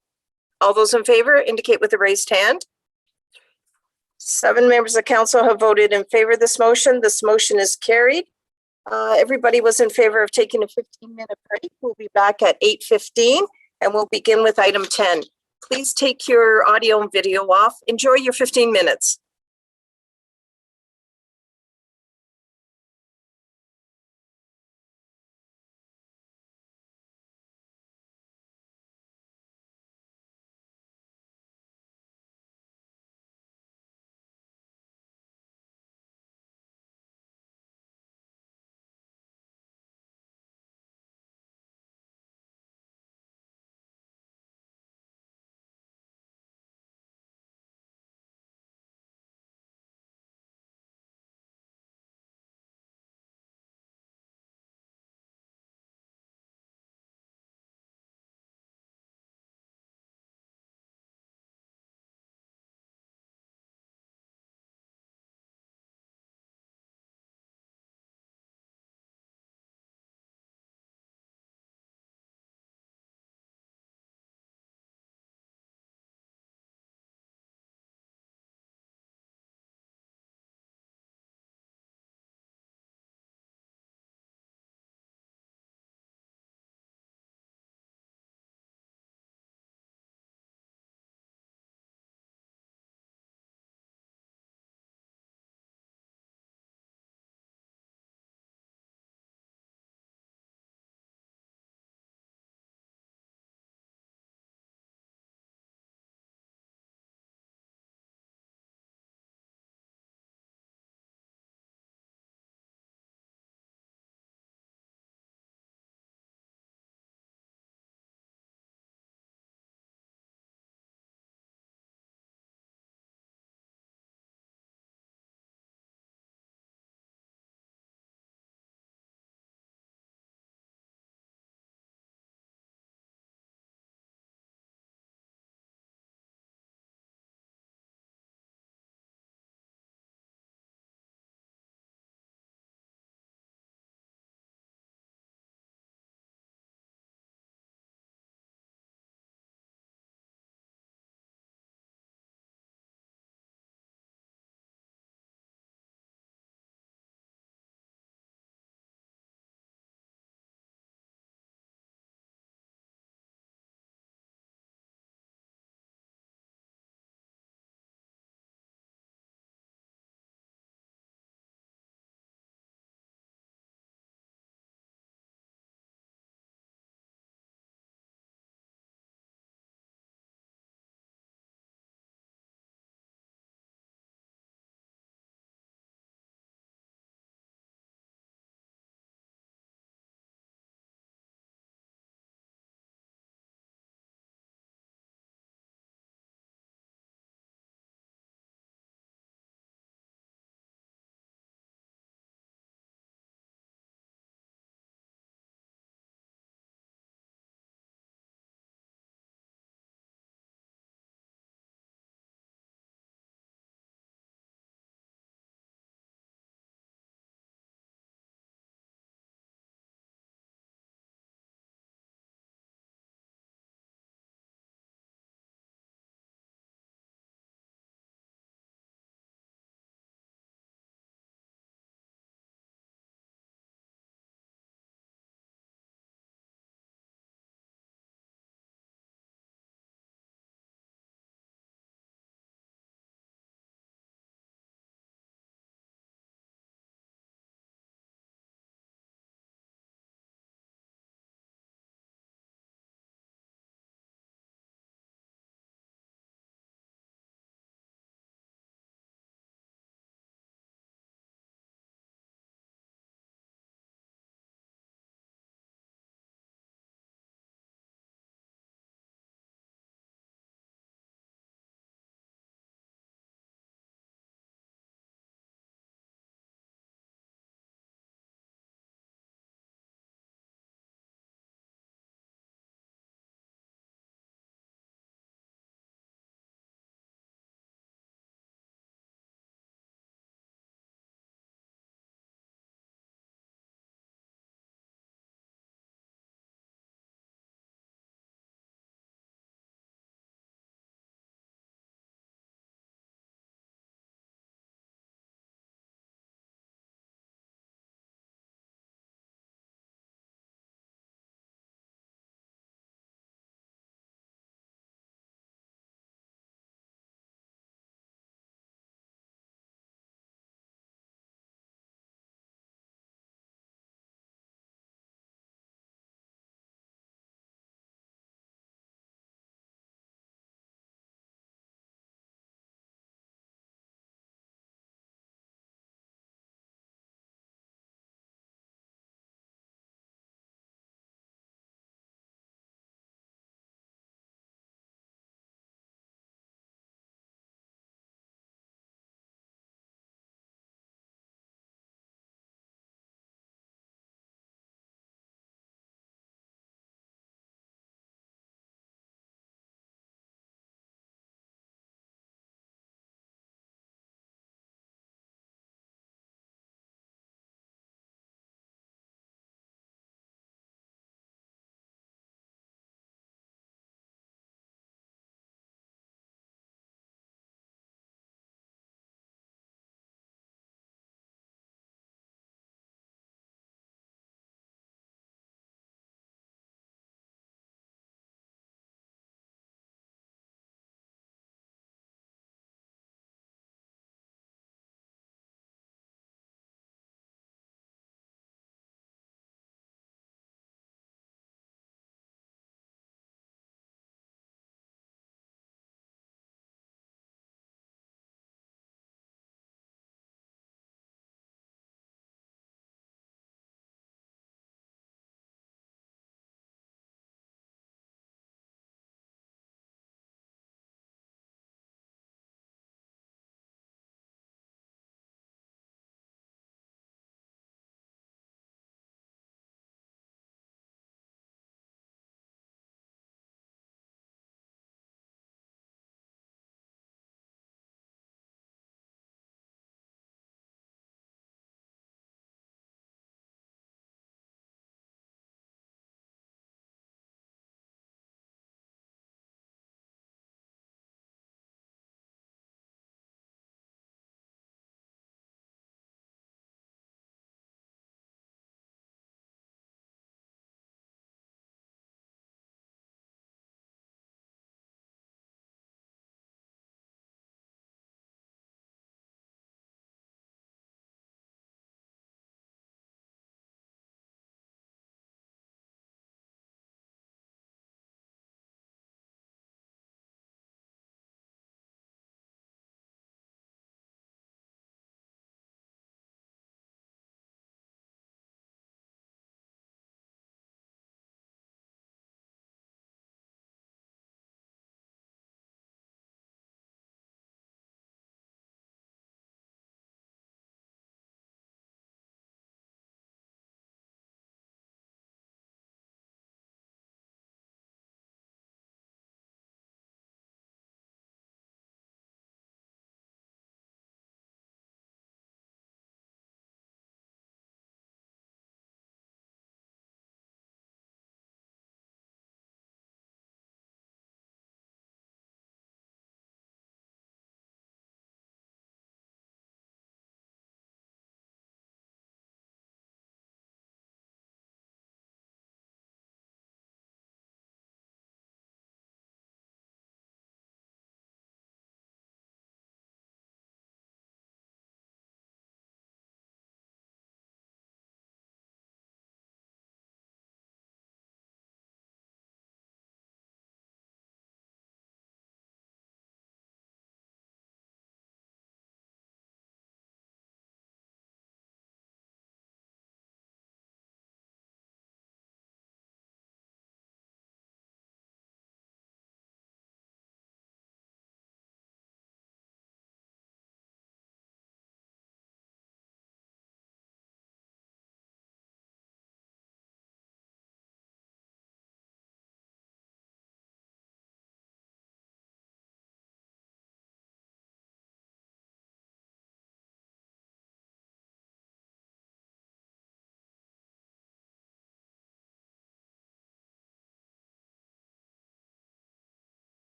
All those in favor indicate with a raised hand. 7 members of council have voted in favor of this motion. This motion is carried. Everybody was in favor of taking a 15-minute break. We'll be back at 8:15 and we'll begin with item 10. Please take your audio and video off. Enjoy your 15 minutes.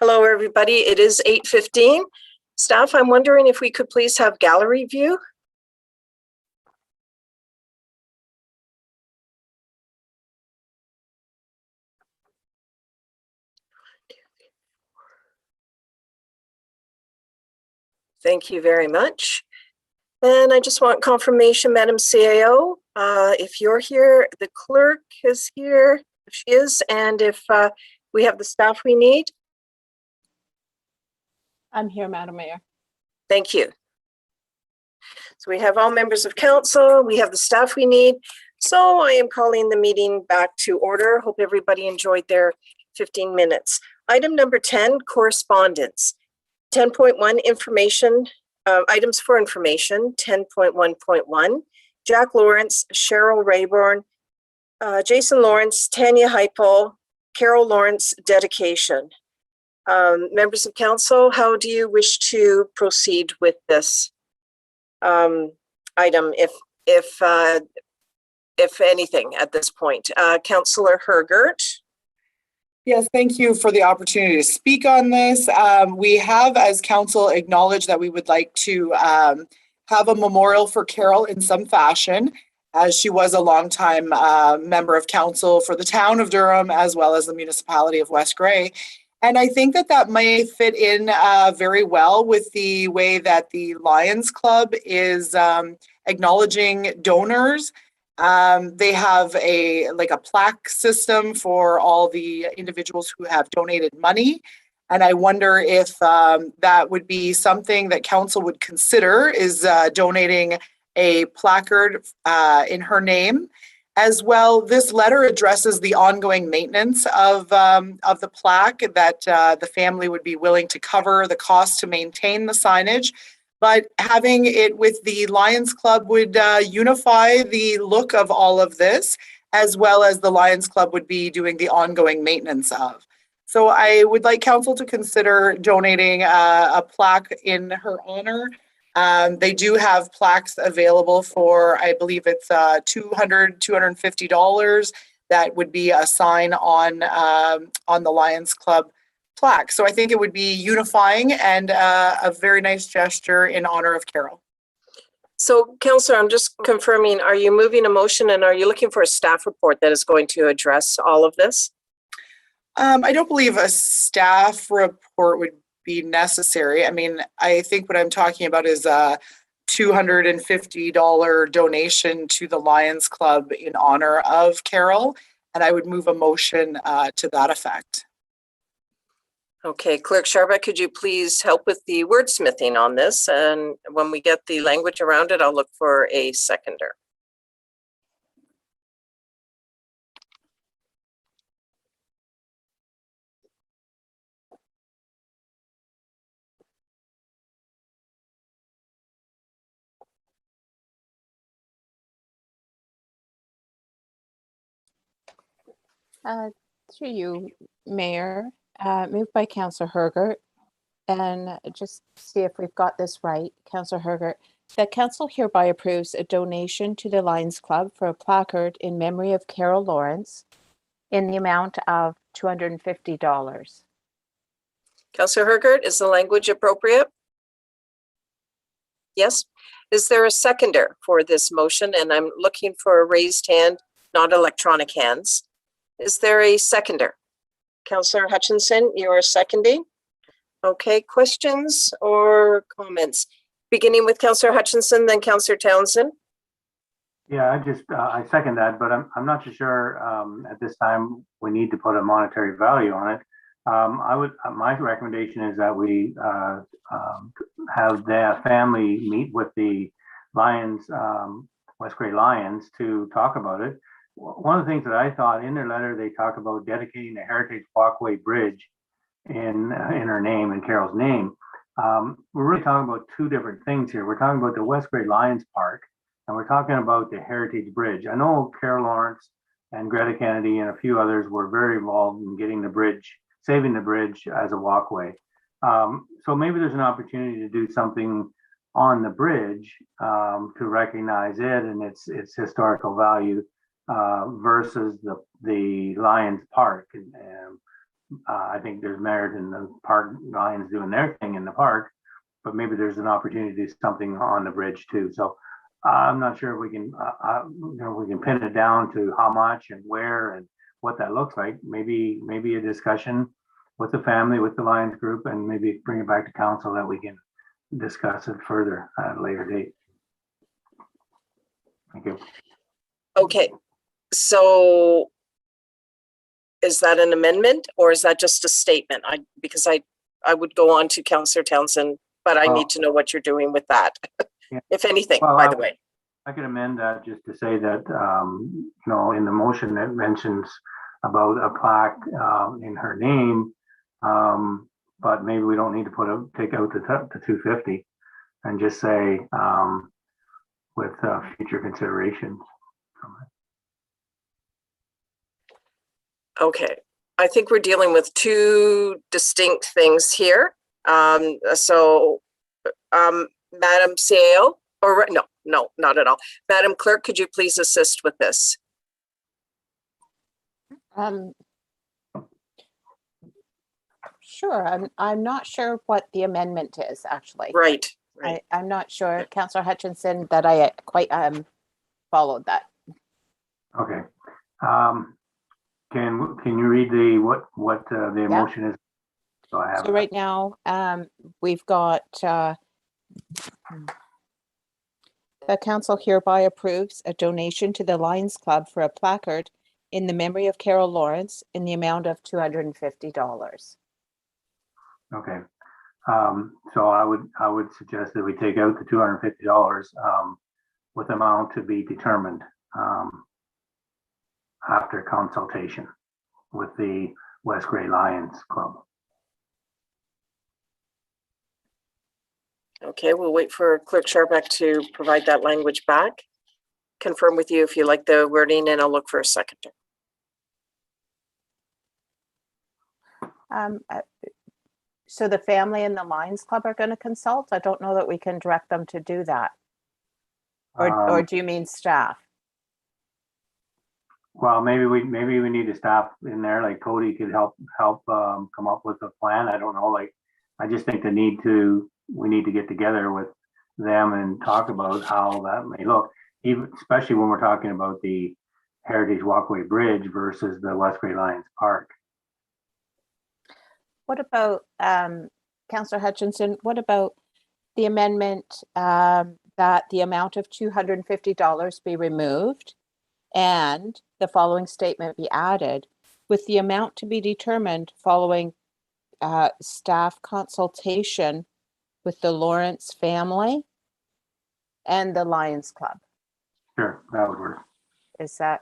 Hello, everybody. It is 8:15. Staff, I'm wondering if we could please have gallery view. Thank you very much. And I just want confirmation, Madam CAO, if you're here, the clerk is here, if she is, and if we have the staff we need. I'm here, Madam Mayor. Thank you. So we have all members of council, we have the staff we need. So I am calling the meeting back to order. Hope everybody enjoyed their 15 minutes. Item number 10, correspondence. 10.1, information, items for information, 10.1.1. Jack Lawrence, Cheryl Rayburn, Jason Lawrence, Tanya Heipel, Carol Lawrence, dedication. Members of council, how do you wish to proceed with this item, if anything, at this point? Councillor Hergert. Yes, thank you for the opportunity to speak on this. We have, as council, acknowledged that we would like to have a memorial for Carol in some fashion, as she was a longtime member of council for the town of Durham, as well as the municipality of West Grey. And I think that that may fit in very well with the way that the Lions Club is acknowledging donors. They have a plaque system for all the individuals who have donated money. And I wonder if that would be something that council would consider, is donating a placard in her name. As well, this letter addresses the ongoing maintenance of the plaque, that the family would be willing to cover the cost to maintain the signage. But having it with the Lions Club would unify the look of all of this, as well as the Lions Club would be doing the ongoing maintenance of. So I would like council to consider donating a plaque in her honor. They do have plaques available for, I believe it's $250. That would be a sign on the Lions Club plaque. So I think it would be unifying and a very nice gesture in honor of Carol. So, Councillor, I'm just confirming, are you moving a motion and are you looking for a staff report that is going to address all of this? I don't believe a staff report would be necessary. I mean, I think what I'm talking about is a $250 donation to the Lions Club in honor of Carol, and I would move a motion to that effect. Okay, Clerk Sharbuck, could you please help with the wordsmithing on this? And when we get the language around it, I'll look for a seconder. Through you, Mayor, moved by Councillor Hergert, and just see if we've got this right. Councillor Hergert, that council hereby approves a donation to the Lions Club for a placard in memory of Carol Lawrence in the amount of $250. Councillor Hergert, is the language appropriate? Yes. Is there a seconder for this motion? And I'm looking for a raised hand, not electronic hands. Is there a seconder? Councillor Hutchinson, you are seconding. Okay, questions or comments? Beginning with Councillor Hutchinson, then Councillor Townsend. Yeah, I second that, but I'm not too sure at this time we need to put a monetary value on it. My recommendation is that we have the family meet with the Lions, West Grey Lions, to talk about it. One of the things that I thought in their letter, they talk about dedicating the Heritage Walkway Bridge in her name, in Carol's name. We're really talking about two different things here. We're talking about the West Grey Lions Park, and we're talking about the Heritage Bridge. I know Carol Lawrence and Greta Kennedy and a few others were very involved in getting the bridge, saving the bridge as a walkway. So maybe there's an opportunity to do something on the bridge to recognize it and its historical value versus the Lions Park. I think there's merit in the park Lions doing their thing in the park, but maybe there's an opportunity to do something on the bridge too. So I'm not sure if we can, we can pin it down to how much and where and what that looks like. Maybe a discussion with the family, with the Lions group, and maybe bring it back to council that we can discuss it further at a later date. Thank you. Okay, so is that an amendment or is that just a statement? Because I would go on to Councillor Townsend, but I need to know what you're doing with that, Yeah. if anything, Well, by the way. I could amend that just to say that, in the motion that mentions about a plaque in her name, but maybe we don't need to take out the 250 and just say with future considerations. Okay, I think we're dealing with two distinct things here. Madam CEO, or no, not at all. Madam Clerk, could you please assist with this? Sure. I'm not sure what the amendment is, actually. Right. I'm not sure, Councillor Hutchinson, that I quite followed that. Okay. Can you read what the motion is? So I have So right now, we've got the council hereby approves a donation to the Lions Club for a placard in the memory of Carol Lawrence in the amount of $250. Okay. So I would suggest that we take out the $250 with amount to be determined after consultation with the West Grey Lions Club. Okay, we'll wait for Clerk Sharpak to provide that language back. Confirm with you if you like the wording, and I'll look for a seconder. So the family and the Lions Club are going to consult? I don't know that we can direct them to do that. Or do you mean staff? Well, maybe we need a staff in there, like Cody could help come up with a plan. I don't know, like, I just think we need to get together with them and talk about how that may look, even especially when we're talking about the Heritage Walkway Bridge versus the West Grey Lions Park. What about, Councillor Hutchinson, what about the amendment that the amount of $250 be removed and the following statement be added, with the amount to be determined following staff consultation with the Lawrence family and the Lions Club? Sure, that would work. Is that?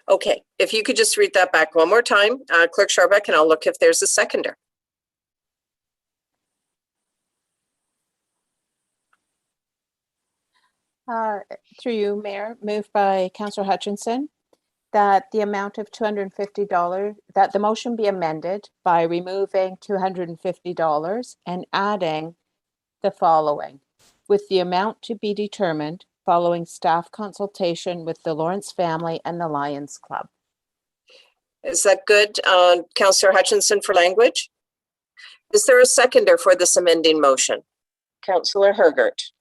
Okay, if you could just read that back one more time, Clerk Sharpak, and I'll look if there's a seconder. Through you, Mayor, moved by Councillor Hutchinson, that the amount of $250, that the motion be amended by removing $250 and adding the following, with the amount to be determined following staff consultation with the Lawrence family and the Lions Club. Is that good, Councillor Hutchinson, for language? Is there a seconder for this amending motion? Councillor Hergert.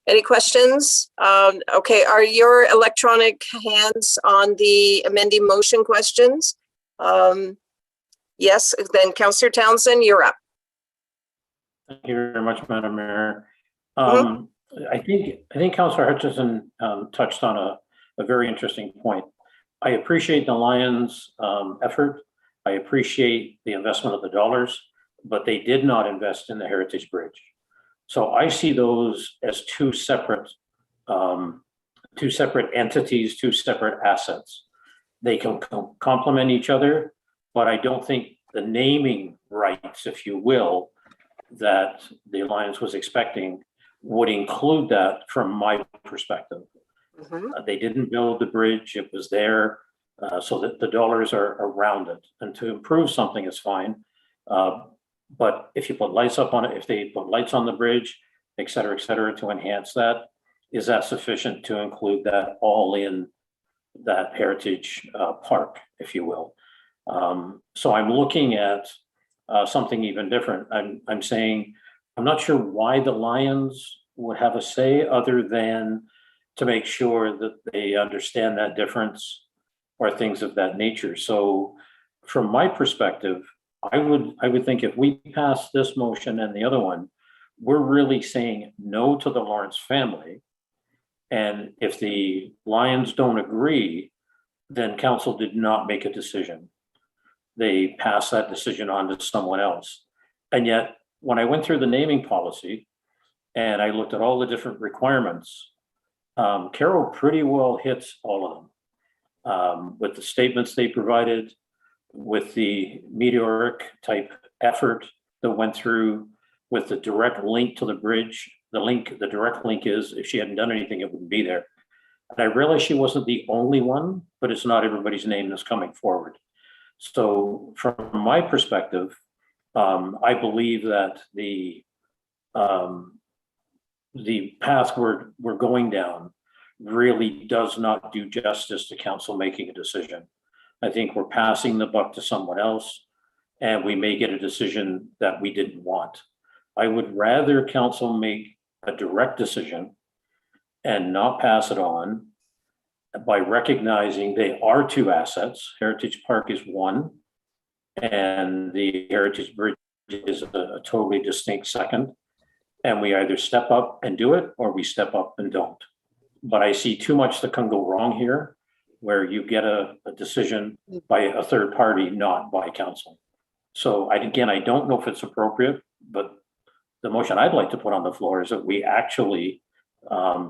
Any questions? Okay, are your electronic hands on the amending motion questions? Yes, then Councillor Townsend, you're up. Thank you very much, Madam Mayor. I think Councillor Hutchinson touched on a very interesting point. I appreciate the Lions effort. I appreciate the investment of the dollars, but they did not invest in the Heritage Bridge. So I see those as two separate entities, two separate assets. They can complement each other, but I don't think the naming rights, if you will, that the Alliance was expecting would include that from my perspective. They didn't build the bridge, it was there, so that the dollars are around it. And to improve something is fine. But if you put lights up on it, if they put lights on the bridge, et cetera, to enhance that, is that sufficient to include that all in that heritage park, if you will? So I'm looking at something even different. I'm saying, I'm not sure why the Lions would have a say other than to make sure that they understand that difference or things of that nature. So from my perspective, I would think if we pass this motion and the other one, we're really saying no to the Lawrence family. And if the Lions don't agree, then council did not make a decision. They passed that decision on to someone else. And yet, when I went through the naming policy and I looked at all the different requirements, Carol pretty well hits all of them. With the statements they provided, with the meteoric type effort that went through, with the direct link to the bridge. The direct link is if she hadn't done anything, it wouldn't be there. And I realized she wasn't the only one, but it's not everybody's name that's coming forward. So from my perspective, I believe that the path we're going down really does not do justice to council making a decision. I think we're passing the buck to someone else, and we may get a decision that we didn't want. I would rather council make a direct decision and not pass it on by recognizing they are two assets. Heritage Park is one, and the Heritage Bridge is a totally distinct second. And we either step up and do it, or we step up and don't. But I see too much that can go wrong here, where you get a decision by a third party, not by council. So I don't know if it's appropriate, but the motion I'd like to put on the floor is that we actually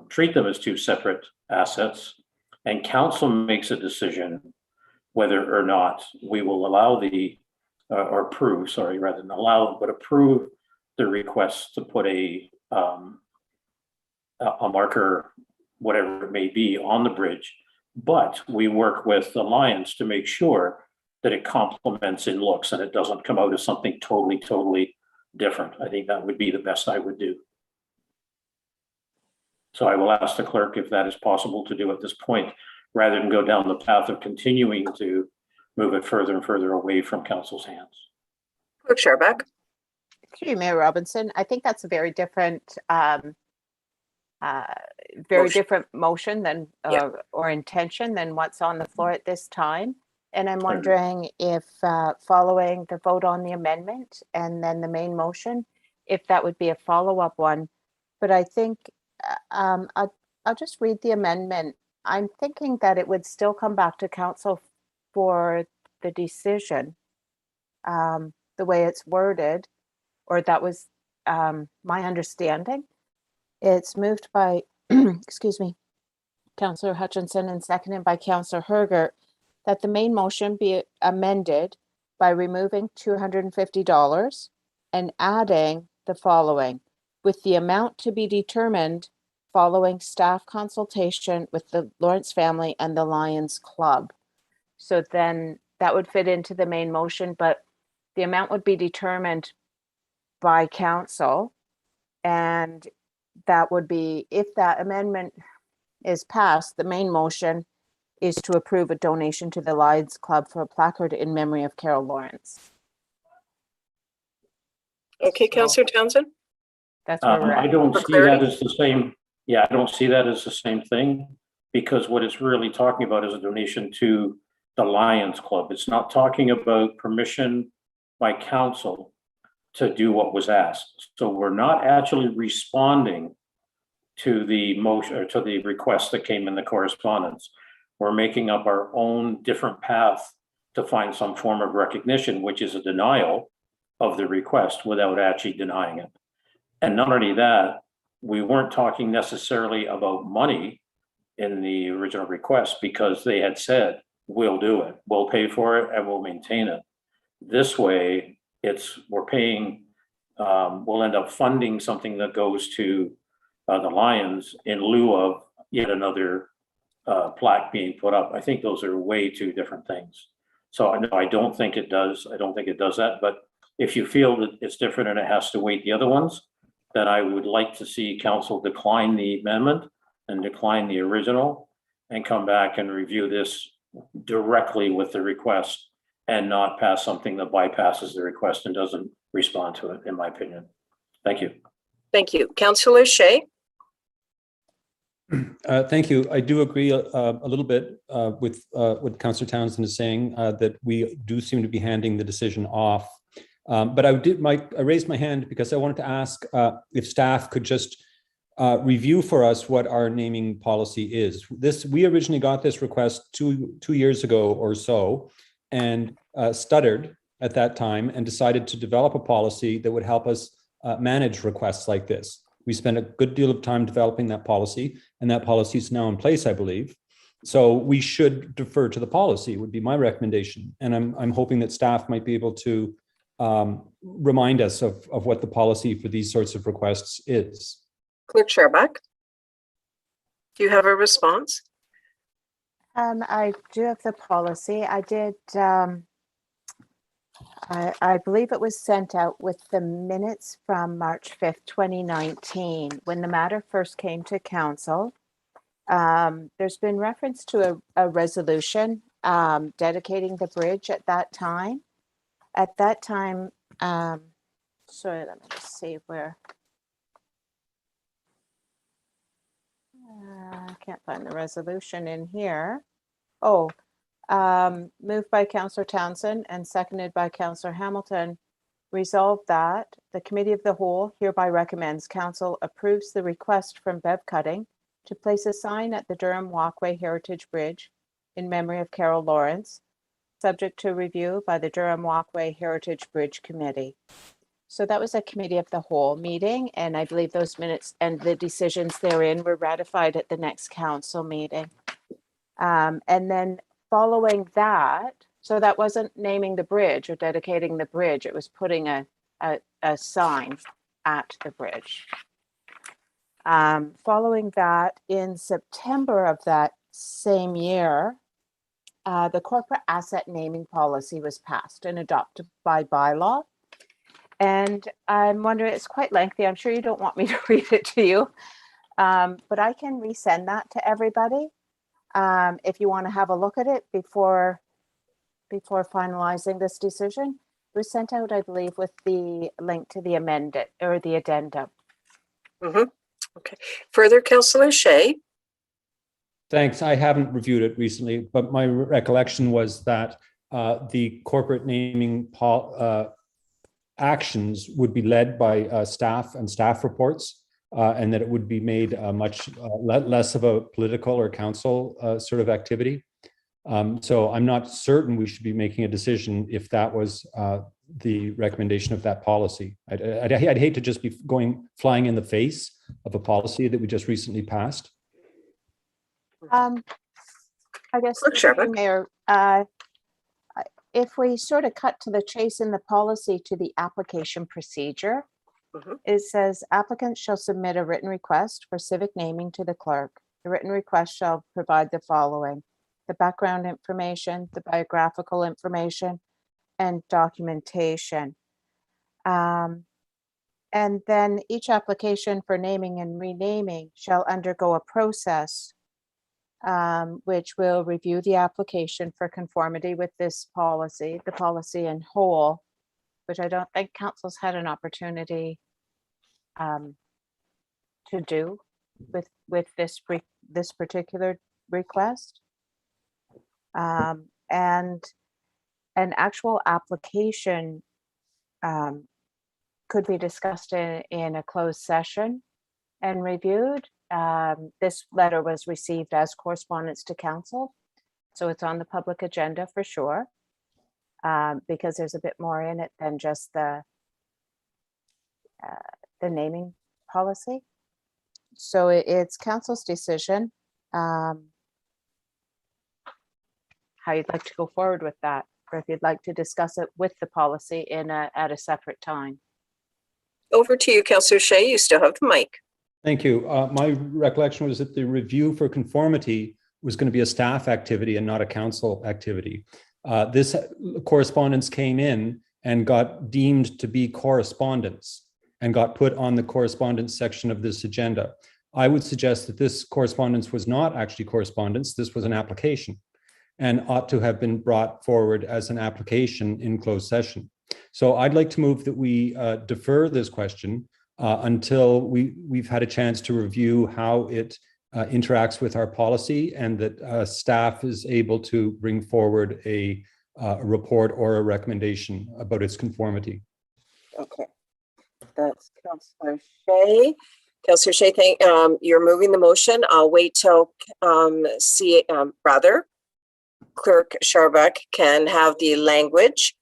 treat them as two separate assets, and council makes a decision whether or not we will allow or approve, sorry, rather than allow, but approve the request to put a marker, whatever it may be, on the bridge. But we work with the Lions to make sure that it complements in looks and it doesn't come out as something totally different. I think that would be the best I would do. So I will ask the clerk if that is possible to do at this point, rather than go down the path of continuing to move it further and further away from council's hands. Clerk Sharbeck. Through you, Mayor Robinson, I think that's a very different, motion than or intention than what's on the floor at this time. And I'm wondering if following the vote on the amendment and then the main motion, if that would be a follow-up one. But I think I'll just read the amendment. I'm thinking that it would still come back to council for the decision, the way it's worded, or that was my understanding. It's moved by, excuse me, Councillor Hutchinson and seconded by Councillor Hergert, that the main motion be amended by removing $250 and adding the following, with the amount to be determined following staff consultation with the Lawrence family and the Lions Club. So then that would fit into the main motion, but the amount would be determined by council. And that would be, if that amendment is passed, the main motion is to approve a donation to the Lions Club for a placard in memory of Carol Lawrence. Okay, Councillor Townsend? That's where we're at. I don't see that as the same. Yeah, I don't see that as the same thing, because what it's really talking about is a donation to the Lions Club. It's not talking about permission by council to do what was asked. So we're not actually responding to the motion or to the request that came in the correspondence. We're making up our own different path to find some form of recognition, which is a denial of the request without actually denying it. And not only that, we weren't talking necessarily about money in the original request, because they had said, we'll do it, we'll pay for it, and we'll maintain it. This way, we're paying, we'll end up funding something that goes to the Lions in lieu of yet another plaque being put up. I think those are way two different things. So no, I don't think it does. I don't think it does that. But if you feel that it's different and it has to wait the other ones, then I would like to see council decline the amendment and decline the original and come back and review this directly with the request and not pass something that bypasses the request and doesn't respond to it, in my opinion. Thank you. Thank you. Councillor Shay? Thank you. I do agree a little bit with what Councillor Townsend is saying, that we do seem to be handing the decision off. But I raised my hand because I wanted to ask if staff could just review for us what our naming policy is. We originally got this request two years ago or so, and stuttered at that time and decided to develop a policy that would help us manage requests like this. We spent a good deal of time developing that policy, and that policy is now in place, I believe. So we should defer to the policy, would be my recommendation. And I'm hoping that staff might be able to remind us of what the policy for these sorts of requests is. Clerk Sharbach? Do you have a response? I do have the policy. I did, I believe it was sent out with the minutes from March 5th, 2019, when the matter first came to council. There's been reference to a resolution dedicating the bridge at that time. At that time, sorry, let me just see where. I can't find the resolution in here. Oh, moved by Councillor Townsend and seconded by Councillor Hamilton. Resolved that the Committee of the Whole hereby recommends Council approves the request from Bev Cutting to place a sign at the Durham Walkway Heritage Bridge in memory of Carol Lawrence, subject to review by the Durham Walkway Heritage Bridge Committee. So that was a Committee of the Whole meeting, and I believe those minutes and the decisions therein were ratified at the next council meeting. And then following that, so that wasn't naming the bridge or dedicating the bridge, it was putting a sign at the bridge. Following that, in September of that same year, the corporate asset naming policy was passed and adopted by bylaw. And I'm wondering, it's quite lengthy. I'm sure you don't want me to read it to you, but I can resend that to everybody if you want to have a look at it before finalizing this decision. It was sent out, I believe, with the link to the amended or the addendum. Okay. Further, Councillor Shay? Thanks. I haven't reviewed it recently, but my recollection was that the corporate naming actions would be led by staff and staff reports, and that it would be made much less of a political or council sort of activity. So I'm not certain we should be making a decision if that was the recommendation of that policy. I'd hate to just be flying in the face of a policy that we just recently passed. I guess, Mayor, if we sort of cut to the chase in the policy to the application procedure, it says applicants shall submit a written request for civic naming to the clerk. The written request shall provide the following: the background information, the biographical information, and documentation. And then each application for naming and renaming shall undergo a process which will review the application for conformity with this policy, the policy in whole, which I don't think council's had an opportunity to do with this particular request. And an actual application could be discussed in a closed session and reviewed. This letter was received as correspondence to council, so it's on the public agenda for sure, because there's a bit more in it than just the naming policy. So it's council's decision how you'd like to go forward with that, or if you'd like to discuss it with the policy at a separate time. Over to you, Councillor Shay. You still have the mic. Thank you. My recollection was that the review for conformity was going to be a staff activity and not a council activity. This correspondence came in and got deemed to be correspondence and got put on the correspondence section of this agenda. I would suggest that this correspondence was not actually correspondence. This was an application and ought to have been brought forward as an application in closed session. So I'd like to move that we defer this question until we've had a chance to review how it interacts with our policy, and that staff is able to bring forward a report or a recommendation about its conformity. Okay, that's Councillor Shay. Councillor Shay, you're moving the motion. I'll wait till Clerk Scharbeck can have the language,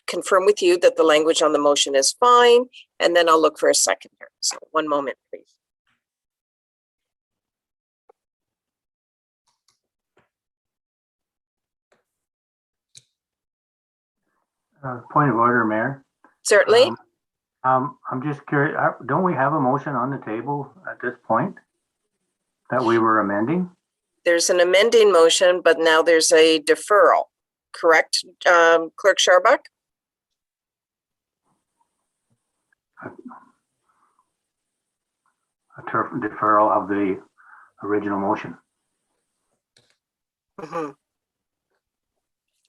confirm with you that the language on the motion is fine, and then I'll look for a seconder. So one moment, please. Point of order, Mayor. Certainly. I'm just curious, don't we have a motion on the table at this point that we were amending? There's an amending motion, but now there's a deferral, correct, Clerk Scharbeck? A deferral of the original motion. Mm-hmm.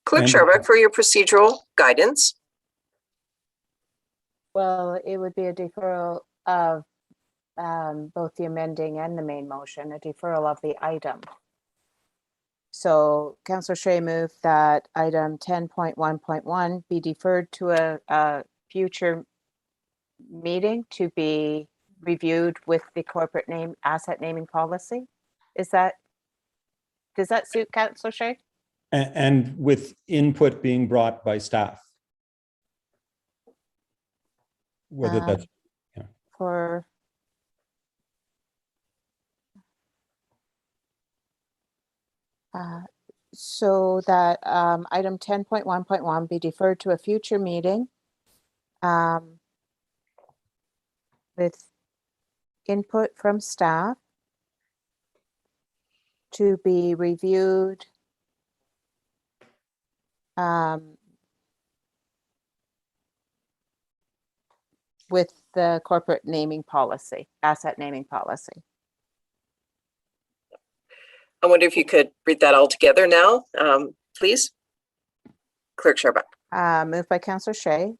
Clerk Scharbeck, for your procedural guidance. Well, it would be a deferral of both the amending and the main motion, a deferral of the item. So Councillor Shay moved that item 10.1.1 be deferred to a future meeting to be reviewed with the corporate name asset naming policy. Does that suit Councillor Shay? And with input being brought by staff. Whether that's for so that item 10.1.1 be deferred to a future meeting with input from staff to be reviewed with the corporate naming policy, asset naming policy. I wonder if you could read that all together now, please. Clerk Scharbeck. Moved by Councillor Shay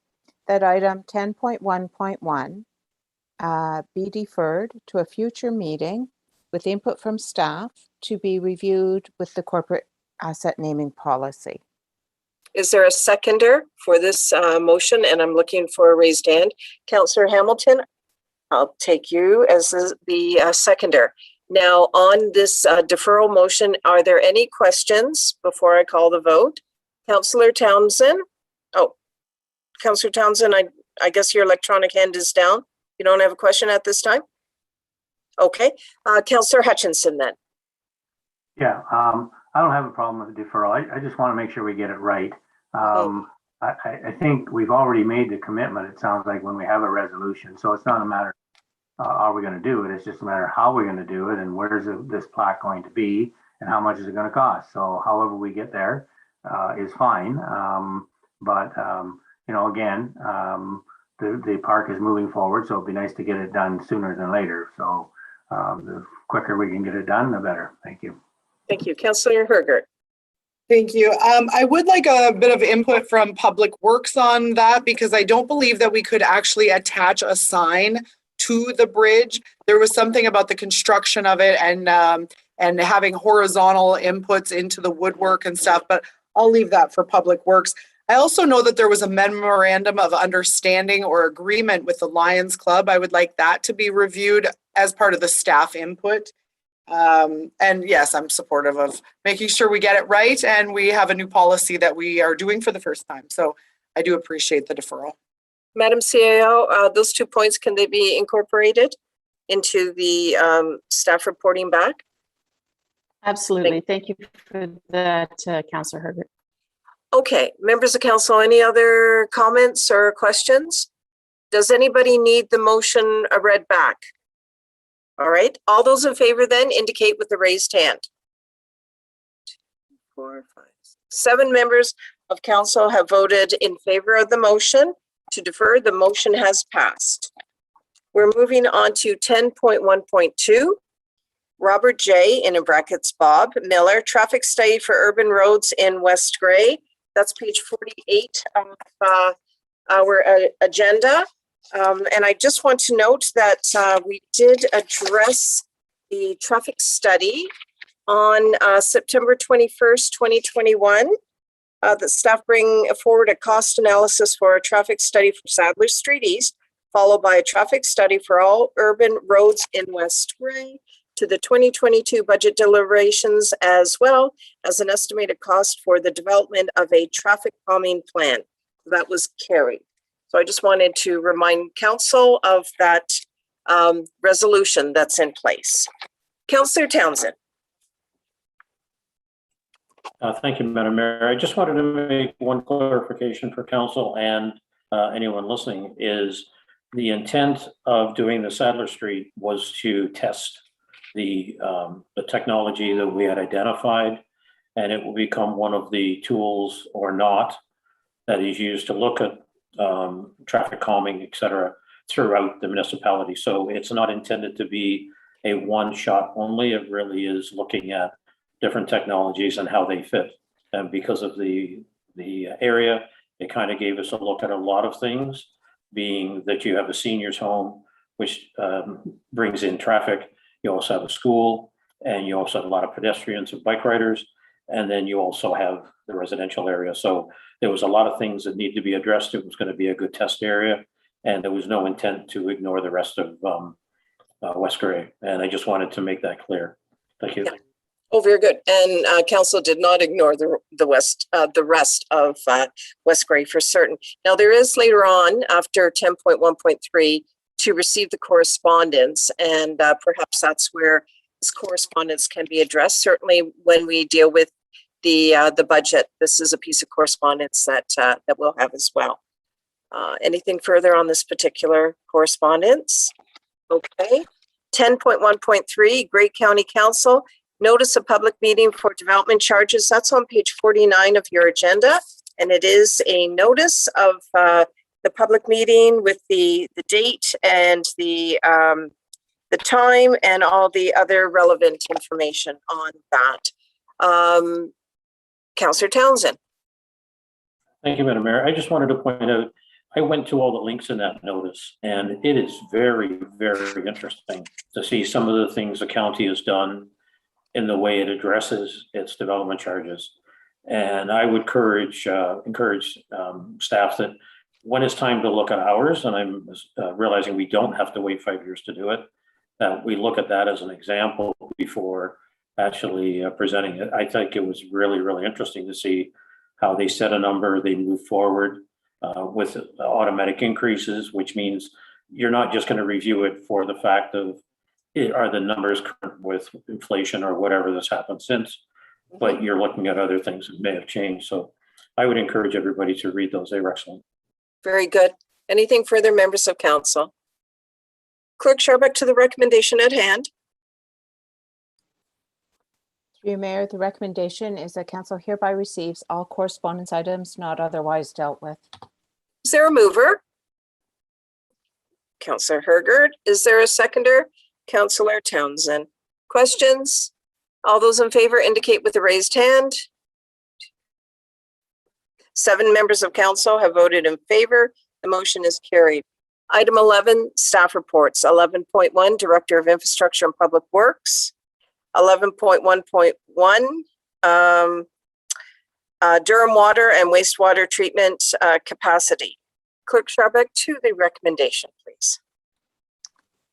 that item 10.1.1 be deferred to a future meeting with input from staff to be reviewed with the corporate asset naming policy. Is there a seconder for this motion? And I'm looking for a raised hand. Councillor Hamilton, I'll take you as the seconder. Now on this deferral motion, are there any questions before I call the vote? Councillor Townsend? Oh, Councillor Townsend, I guess your electronic hand is down. You don't have a question at this time? Okay, Councillor Hutchinson then. Yeah, I don't have a problem with the deferral. I just want to make sure we get it right. I think we've already made the commitment, it sounds like, when we have a resolution. So it's not a matter are we going to do it? It's just a matter of how we're going to do it and where's this plaque going to be and how much is it going to cost. So however we get there is fine. You know, again, the park is moving forward, so it'd be nice to get it done sooner than later. So the quicker we can get it done, the better. Thank you. Thank you. Councillor Hergert. Thank you. I would like a bit of input from Public Works on that, because I don't believe that we could actually attach a sign to the bridge. There was something about the construction of it and having horizontal inputs into the woodwork and stuff, but I'll leave that for Public Works. I also know that there was a memorandum of understanding or agreement with the Lions Club. I would like that to be reviewed as part of the staff input. And yes, I'm supportive of making sure we get it right and we have a new policy that we are doing for the first time. So I do appreciate the deferral. Madam CAO, those 2 points, can they be incorporated into the staff reporting back? Absolutely. Thank you for that, Councillor Hergert. Okay, members of council, any other comments or questions? Does anybody need the motion read back? All right, all those in favor then indicate with the raised hand. 4, 5, 7 members of council have voted in favor of the motion to defer. The motion has passed. We're moving on to 10.1.2. Robert J., in brackets Bob Miller, traffic study for urban roads in West Gray. That's page 48 of our agenda. And I just want to note that we did address the traffic study on September 21st, 2021. The staff bring forward a cost analysis for a traffic study for Sadler Street East, followed by a traffic study for all urban roads in West Gray to the 2022 budget deliberations, as well as an estimated cost for the development of a traffic calming plan. That was carried. So I just wanted to remind council of that resolution that's in place. Councillor Townsend. Thank you, Madam Mayor. I just wanted to make one clarification for council and anyone listening is the intent of doing the Sadler Street was to test the technology that we had identified, and it will become one of the tools or not that is used to look at traffic calming, et cetera, throughout the municipality. So it's not intended to be a one shot only. It really is looking at different technologies and how they fit. And because of the area, it kind of gave us a look at a lot of things, being that you have a seniors home, which brings in traffic. You also have a school, and you also have a lot of pedestrians and bike riders. And then you also have the residential area. So there was a lot of things that need to be addressed. It was going to be a good test area, and there was no intent to ignore the rest of West Gray. And I just wanted to make that clear. Thank you. Yeah. Oh, very good. And council did not ignore the rest of West Gray for certain. Now there is later on after 10.1.3 to receive the correspondence, and perhaps that's where this correspondence can be addressed. Certainly when we deal with the budget, this is a piece of correspondence that we'll have as well. Anything further on this particular correspondence? Okay. 10.1.3, Gray County Council. Notice of public meeting for development charges. That's on page 49 of your agenda. And it is a notice of the public meeting with the date and the time and all the other relevant information on that. Councillor Townsend. Thank you, Madam Mayor. I just wanted to point out, I went to all the links in that notice, and it is very, very interesting to see some of the things the county has done in the way it addresses its development charges. And I would encourage staff that when it's time to look at ours, and I'm realizing we don't have to wait 5 years to do it, that we look at that as an example before actually presenting it. I think it was really, really interesting to see how they set a number, they move forward with automatic increases, which means you're not just going to review it for the fact of are the numbers current with inflation or whatever that's happened since, but you're looking at other things that may have changed. So I would encourage everybody to read those. They were excellent. Very good. Anything further, members of council? Clerk Sharbuck, to the recommendation at hand. Through you, Mayor, the recommendation is that council hereby receives all correspondence items not otherwise dealt with. Is there a mover? Councillor Hergert. Is there a seconder? Councillor Townsend. Questions? All those in favor indicate with a raised hand. 7 members of council have voted in favor. The motion is carried. Item 11, staff reports. 11.1, Director of Infrastructure and Public Works. 11.1.1, Durham Water and Wastewater Treatment Capacity. Clerk Sharbuck, to the recommendation, please.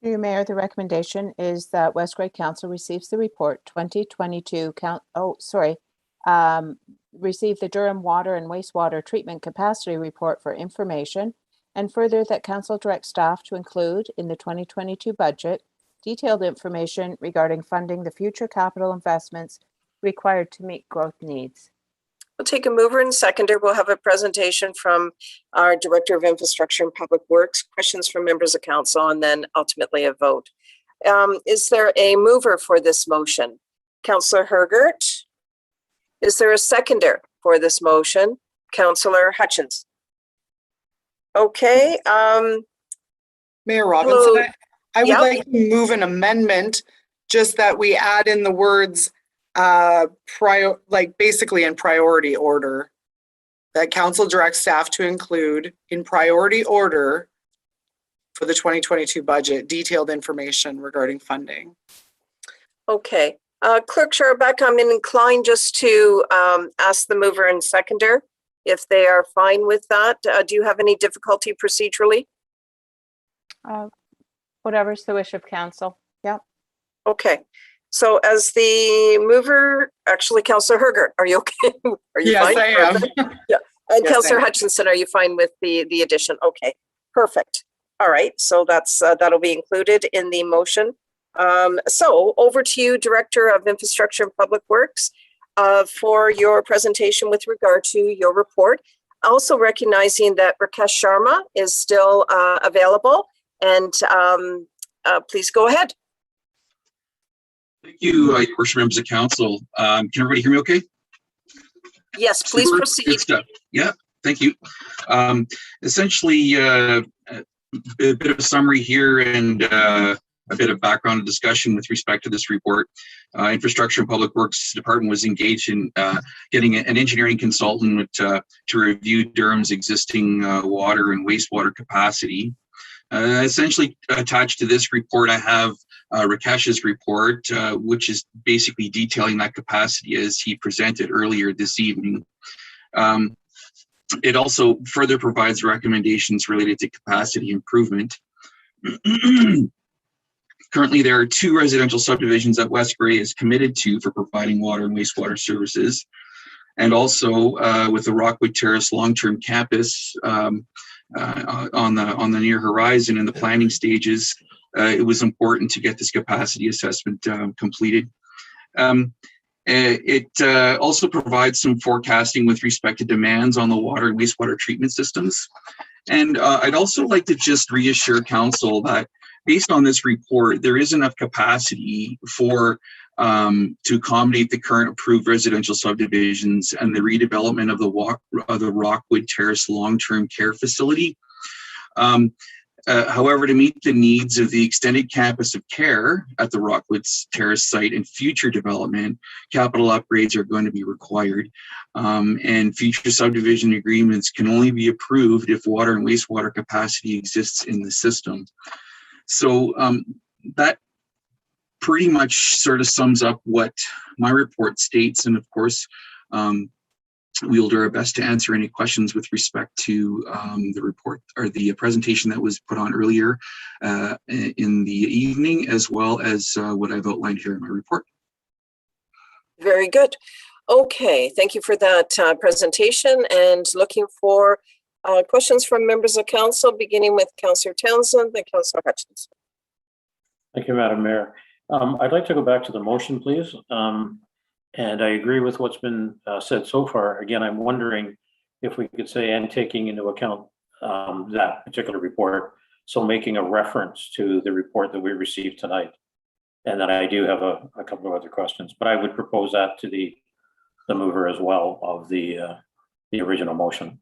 Through you, Mayor, the recommendation is that West Gray Council receives the report 2022 receive the Durham Water and Wastewater Treatment Capacity Report for information, and further that council directs staff to include in the 2022 budget detailed information regarding funding the future capital investments required to meet growth needs. We'll take a mover and seconder. We'll have a presentation from our Director of Infrastructure and Public Works, questions from members of council, and then ultimately a vote. Is there a mover for this motion? Councillor Hergert. Is there a seconder for this motion? Councillor Hutchins. Okay. Mayor Robinson, hello. I would Yep. like to move an amendment just that we add in the words, basically in priority order, that council directs staff to include in priority order for the 2022 budget, detailed information regarding funding. Okay, Clerk Scharbeck, I'm inclined just to ask the mover and seconder if they are fine with that. Do you have any difficulty procedurally? Whatever's the wish of council. Yep. Okay, so as the mover, actually, Councillor Hergert, are you okay? Are you Yes, fine? I am. Yeah. And Yes, I Councillor am. Hutchinson, are you fine with the addition? Okay, perfect. All right, so that'll be included in the motion. So over to you, Director of Infrastructure and Public Works, for your presentation with regard to your report. Also recognizing that Rakesh Sharma is still available, and please go ahead. Thank you, your worship, members of council. Can everybody hear me okay? Yes, please Super, proceed. Good stuff. Yeah, thank you. Essentially, a bit of a summary here and a bit of background discussion with respect to this report. Infrastructure and Public Works Department was engaged in getting an engineering consultant to review Durham's existing water and wastewater capacity. Essentially attached to this report, I have Rakesh's report, which is basically detailing that capacity as he presented earlier this evening. It also further provides recommendations related to capacity improvement. Currently, there are 2 residential subdivisions that West Grey is committed to for providing water and wastewater services. And also with the Rockwood Terrace long-term campus on the near horizon in the planning stages, it was important to get this capacity assessment completed. It also provides some forecasting with respect to demands on the water and wastewater treatment systems. And I'd also like to just reassure council that based on this report, there is enough capacity for to accommodate the current approved residential subdivisions and the redevelopment of the Rockwood Terrace long-term care facility. However, to meet the needs of the extended campus of care at the Rockwood Terrace site and future development, capital upgrades are going to be required. And future subdivision agreements can only be approved if water and wastewater capacity exists in the system. So that pretty much sort of sums up what my report states. And of course, we'll do our best to answer any questions with respect to the report or the presentation that was put on earlier in the evening, as well as what I've outlined here in my report. Very good. Okay, thank you for that presentation, and looking for questions from members of council, beginning with Councillor Townsend and Councillor Hutchinson. Thank you, Madam Mayor. I'd like to go back to the motion, please. And I agree with what's been said so far. Again, I'm wondering if we could say, and taking into account that particular report, so making a reference to the report that we received tonight. And then I do have a couple of other questions, but I would propose that to the mover as well of the original motion.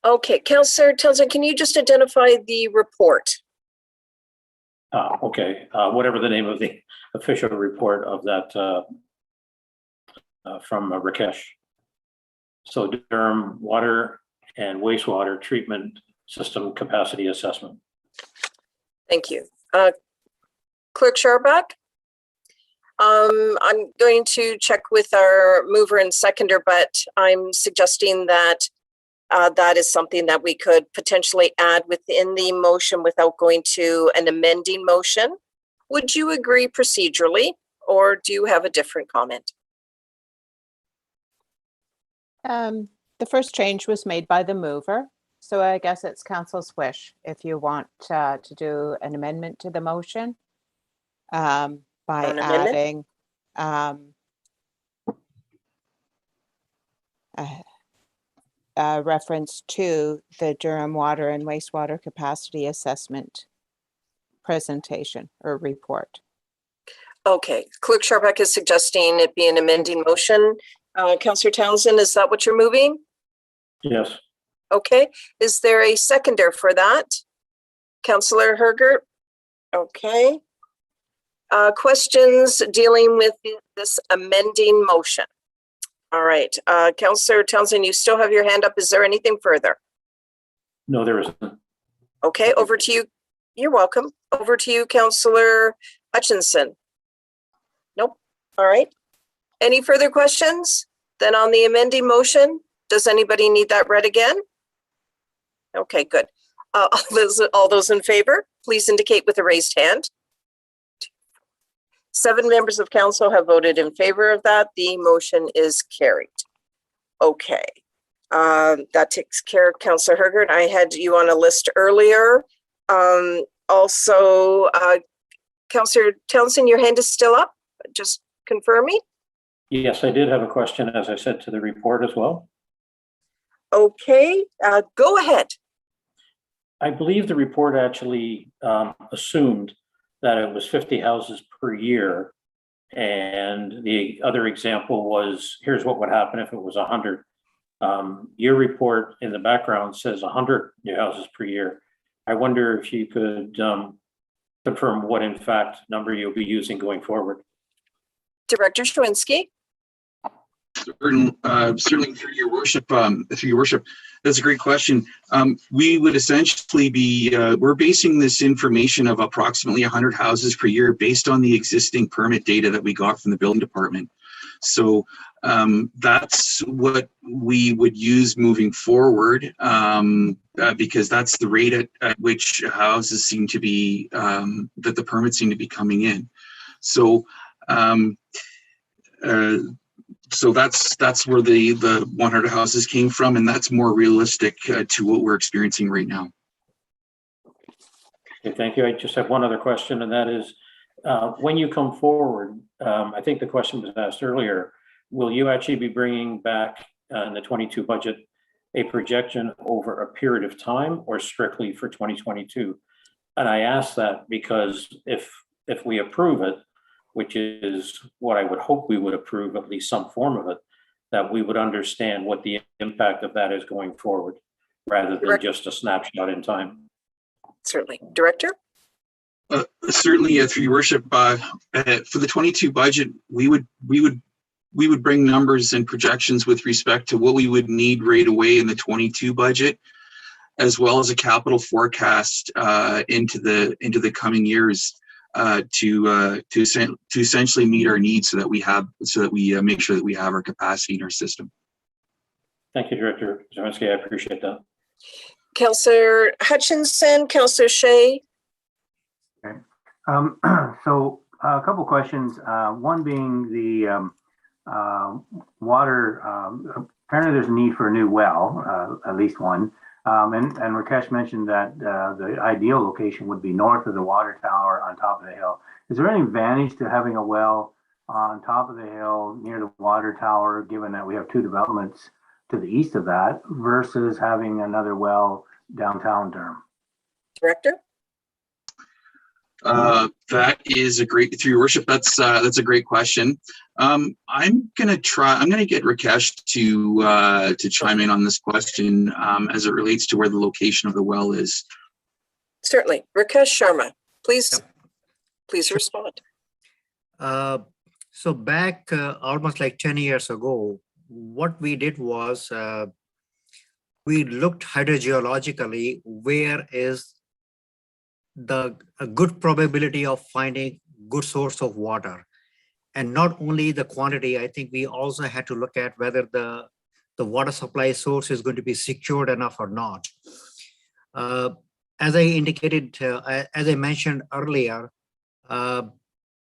Okay, Councillor Townsend, can you just identify the report? Okay, whatever the name of the official report of that from Rakesh. So Durham Water and Wastewater Treatment System Capacity Assessment. Thank you. Clerk Scharbeck? I'm going to check with our mover and seconder, but I'm suggesting that that is something that we could potentially add within the motion without going to an amending motion. Would you agree procedurally, or do you have a different comment? The first change was made by the mover, so I guess it's council's wish if you want to do an amendment to the motion by adding a reference to the Durham Water and Wastewater Capacity Assessment presentation or report. Okay, Clerk Scharbeck is suggesting it be an amending motion. Councillor Townsend, is that what you're moving? Yes. Okay, is there a seconder for that? Councillor Hergert? Okay. questions dealing with this amending motion? All right, Councillor Townsend, you still have your hand up. Is there anything further? No, there isn't. Okay, over to you. You're welcome. Over to you, Councillor Hutchinson. Nope. All right. Any further questions? Then on the amending motion, does anybody need that read again? Okay, good. All those in favor, please indicate with a raised hand. 7 members of council have voted in favor of that. The motion is carried. Okay. That takes care of Councillor Hergert. I had you on a list earlier. Also, Councillor Townsend, your hand is still up. Just confirm me. Yes, I did have a question, as I said, to the report as well. Okay, go ahead. I believe the report actually assumed that it was 50 houses per year. And the other example was, here's what would happen if it was 100. Your report in the background says 100 new houses per year. I wonder if you could confirm what, in fact, number you'll be using going forward. Director Schwinski. Certainly, through your worship, that's a great question. We would essentially be, we're basing this information of approximately 100 houses per year based on the existing permit data that we got from the building department. So that's what we would use moving forward, because that's the rate at which houses seem to be, that the permits seem to be coming in. So so that's where the 100 houses came from, and that's more realistic to what we're experiencing right now. Okay, thank you. I just have one other question, and that is, when you come forward, I think the question was asked earlier, will you actually be bringing back in the 22 budget a projection over a period of time or strictly for 2022? And I ask that because if we approve it, which is what I would hope we would approve, at least some form of it, that we would understand what the impact of that is going forward, rather than just a snapshot in time. Certainly. Director? Certainly, through your worship, for the 22 budget, we would bring numbers and projections with respect to what we would need right away in the 22 budget, as well as a capital forecast into the coming years. To essentially meet our needs, so that we make sure that we have our capacity in our system. Thank you, Director Zawinski. I appreciate that. Councillor Hutchinson, Councillor Shea. Okay. So a couple questions. One being the water. Apparently, there's a need for a new well, at least one. And Rakesh mentioned that the ideal location would be north of the water tower on top of the hill. Is there any advantage to having a well on top of the hill near the water tower, given that we have 2 developments to the east of that, versus having another well downtown Durham? Director? That is a great, through your worship, that's a great question. I'm gonna get Rakesh to chime in on this question as it relates to where the location of the well is. Certainly. Rakesh Sharma, please respond. So back almost like 10 years ago, what we did was we looked hydrogeologically where is a good probability of finding good source of water. And not only the quantity, I think we also had to look at whether the water supply source is going to be secured enough or not. As I indicated, as I mentioned earlier,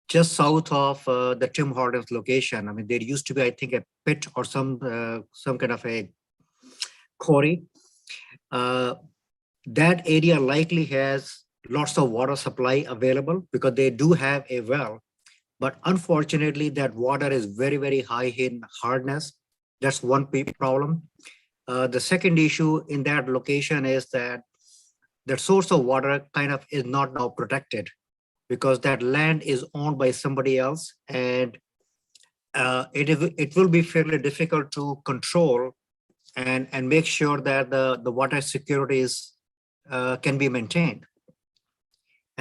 just south of the Tim Hortons location, I mean, there used to be, I think, a pit or some kind of a quarry. That area likely has lots of water supply available because they do have a well, but unfortunately that water is very, very high in hardness. That's one problem. The second issue in that location is that the source of water kind of is not now protected because that land is owned by somebody else, and it will be fairly difficult to control and make sure that the water security is can be maintained.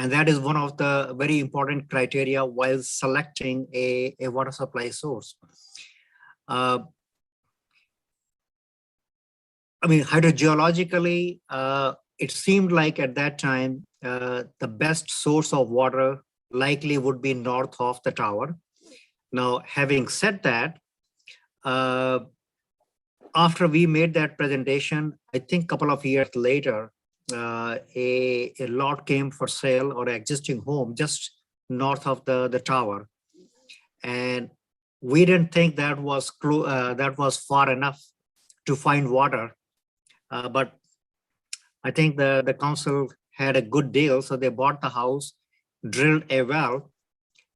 And that is one of the very important criteria while selecting a water supply source. I mean, hydrogeologically, it seemed like at that time, the best source of water likely would be north of the tower. Now, having said that, after we made that presentation, I think a couple of years later, a lot came for sale or an existing home just north of the tower. And we didn't think that was far enough to find water. But I think the council had a good deal. So they bought the house, drilled a well,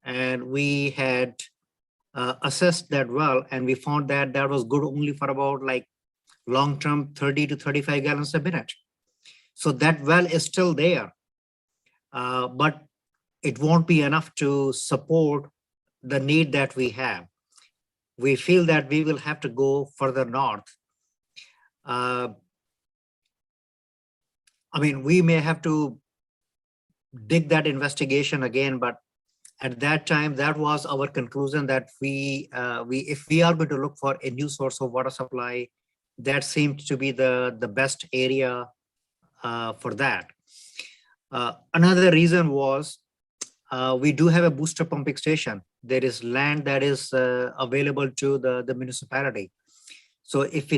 and we had assessed that well, and we found that that was good only for about like long-term 30 to 35 gallons a minute. So that well is still there, but it won't be enough to support the need that we have. We feel that we will have to go further north. I mean, we may have to dig that investigation again, but at that time, that was our conclusion that if we are going to look for a new source of water supply, that seemed to be the best area for that. Another reason was we do have a booster pumping station. There is land that is available to the municipality. So if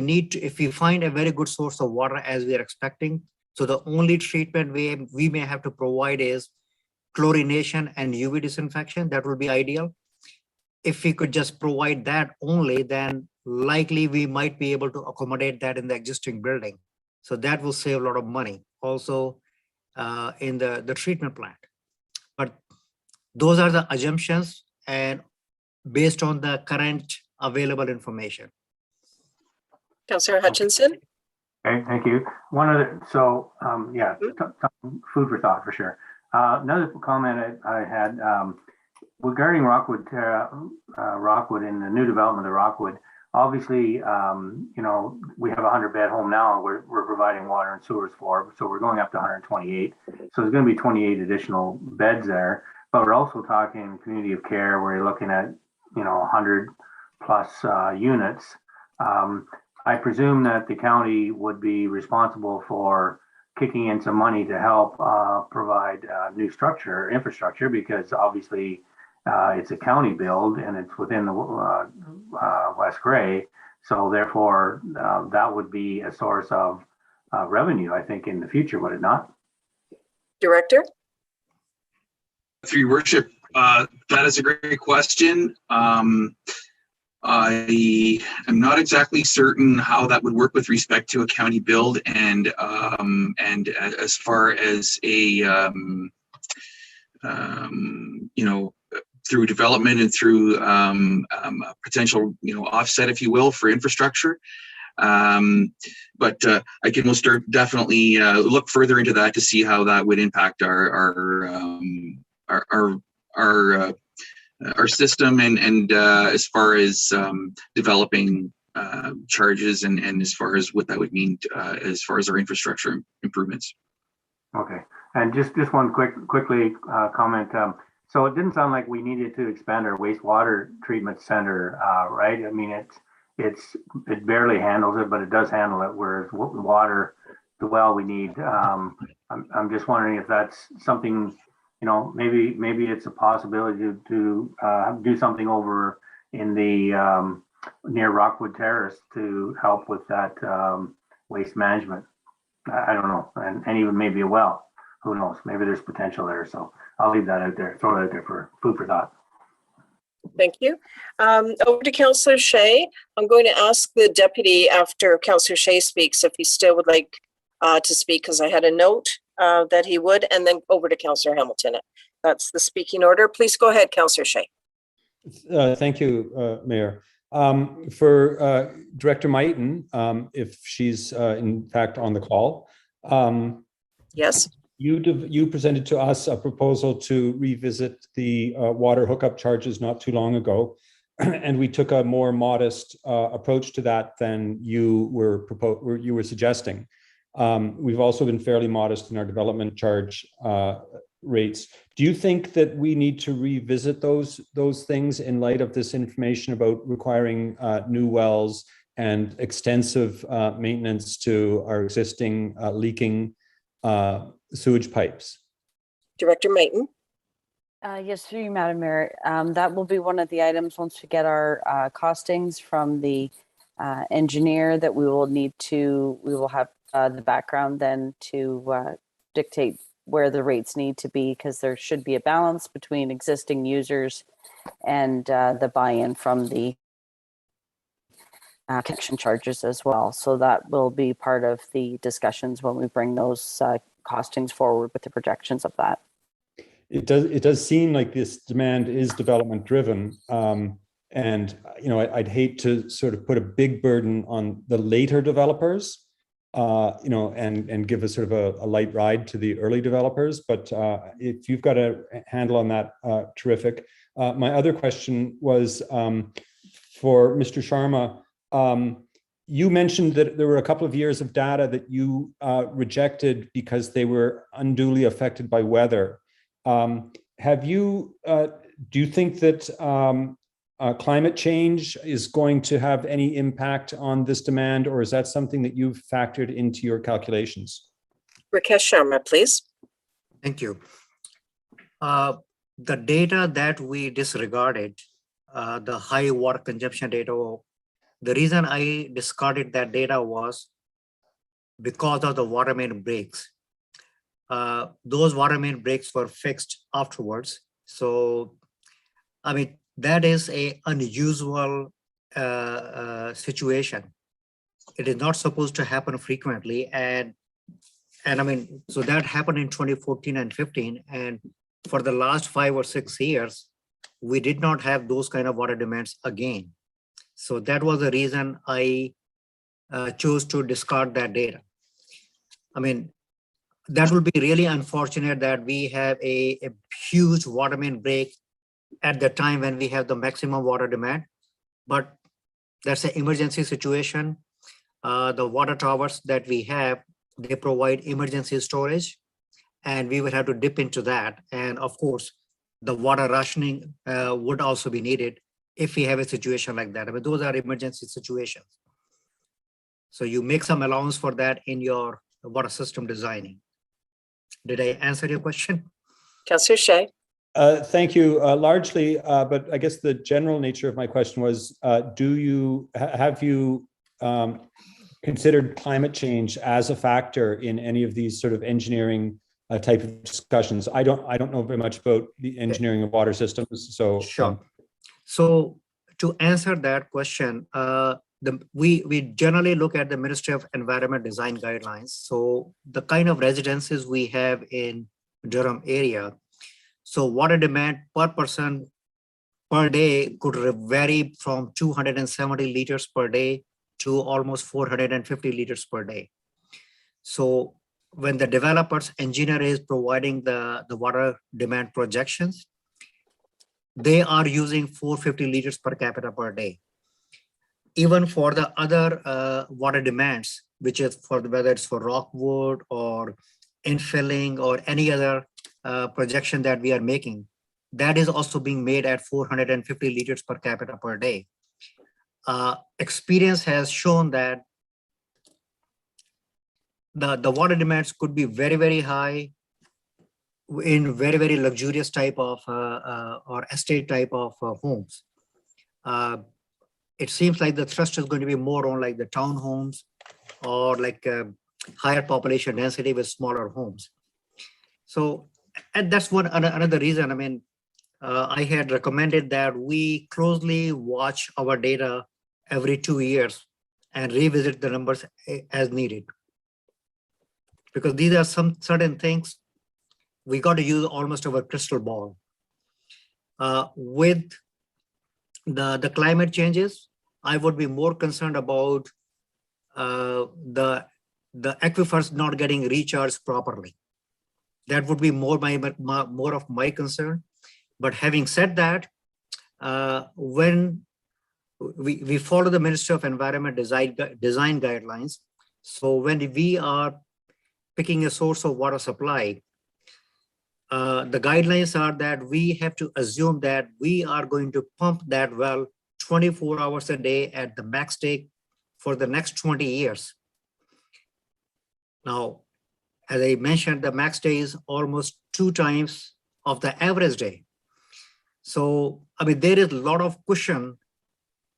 we find a very good source of water as we are expecting, so the only treatment we may have to provide is chlorination and UV disinfection. That will be ideal. If we could just provide that only, then likely we might be able to accommodate that in the existing building. So that will save a lot of money also in the treatment plant. But those are the assumptions and based on the current available information. Councillor Hutchinson? Okay, thank you. One other, so yeah, food for thought for sure. Another comment I had regarding Rockwood in the new development of Rockwood. Obviously, you know, we have a 100-bed home now. We're providing water and sewers for, so we're going up to 128. So there's going to be 28 additional beds there. But we're also talking community of care where you're looking at, you know, 100 plus units. I presume that the county would be responsible for kicking in some money to help provide new infrastructure, because obviously it's a county build and it's within the West Grey. So therefore, that would be a source of revenue, I think, in the future, would it not? Director? Through your worship, that is a great question. I am not exactly certain how that would work with respect to a county build, and as far as a you know, through development and through potential, you know, offset, if you will, for infrastructure. But I can most definitely look further into that to see how that would impact our system and as far as developing charges and as far as what that would mean as far as our infrastructure improvements. Okay, and just one quickly comment. So it didn't sound like we needed to expand our wastewater treatment center, right? I mean, it barely handles it, but it does handle it. Whereas water, the well we need. I'm just wondering if that's something, you know, maybe it's a possibility to do something over in the near Rockwood Terrace to help with that waste management. I don't know, and even maybe a well. Who knows? Maybe there's potential there. So I'll leave that out there, throw it out there for food for thought. Thank you. Over to Councillor Shea. I'm going to ask the deputy after Councillor Shea speaks if he still would like to speak, because I had a note that he would, and then over to Councillor Hamilton. That's the speaking order. Please go ahead, Councillor Shea. Thank you, Mayor. For Director Maiton, if she's in fact on the call. Yes. You presented to us a proposal to revisit the water hookup charges not too long ago, and we took a more modest approach to that than you were suggesting. We've also been fairly modest in our development charge rates. Do you think that we need to revisit those things in light of this information about requiring new wells and extensive maintenance to our existing leaking sewage pipes? Director Mayton. Yes, through you, Madam Mayor. That will be one of the items once we get our costings from the engineer that we will have the background then to dictate where the rates need to be, because there should be a balance between existing users and the buy-in from the connection charges as well. So that will be part of the discussions when we bring those costings forward with the projections of that. It does seem like this demand is development driven. And, you know, I'd hate to sort of put a big burden on the later developers, you know, and give a sort of a light ride to the early developers. But if you've got a handle on that, terrific. My other question was for Mr. Sharma. You mentioned that there were a couple of years of data that you rejected because they were unduly affected by weather. Have you, do you think that climate change is going to have any impact on this demand, or is that something that you've factored into your calculations? Rakesh Sharma, please. Thank you. The data that we disregarded, the high water consumption data, the reason I discarded that data was because of the water main breaks. Those water main breaks were fixed afterwards. So, I mean, that is a unusual situation. It is not supposed to happen frequently. And I mean, so that happened in 2014 and 15. And for the last 5 or 6 years, we did not have those kind of water demands again. So that was the reason I chose to discard that data. I mean, that will be really unfortunate that we have a huge water main break at the time when we have the maximum water demand, but that's an emergency situation. The water towers that we have, they provide emergency storage, and we will have to dip into that. And of course, the water rationing would also be needed if we have a situation like that. I mean, those are emergency situations. So you make some allowance for that in your water system designing. Did I answer your question? Councillor Shea. Thank you. Largely, but I guess the general nature of my question was, have you considered climate change as a factor in any of these sort of engineering type of discussions? I don't know very much about the engineering of water systems, so sure. So to answer that question, we generally look at the Ministry of Environment Design Guidelines. So the kind of residences we have in Durham area, so water demand per person per day could vary from 270 liters per day to almost 450 liters per day. So when the developer's engineer is providing the water demand projections, they are using 450 liters per capita per day. Even for the other water demands, which is for whether it's for Rockwood or infilling or any other projection that we are making, that is also being made at 450 liters per capita per day. Experience has shown that the water demands could be very, very high in very, very luxurious type of or estate type of homes. It seems like the thrust is going to be more on like the townhomes or like higher population density with smaller homes. So, and that's one another reason. I mean, I had recommended that we closely watch our data every 2 years and revisit the numbers as needed. Because these are some certain things we got to use almost our crystal ball. With the climate changes, I would be more concerned about the aquifers not getting recharged properly. That would be more of my concern. But having said that, when we follow the Ministry of Environment Design Guidelines, so when we are picking a source of water supply, the guidelines are that we have to assume that we are going to pump that well 24 hours a day at the max take for the next 20 years. Now, as I mentioned, the max day is almost 2 times of the average day. So, I mean, there is a lot of cushion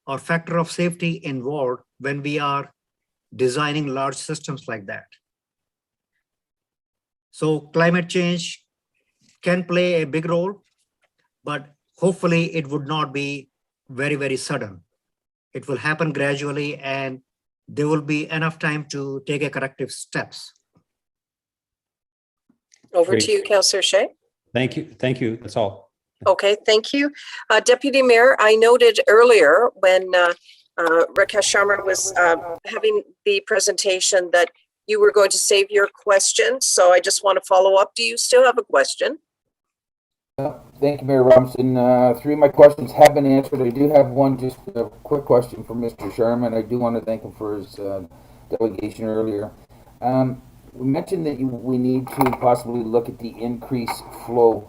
or factor of safety involved when we are designing large systems like that. So climate change can play a big role, but hopefully it would not be very, very sudden. It will happen gradually and there will be enough time to take a corrective steps. Over Great. to you, Councillor Shea. Thank you. Thank you. That's all. Okay, thank you. Deputy Mayor, I noted earlier when Rakesh Sharma was having the presentation that you were going to save your question. So I just want to follow up. Do you still have a question? Thank you, Mayor Robinson. 3 of my questions have been answered. I do have one, just a quick question for Mr. Sharma. I do want to thank him for his delegation earlier. We mentioned that we need to possibly look at the increased flow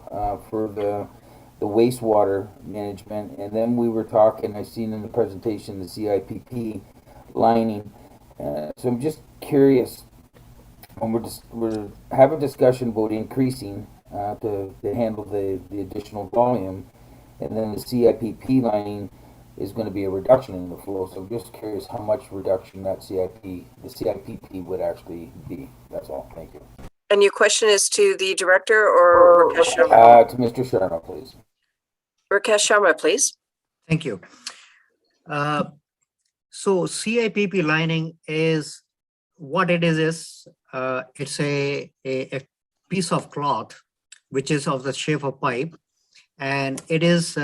for the wastewater management, and then we were talking, I seen in the presentation, the CIPP lining. So I'm just curious, when we're having a discussion about increasing to handle the additional volume, and then the CIPP lining is going to be a reduction in the flow. So I'm just curious how much reduction that the CIPP would actually be. That's all. Thank you. And your question is to the director or Rakesh Sharma? To Mr. Sharma, please. Rakesh Sharma, please. Thank you. So CIPP lining is what it is it's a piece of cloth which is of the shape of pipe, and it is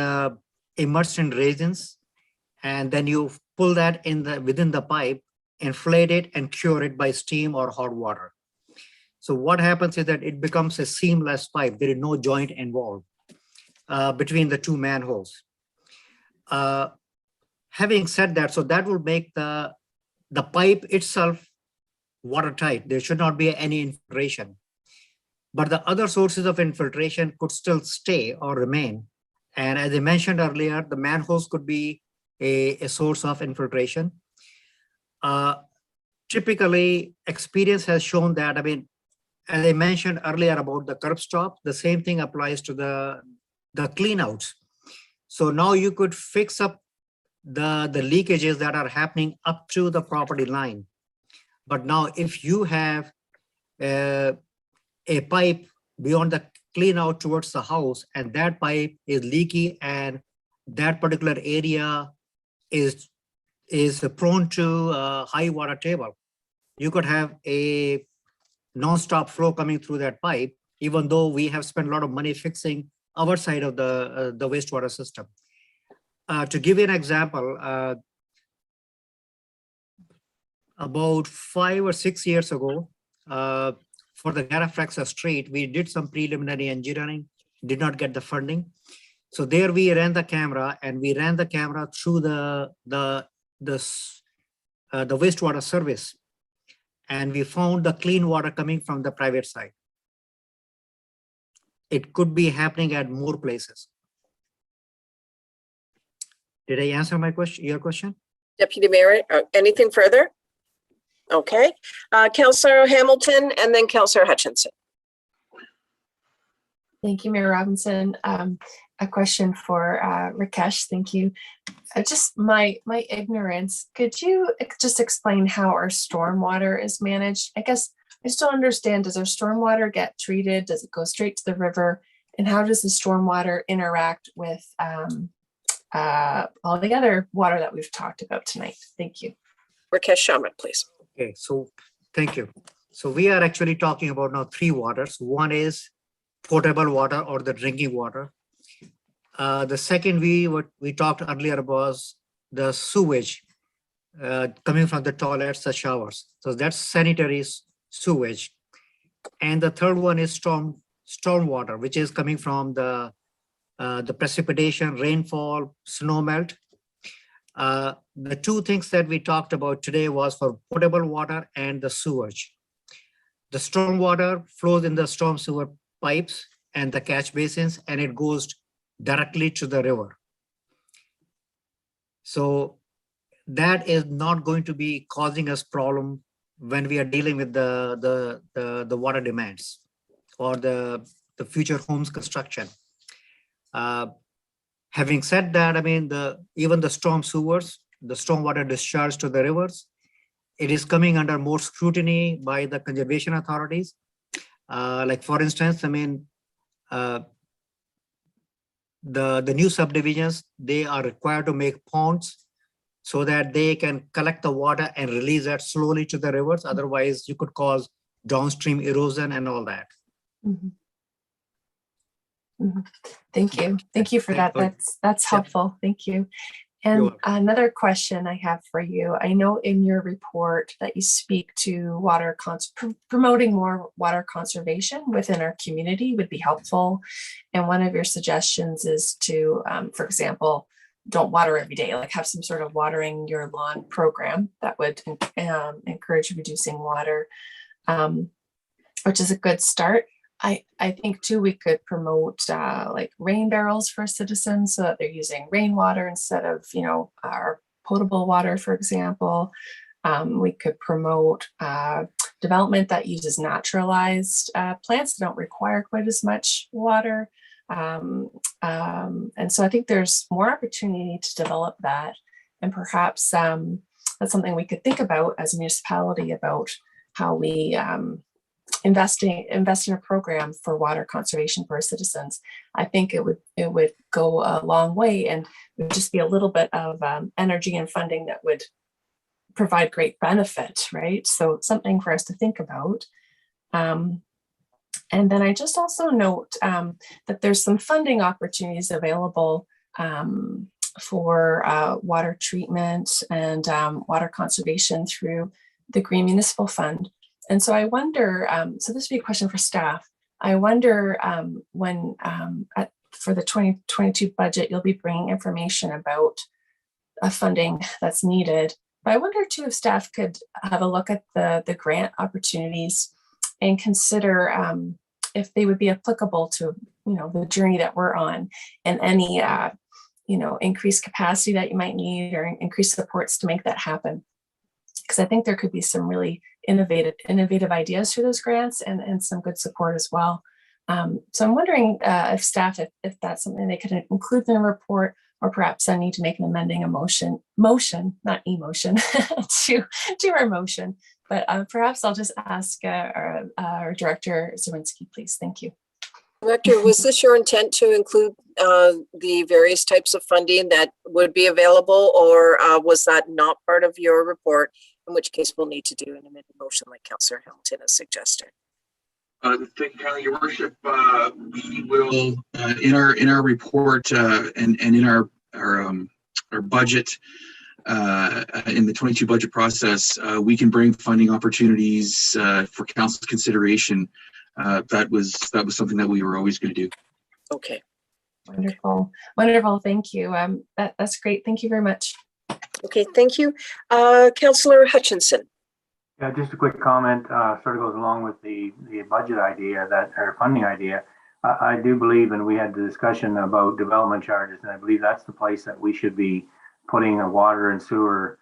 immersed in resins, and then you pull that within the pipe, inflate it and cure it by steam or hot water. So what happens is that it becomes a seamless pipe. There is no joint involved between the 2 manholes. Having said that, so that will make the pipe itself watertight. There should not be any infiltration. But the other sources of infiltration could still stay or remain. And as I mentioned earlier, the manholes could be a source of infiltration. Typically, experience has shown that, I mean, as I mentioned earlier about the curb stop, the same thing applies to the cleanouts. So now you could fix up the leakages that are happening up to the property line. But now if you have a pipe beyond the clean out towards the house, and that pipe is leaky and that particular area is prone to high water table, you could have a non-stop flow coming through that pipe, even though we have spent a lot of money fixing our side of the wastewater system. To give you an example, about 5 or 6 years ago, for the Garafraxa Street, we did some preliminary engineering, did not get the funding. So there we ran the camera, and we ran the camera through the wastewater service, and we found the clean water coming from the private side. It could be happening at more places. Did I answer your question? Deputy Mayor, anything further? Okay, Councillor Hamilton and then Councillor Hutchinson. Thank you, Mayor Robinson. A question for Rakesh. Thank you. Just my ignorance. Could you just explain how our stormwater is managed? I guess I just don't understand. Does our stormwater get treated? Does it go straight to the river? And how does the stormwater interact with all the other water that we've talked about tonight? Thank you. Rakesh Sharma, please. Okay, so thank you. So we are actually talking about now 3 waters. One is potable water or the drinking water. The second what we talked earlier was the sewage coming from the toilets, the showers. So that's sanitary sewage. And the third one is storm water, which is coming from the precipitation, rainfall, snow melt. The 2 things that we talked about today was for potable water and the sewage. The storm water flows in the storm sewer pipes, and the catch basins, and it goes directly to the river. So that is not going to be causing us problem when we are dealing with the water demands or the future homes construction. Having said that, I mean, even the storm sewers, the stormwater discharge to the rivers, it is coming under more scrutiny by the conservation authorities. Like for instance, I mean, the new subdivisions, they are required to make ponds so that they can collect the water and release that slowly to the rivers. Otherwise, you could cause downstream erosion and all that. Mhm. Mhm. Thank you. Thank you for that. That's helpful. Thank you. And welcome. another question I have for you. I know in your report that you speak to promoting more water conservation within our community would be helpful. And one of your suggestions is to, for example, don't water every day, like have some sort of watering your lawn program that would encourage reducing water, which is a good start. I think too, we could promote like rain barrels for citizens so that they're using rainwater instead of, our potable water, for example. We could promote development that uses naturalized plants that don't require quite as much water. And so I think there's more opportunity to develop that. And perhaps that's something we could think about as a municipality about how we invest in a program for water conservation for our citizens. I think it would go a long way, and it would just be a little bit of energy and funding that would provide great benefit, right? So something for us to think about. And then I just also note that there's some funding opportunities available for water treatment and water conservation through the Green Municipal Fund. And so I wonder, so this would be a question for staff. I wonder when for the 2022 budget, you'll be bringing information about funding that's needed. But I wonder too if staff could have a look at the grant opportunities and consider if they would be applicable to, the journey that we're on, and any, increased capacity that you might need or increased supports to make that happen. Because I think there could be some really innovative ideas through those grants and some good support as well. So I'm wondering if staff, if that's something they could include in the report, or perhaps I need to make an amending a motion, not emotion, to our motion. But perhaps I'll just ask our Director Zawinski, please. Thank you. Director, was this your intent to include the various types of funding that would be available, or was that not part of your report? In which case we'll need to do an amended motion like Councillor Hamilton has suggested. Thank you, kindly, Your Worship. We will, in our report and in our budget, in the 22 budget process, we can bring funding opportunities for council's consideration. That was something that we were always going to do. Okay. Wonderful. Thank you. That's great. Thank you very much. Okay, thank you. Councillor Hutchinson. Yeah, just a quick comment, sort of goes along with the budget idea, or funding idea. I do believe, and we had the discussion about development charges, and I believe that's the place that we should be putting a water and sewer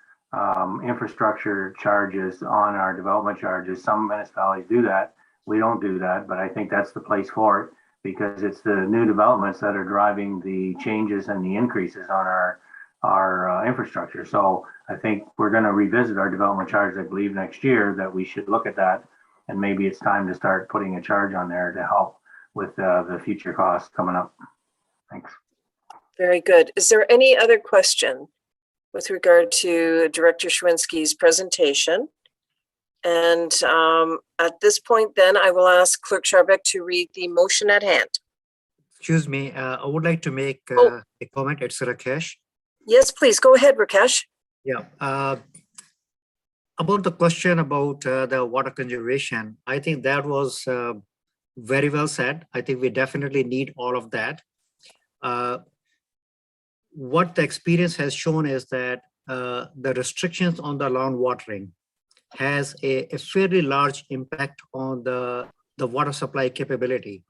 infrastructure charges on our development charges. Some municipalities do that. We don't do that, but I think that's the place for it, because it's the new developments that are driving the changes and the increases on our infrastructure. So I think we're going to revisit our development charge, I believe, next year, that we should look at that, and maybe it's time to start putting a charge on there to help with the future costs coming up. Thanks. Very good. Is there any other question with regard to Director Zawinski's presentation? And at this point, then, I will ask Clerk Scharbeck to read the motion at hand. Excuse me, I would like to make a comment. It's Rakesh. Yes, please go ahead, Rakesh. Yeah. About the question about the water conservation, I think that was very well said. I think we definitely need all of that. What the experience has shown is that the restrictions on the lawn watering has a fairly large impact on the water supply capability.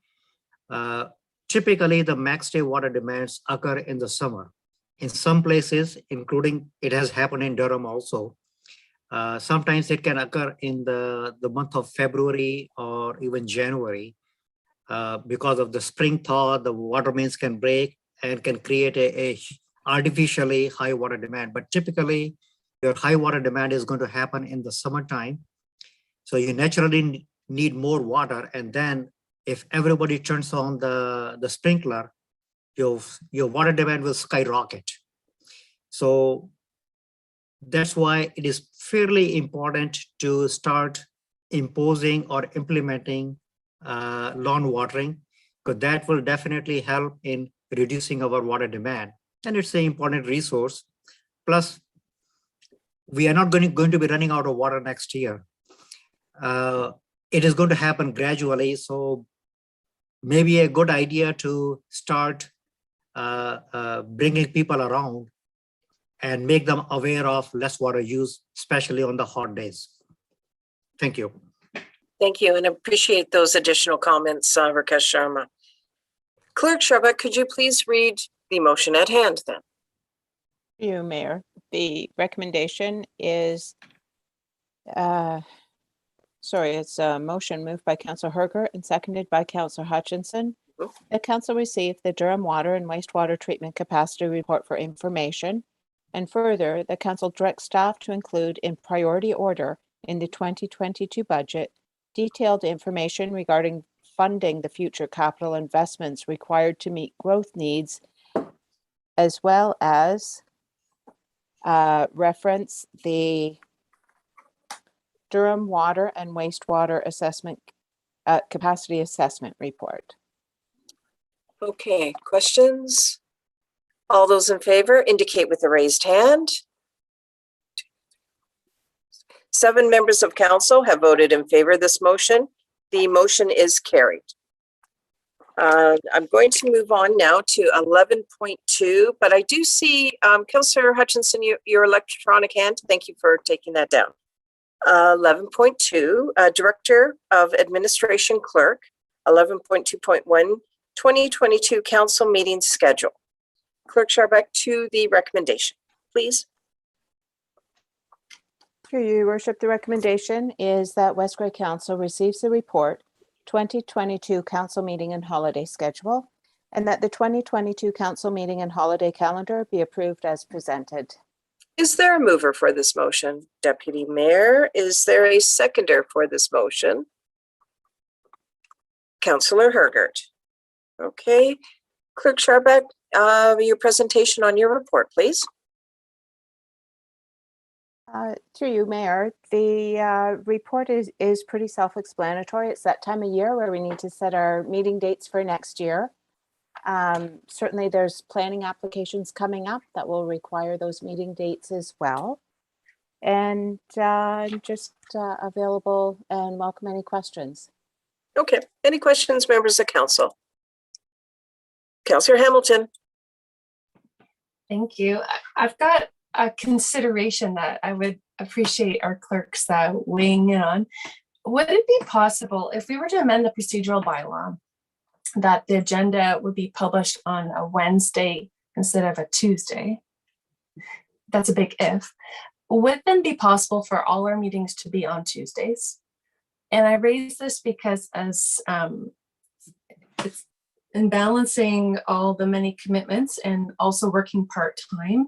Typically, the max day water demands occur in the summer. In some places, including it has happened in Durham also, sometimes it can occur in the month of February or even January. Because of the spring thaw, the water mains can break and can create a artificially high water demand. But typically, your high water demand is going to happen in the summertime. So you naturally need more water. And then if everybody turns on the sprinkler, your water demand will skyrocket. So that's why it is fairly important to start imposing or implementing lawn watering, because that will definitely help in reducing our water demand. And it's an important resource. Plus, we are not going to be running out of water next year. It is going to happen gradually. So maybe a good idea to start bringing people around and make them aware of less water use, especially on the hot days. Thank you. Thank you, and appreciate those additional comments, Rakesh Sharma. Clerk Sharma, could you please read the motion at hand then? You, Mayor. The recommendation is, it's a motion moved by Councillor Hergert and seconded by Councillor Hutchinson. The council received the Durham Water and Wastewater Treatment Capacity Report for information. And further, the council directs staff to include in priority order in the 2022 budget detailed information regarding funding the future capital investments required to meet growth needs, as well as reference the Durham Water and Wastewater Assessment Capacity Assessment Report. Okay, questions? All those in favor indicate with a raised hand. 7 members of council have voted in favor of this motion. The motion is carried. I'm going to move on now to 11.2, but I do see Councillor Hutchinson, your electronic hand. Thank you for taking that down. 11.2, Director of Administration Clerk. 11.2.1, 2022 Council Meeting Schedule. Clerk Sharbeck, to the recommendation, please. Through you, Worship, the recommendation is that West Grey Council receives the report 2022 Council Meeting and Holiday Schedule, and that the 2022 Council Meeting and Holiday Calendar be approved as presented. Is there a mover for this motion? Deputy Mayor, is there a seconder for this motion? Councillor Hergert. Okay. Clerk Sharbeck, your presentation on your report, please. Through you, Mayor, the report is pretty self-explanatory. It's that time of year where we need to set our meeting dates for next year. Certainly there's planning applications coming up that will require those meeting dates as well. And just available and welcome any questions. Okay, any questions, members of council? Councillor Hamilton. Thank you. I've got a consideration that I would appreciate our clerks weighing in on. Would it be possible if we were to amend the procedural bylaw that the agenda would be published on a Wednesday instead of a Tuesday? That's a big if. Would it then be possible for all our meetings to be on Tuesdays? And I raise this because as it's in balancing all the many commitments and also working part-time,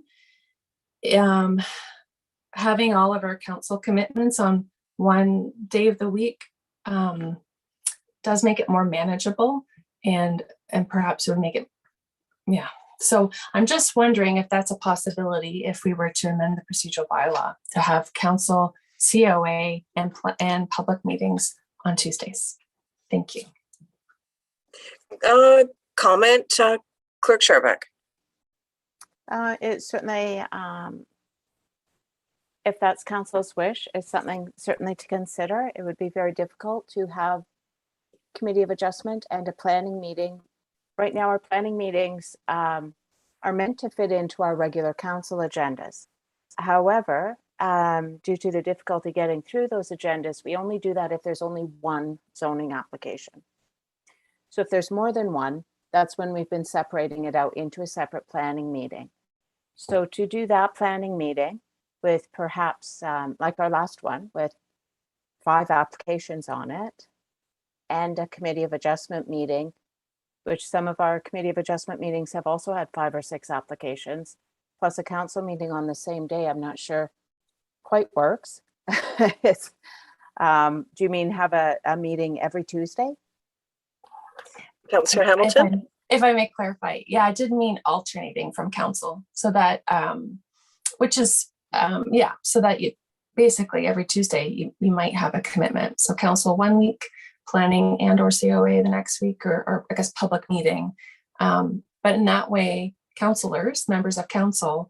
having all of our council commitments on one day of the week does make it more manageable and perhaps would make it, yeah. So I'm just wondering if that's a possibility if we were to amend the procedural bylaw to have council, COA, and public meetings on Tuesdays. Thank you. Comment, Clerk Sharbeck. It's certainly, if that's council's wish, it's something certainly to consider. It would be very difficult to have committee of adjustment and a planning meeting. Right now, our planning meetings are meant to fit into our regular council agendas. However, due to the difficulty getting through those agendas, we only do that if there's only one zoning application. So if there's more than one, that's when we've been separating it out into a separate planning meeting. So to do that planning meeting with perhaps like our last one with 5 applications on it and a committee of adjustment meeting, which some of our committee of adjustment meetings have also had 5 or 6 applications, plus a council meeting on the same day, I'm not sure quite works. It's, do you mean have a meeting every Tuesday? Councillor Hamilton? If I may clarify, yeah, I did mean alternating from council so that, which is, yeah, so that you basically every Tuesday you might have a commitment. So council 1 week, planning and or COA the next week, or I guess public meeting. But in that way, councillors, members of council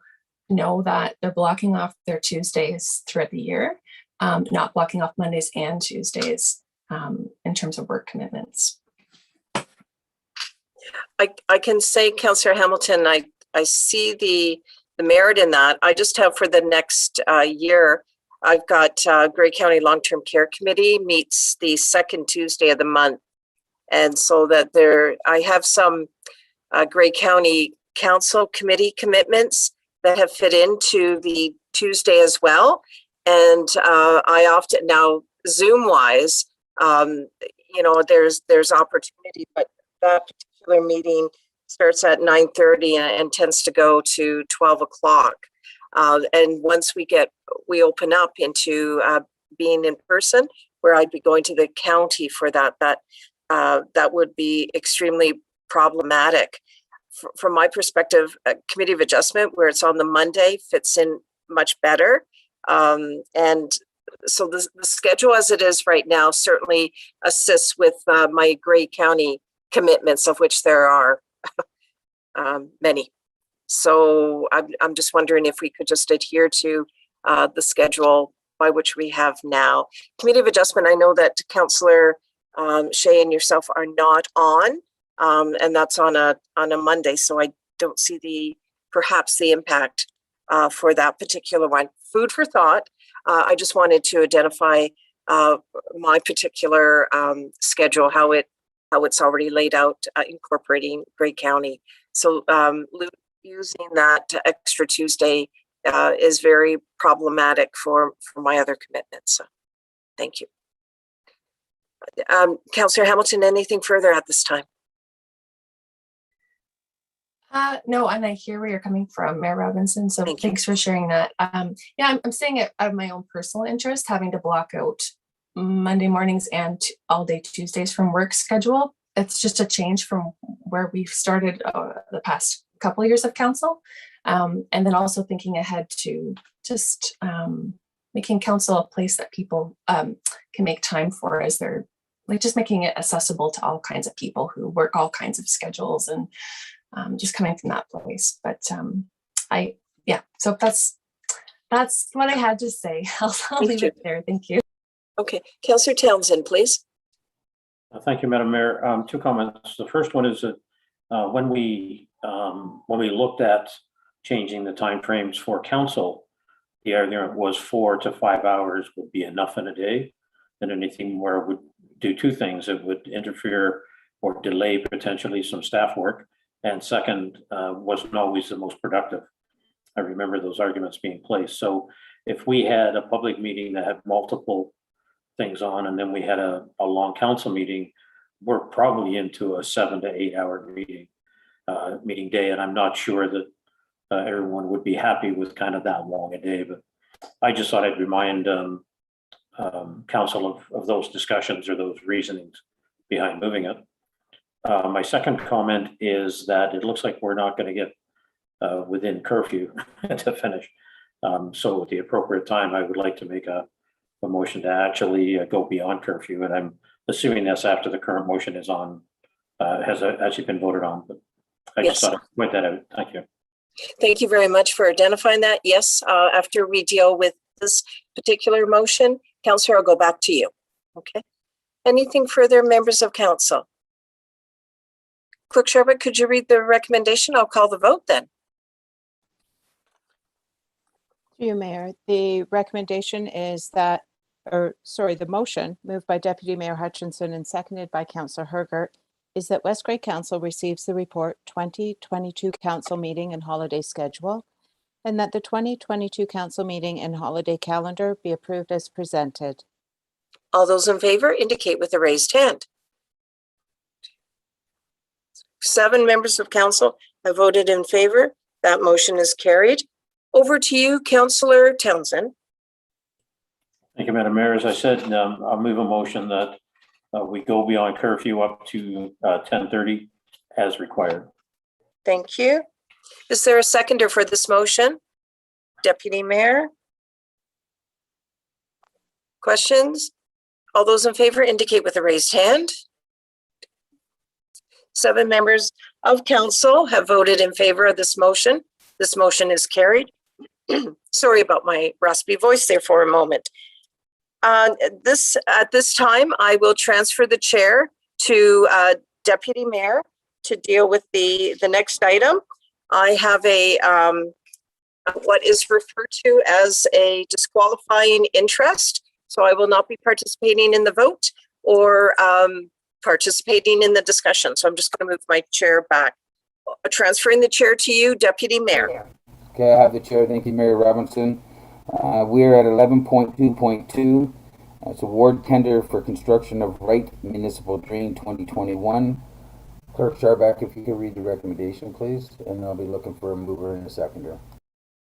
know that they're blocking off their Tuesdays throughout the year, not blocking off Mondays and Tuesdays in terms of work commitments. I can say, Councillor Hamilton, I see the merit in that. I just have for the next year, I've got Grey County Long-Term Care Committee meets the second Tuesday of the month. And so that I have some Grey County Council Committee commitments that have fit into the Tuesday as well. And I often now Zoom wise, you know, there's opportunity, but that particular meeting starts at 9:30 and tends to go to 12 o'clock. And once we open up into being in person, where I'd be going to the county for that would be extremely problematic. From my perspective, a committee of adjustment where it's on the Monday fits in much better. And so the schedule as it is right now certainly assists with my Grey County commitments, of which there are many. So I'm just wondering if we could just adhere to the schedule by which we have now. Committee of Adjustment, I know that Councillor Shea and yourself are not on, and that's on a Monday, so I don't see perhaps the impact for that particular one. Food for thought. I just wanted to identify my particular schedule, how it's already laid out, incorporating Grey County. So using that extra Tuesday is very problematic for my other commitments. So thank you. Councillor Hamilton, anything further at this time? No, and I hear where you're coming from, Mayor Robinson. So thanks for sharing that. Yeah, I'm saying it out of my own personal interest, having to block out Monday mornings and all day Tuesdays from work schedule. It's just a change from where we've started the past couple of years of council. And then also thinking ahead to just making council a place that people can make time for, as they're like just making it accessible to all kinds of people who work all kinds of schedules, and just coming from that place. But yeah, so that's what I had to say. I'll leave it there. Thank you. Okay, Councillor Townsend, please. Thank you, Madam Mayor. 2 comments. The first one is that when we looked at changing the timeframes for council, the argument was 4 to 5 hours would be enough in a day, and anything more would do 2 things. It would interfere or delay potentially some staff work, and second, wasn't always the most productive. I remember those arguments being placed. So if we had a public meeting that had multiple things on, and then we had a long council meeting, we're probably into a 7 to 8 hour meeting day. And I'm not sure that everyone would be happy with kind of that long a day, but I just thought I'd remind council of those discussions or those reasonings behind moving it. My second comment is that it looks like we're not going to get within curfew to finish. So at the appropriate time, I would like to make a motion to actually go beyond curfew. And I'm assuming that's after the current motion is on, has actually been voted on. But I just thought I'd point that out. Thank you. Thank you very much for identifying that. Yes, after we deal with this particular motion, Councillor, I'll go back to you. Okay. Anything further, members of council? Clerk Sherwood, could you read the recommendation? I'll call the vote then. Through you, Mayor, the recommendation is that, the motion moved by Deputy Mayor Hutchinson and seconded by Councillor Hergert, is that West Grey Council receives the report 2022 council meeting and holiday schedule, and that the 2022 council meeting and holiday calendar be approved as presented. All those in favor indicate with a raised hand. 7 members of council have voted in favor. That motion is carried. Over to you, Councillor Townsend. Thank you, Madam Mayor. As I said, I'll move a motion that we go beyond curfew up to 10:30 as required. Thank you. Is there a seconder for this motion? Deputy Mayor? Questions? All those in favor indicate with a raised hand. 7 members of council have voted in favor of this motion. This motion is carried. Sorry about my raspy voice there for a moment. At this time, I will transfer the chair to Deputy Mayor to deal with the next item. I have a what is referred to as a disqualifying interest. So I will not be participating in the vote or participating in the discussion. So I'm just going to move my chair back. Transferring the chair to you, Deputy Mayor. Okay, I have the chair. Thank you, Mayor Robinson. We're at 11.2.2. It's award tender for construction of Wright Municipal Drain 2021. Clerk Scharbeck, if you could read the recommendation, please, and I'll be looking for a mover and a seconder.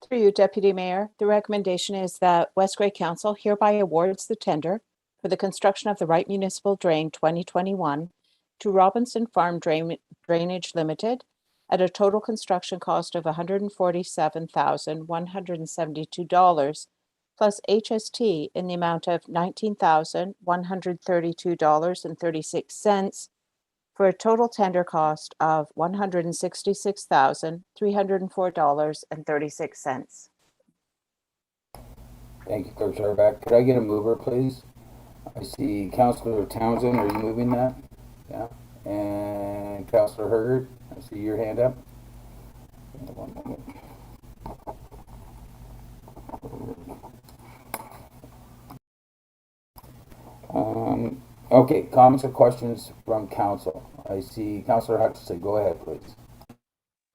Through you, Deputy Mayor, the recommendation is that West Grey Council hereby awards the tender for the construction of the Wright Municipal Drain 2021 to Robinson Farm Drainage Limited at a total construction cost of $147,172 plus HST in the amount of $19,132.36 for a total tender cost of $166,304.36. Thank you, Clerk Scharbeck. Could I get a mover, please? I see Councillor Townsend. Are you moving that? Yeah. And Councillor Hergert, I see your hand up. One moment. Okay, comments or questions from council? I see Councillor Hutchison. Go ahead, please.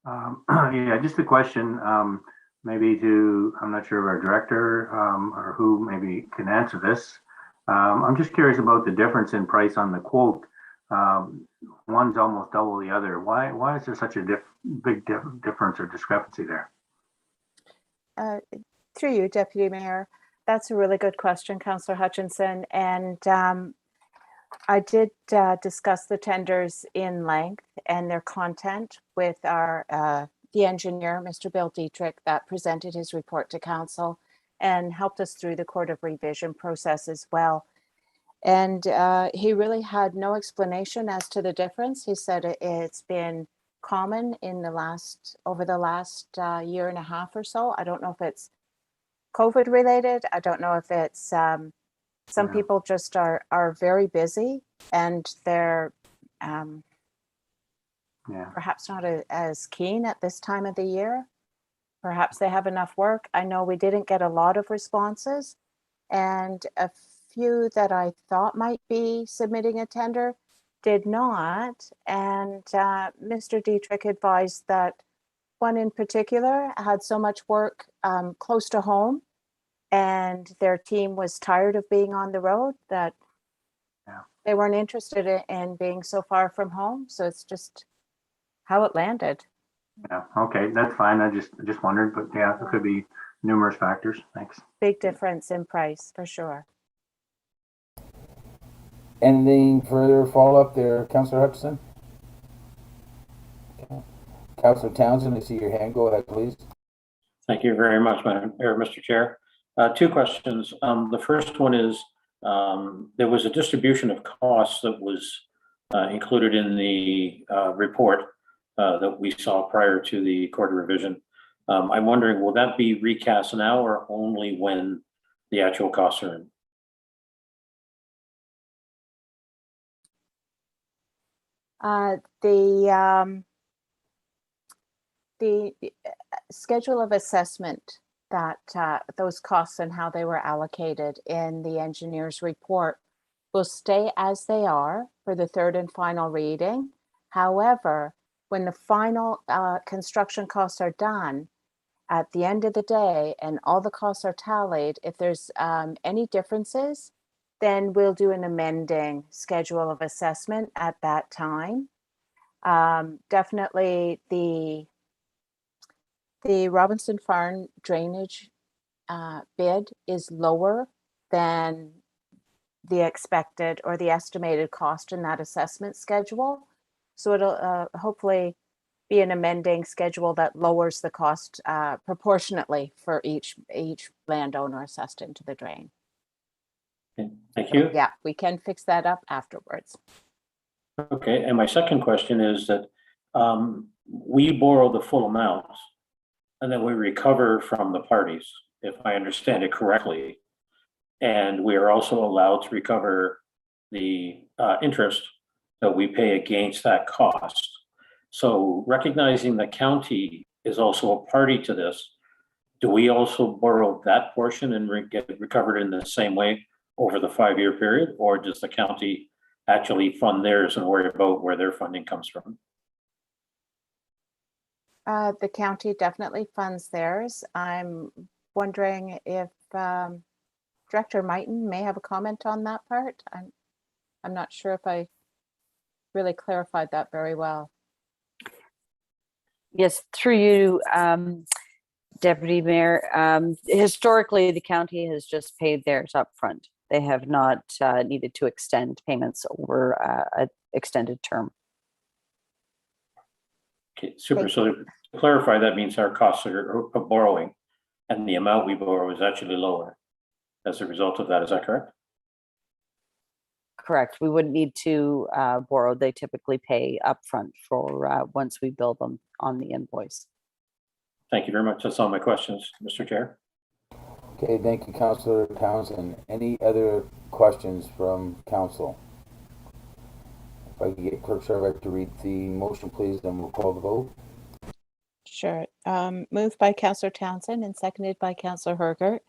Yeah, just a question, maybe to, I'm not sure of our director or who maybe can answer this. I'm just curious about the difference in price on the quote. One's almost double the other. Why is there such a big difference or discrepancy there? Through you, Deputy Mayor. That's a really good question, Councillor Hutchinson. And I did discuss the tenders in length and their content with our the engineer, Mr. Bill Dietrich, that presented his report to council and helped us through the Court of Revision process as well. And he really had no explanation as to the difference. He said it's been common in over the last year and a half or so. I don't know if it's COVID related. I don't know if it's some people just are very busy and they're perhaps not as keen at this time of the year. Perhaps they have enough work. I know we didn't get a lot of responses, and a few that I thought might be submitting a tender did not. And Mr. Dietrich advised that one in particular had so much work close to home, and their team was tired of being on the road that they weren't interested in being so far from home. So it's just how it landed. Yeah, okay, that's fine. I just wondered, but yeah, there could be numerous factors. Thanks. Big difference in price for sure. Anything further follow-up there, Councillor Hutchison? Okay. Councillor Townsend, I see your hand. Go ahead, please. Thank you very much, Mr. Chair. 2 questions. The first one is there was a distribution of costs that was included in the report that we saw prior to the Court of Revision. I'm wondering, will that be recast now or only when the actual costs are in? The schedule of assessment that those costs and how they were allocated in the engineer's report will stay as they are for the 3rd and final reading. However, when the final construction costs are done, at the end of the day, and all the costs are tallied, if there's any differences, then we'll do an amending schedule of assessment at that time. Definitely the Robinson Farm drainage bid is lower than the expected or the estimated cost in that assessment schedule. So it'll hopefully be an amending schedule that lowers the cost proportionately for each landowner assessed into the drain. Thank you. Yeah, we can fix that up afterwards. Okay, and my second question is that we borrow the full amount and then we recover from the parties, if I understand it correctly. And we are also allowed to recover the interest that we pay against that cost. So recognizing the county is also a party to this, do we also borrow that portion and get it recovered in the same way over the 5-year period? Or does the county actually fund theirs and worry about where their funding comes from? The county definitely funds theirs. I'm wondering if Director Mighton may have a comment on that part. I'm not sure if I really clarified that very well. Yes, through you, Deputy Mayor. Historically, the county has just paid theirs up front. They have not needed to extend payments over an extended term. Okay, super. So to clarify, that means our costs of borrowing and the amount we borrow is actually lower as a result of that. Is that correct? Correct. We wouldn't need to borrow. They typically pay upfront for once we bill them on the invoice. Thank you very much. That's all my questions, Mr. Chair. Okay, thank you, Councillor Townsend. Any other questions from council? If I could get Clerk Sarbeck to read the motion, please, then we'll call the vote. Sure. Moved by Councillor Townsend and seconded by Councillor Hergert,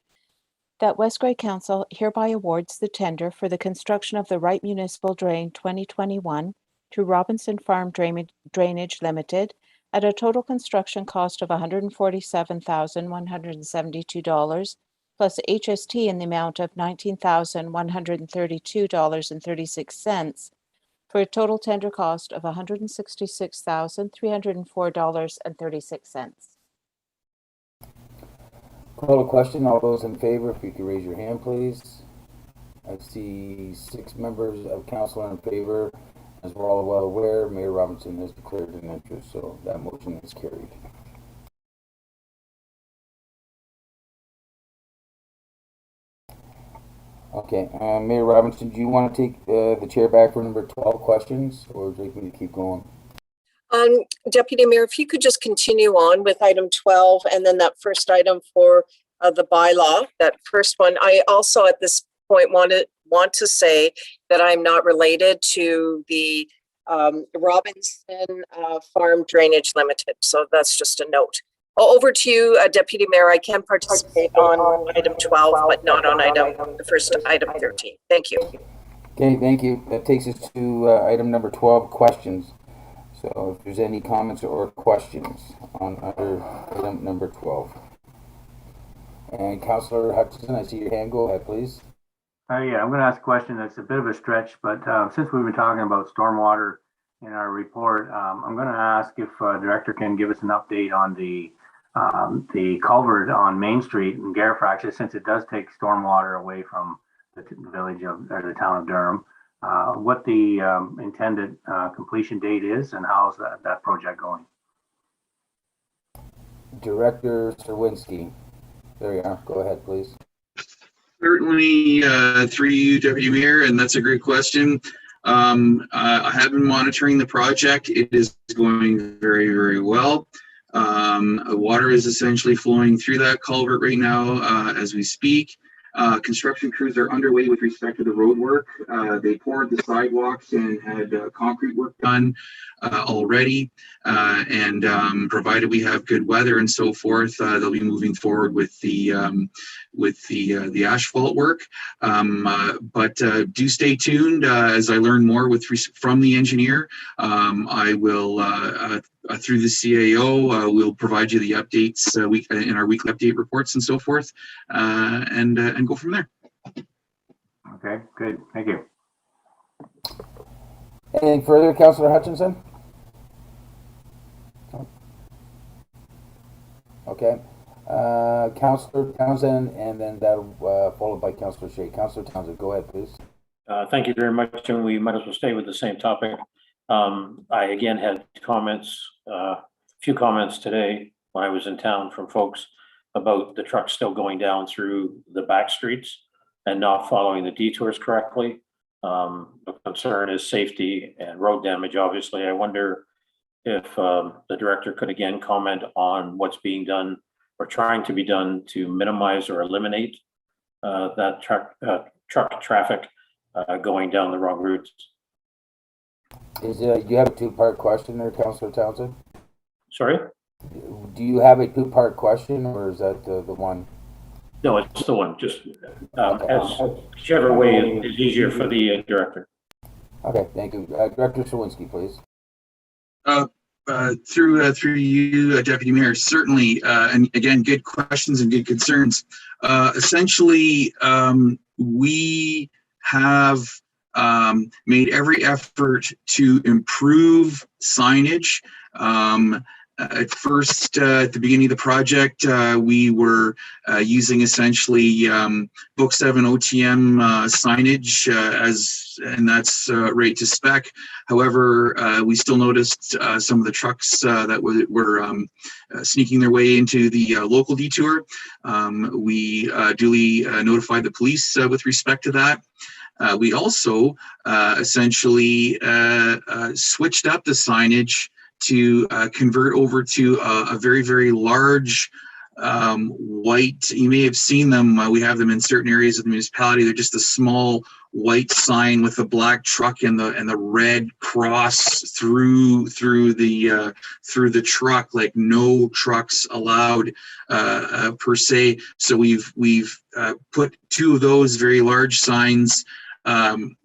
that West Grey Council hereby awards the tender for the construction of the Wright Municipal Drain 2021 to Robinson Farm Drainage Limited at a total construction cost of $147,172 plus HST in the amount of $19,132.36 for a total tender cost of $166,304.36. Call a question. All those in favor, if you could raise your hand, please. I see 6 members of council are in favor. As we're all well aware, Mayor Robinson has declared an interest, so that motion is carried. Okay, Mayor Robinson, do you want to take the chair back for number 12 questions, or would you like me to keep going? Deputy Mayor, if you could just continue on with item 12 and then that first item for the bylaw, that first one. I also at this point want to say that I'm not related to the Robinson Farm Drainage Limited. So that's just a note. Over to you, Deputy Mayor. I can participate on item 12, but not on the first item 13. Thank you. Okay, thank you. That takes us to item number 12, questions. So if there's any comments or questions on item number 12. And Councillor Hutchison, I see your hand. Go ahead, please. Yeah, I'm going to ask a question that's a bit of a stretch, but since we've been talking about stormwater in our report, I'm going to ask if Director can give us an update on the culvert on Main Street in Garifrax, since it does take stormwater away from the village of, or the town of Durham. What the intended completion date is and how's that project going? Director Serwinski. There you are. Go ahead, please. Certainly, through you, Deputy Mayor, and that's a great question. I have been monitoring the project. It is going very, very well. Water is essentially flowing through that culvert right now as we speak. Construction crews are underway with respect to the road work. They poured the sidewalks and had concrete work done already. Provided we have good weather and so forth, they'll be moving forward with the asphalt work. But do stay tuned as I learn more from the engineer. I will through the CAO, we'll provide you the updates in our weekly update reports and so forth, and go from there. Okay, good. Thank you. Anything further, Councillor Hutchinson? Okay. Councillor Townsend, and then that'll followed by Councillor Shea. Councillor Townsend, go ahead, please. Thank you very much, and we might as well stay with the same topic. I again had a few comments today when I was in town from folks about the trucks still going down through the back streets and not following the detours correctly. The concern is safety and road damage, obviously. I wonder if the director could again comment on what's being done or trying to be done to minimize or eliminate that truck traffic going down the wrong routes. You have a two-part question there, Councillor Townsend? Sorry? Do you have a two-part question, or is that the one? No, it's the one. Just whichever way is easier for the director. Okay, thank you. Director Sawinski, please. Through you, Deputy Mayor, certainly, and again, good questions and good concerns. Essentially, we have made every effort to improve signage. At first, at the beginning of the project, we were using essentially Book 7 OTM signage and that's right to spec. However, we still noticed some of the trucks that were sneaking their way into the local detour. We duly notified the police with respect to that. We also essentially switched up the signage to convert over to a very, very large white, you may have seen them, we have them in certain areas of the municipality. They're just a small white sign with a black truck and the red cross through the truck, like no trucks allowed per se. So we've put two of those very large signs on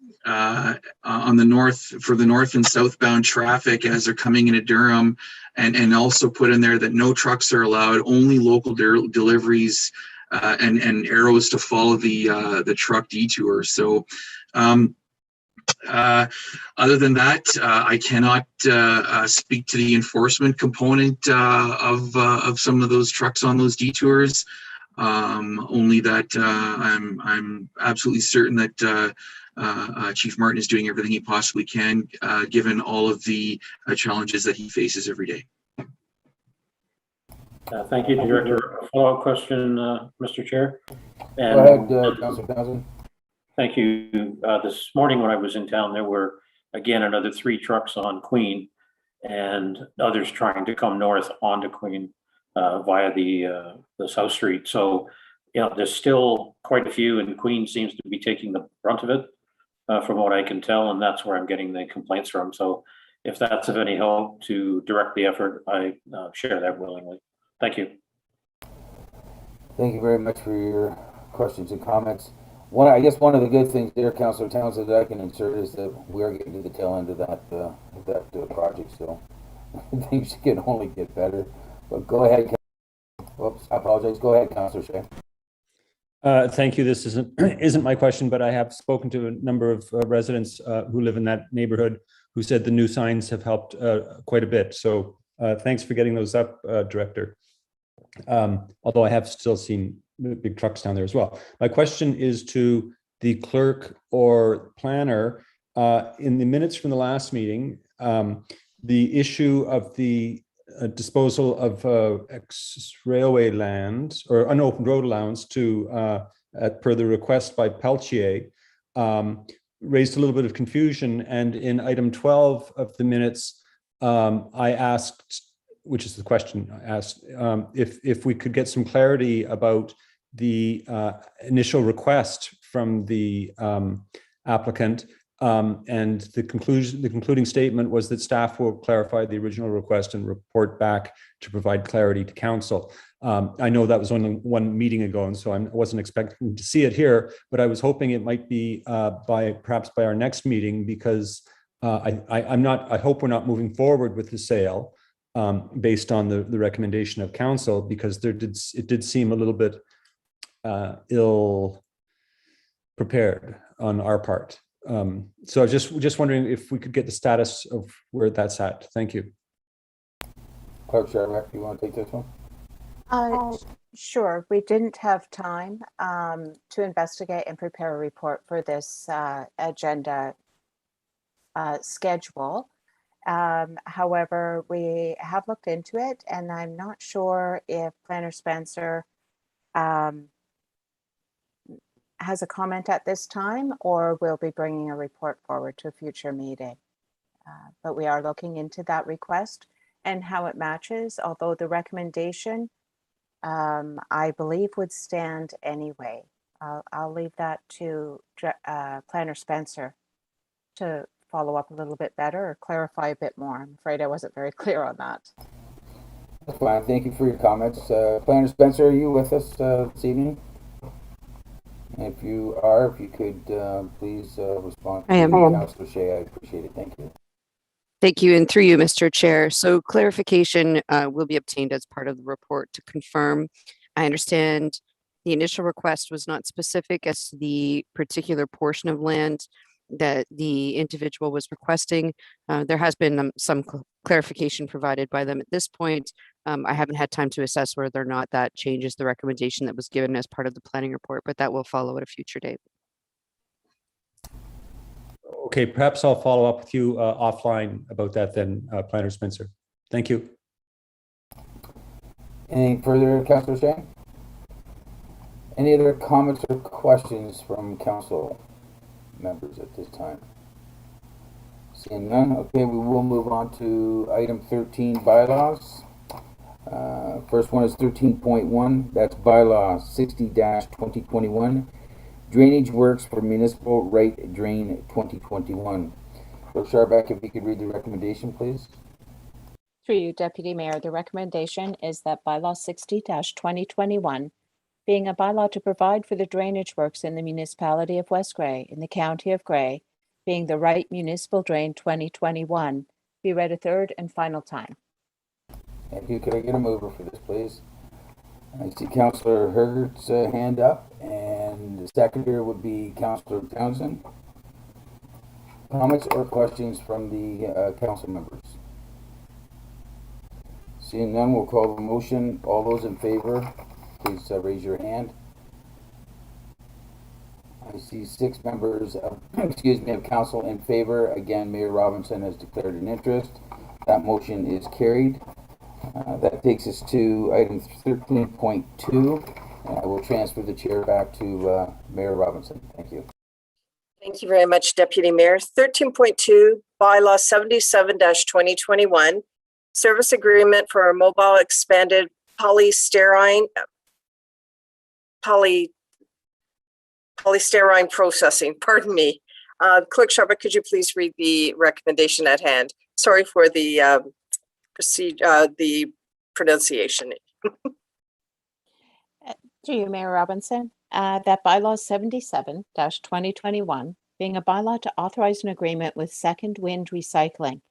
the north for the north and southbound traffic as they're coming into Durham, and also put in there that no trucks are allowed, only local deliveries, and arrows to follow the truck detour. So other than that, I cannot speak to the enforcement component of some of those trucks on those detours. Only that I'm absolutely certain that Chief Martin is doing everything he possibly can, given all of the challenges that he faces every day. Thank you, Director. A follow-up question, Mr. Chair. And, go ahead, Councillor Townsend. Thank you. This morning when I was in town, there were again another 3 trucks on Queen, and others trying to come north onto Queen via the South Street. So, you know, there's still quite a few, and Queen seems to be taking the brunt of it, from what I can tell, and that's where I'm getting the complaints from. So, if that's of any help to direct the effort, I share that willingly. Thank you. Thank you very much for your questions and comments. I guess one of the good things there, Councillor Townsend, that I can insert is that we're getting to the tail end of that project, so things can only get better. But go ahead. Oops, I apologize. Go ahead, Councillor Shea. Thank you. This isn't my question, but I have spoken to a number of residents who live in that neighborhood who said the new signs have helped quite a bit. So thanks for getting those up, Director. Although I have still seen big trucks down there as well. My question is to the clerk or planner. In the minutes from the last meeting, the issue of the disposal of ex-railway land or unopened road allowance to per the request by Peltier raised a little bit of confusion. And in item 12 of the minutes, I asked, which is the question I asked, if we could get some clarity about the initial request from the applicant. And the concluding statement was that staff will clarify the original request and report back to provide clarity to council. I know that was only one meeting ago, and so I wasn't expecting to see it here, but I was hoping it might be perhaps by our next meeting, because I hope we're not moving forward with the sale based on the recommendation of council, because it did seem a little bit ill prepared on our part. So I was just wondering if we could get the status of where that's at. Thank you. Clerk Sharmak, do you want to take this one? Sure. We didn't have time to investigate and prepare a report for this agenda schedule. However, we have looked into it, and I'm not sure if Planner Spencer has a comment at this time, or will be bringing a report forward to a future meeting. But we are looking into that request and how it matches, although the recommendation, I believe, would stand anyway. I'll leave that to Planner Spencer to follow up a little bit better or clarify a bit more. I'm afraid I wasn't very clear on that. That's fine. Thank you for your comments. Planner Spencer, are you with us this evening? If you are, if you could please respond to I am. Councillor Shea, I appreciate it. Thank you. Thank you, and through you, Mr. Chair. So clarification will be obtained as part of the report to confirm. I understand the initial request was not specific as to the particular portion of land that the individual was requesting. There has been some clarification provided by them at this point. I haven't had time to assess whether or not that changes the recommendation that was given as part of the planning report, but that will follow at a future date. Okay, perhaps I'll follow up with you offline about that then, Planner Spencer. Thank you. Anything further, Councillor Shea? Any other comments or questions from council members at this time? Seeing none, okay, we will move on to item 13, bylaws. First one is 13.1, that's bylaw 60-2021, drainage works for municipal right drain 2021. So Sharbeck, if you could read the recommendation, please. Through you, Deputy Mayor, the recommendation is that bylaw 60-2021, being a bylaw to provide for the drainage works in the municipality of West Grey in the county of Grey, being the right municipal drain 2021, be read a third and final time. Thank you. Could I get a mover for this, please? I see Councillor Hergert's hand up, and the seconder would be Councillor Townsend. Comments or questions from the council members? Seeing none, we'll call the motion. All those in favor, please raise your hand. I see 6 members of, of council in favor. Again, Mayor Robinson has declared an interest. That motion is carried. That takes us to item 13.2. I will transfer the chair back to Mayor Robinson. Thank you. Thank you very much, Deputy Mayor. 13.2, bylaw 77-2021, service agreement for a mobile expanded polystyrene processing, pardon me. Clerk Sharma, could you please read the recommendation at hand? Sorry for the the pronunciation. To you, Mayor Robinson, that bylaw 77-2021, being a bylaw to authorize an agreement with Second Wind Recycling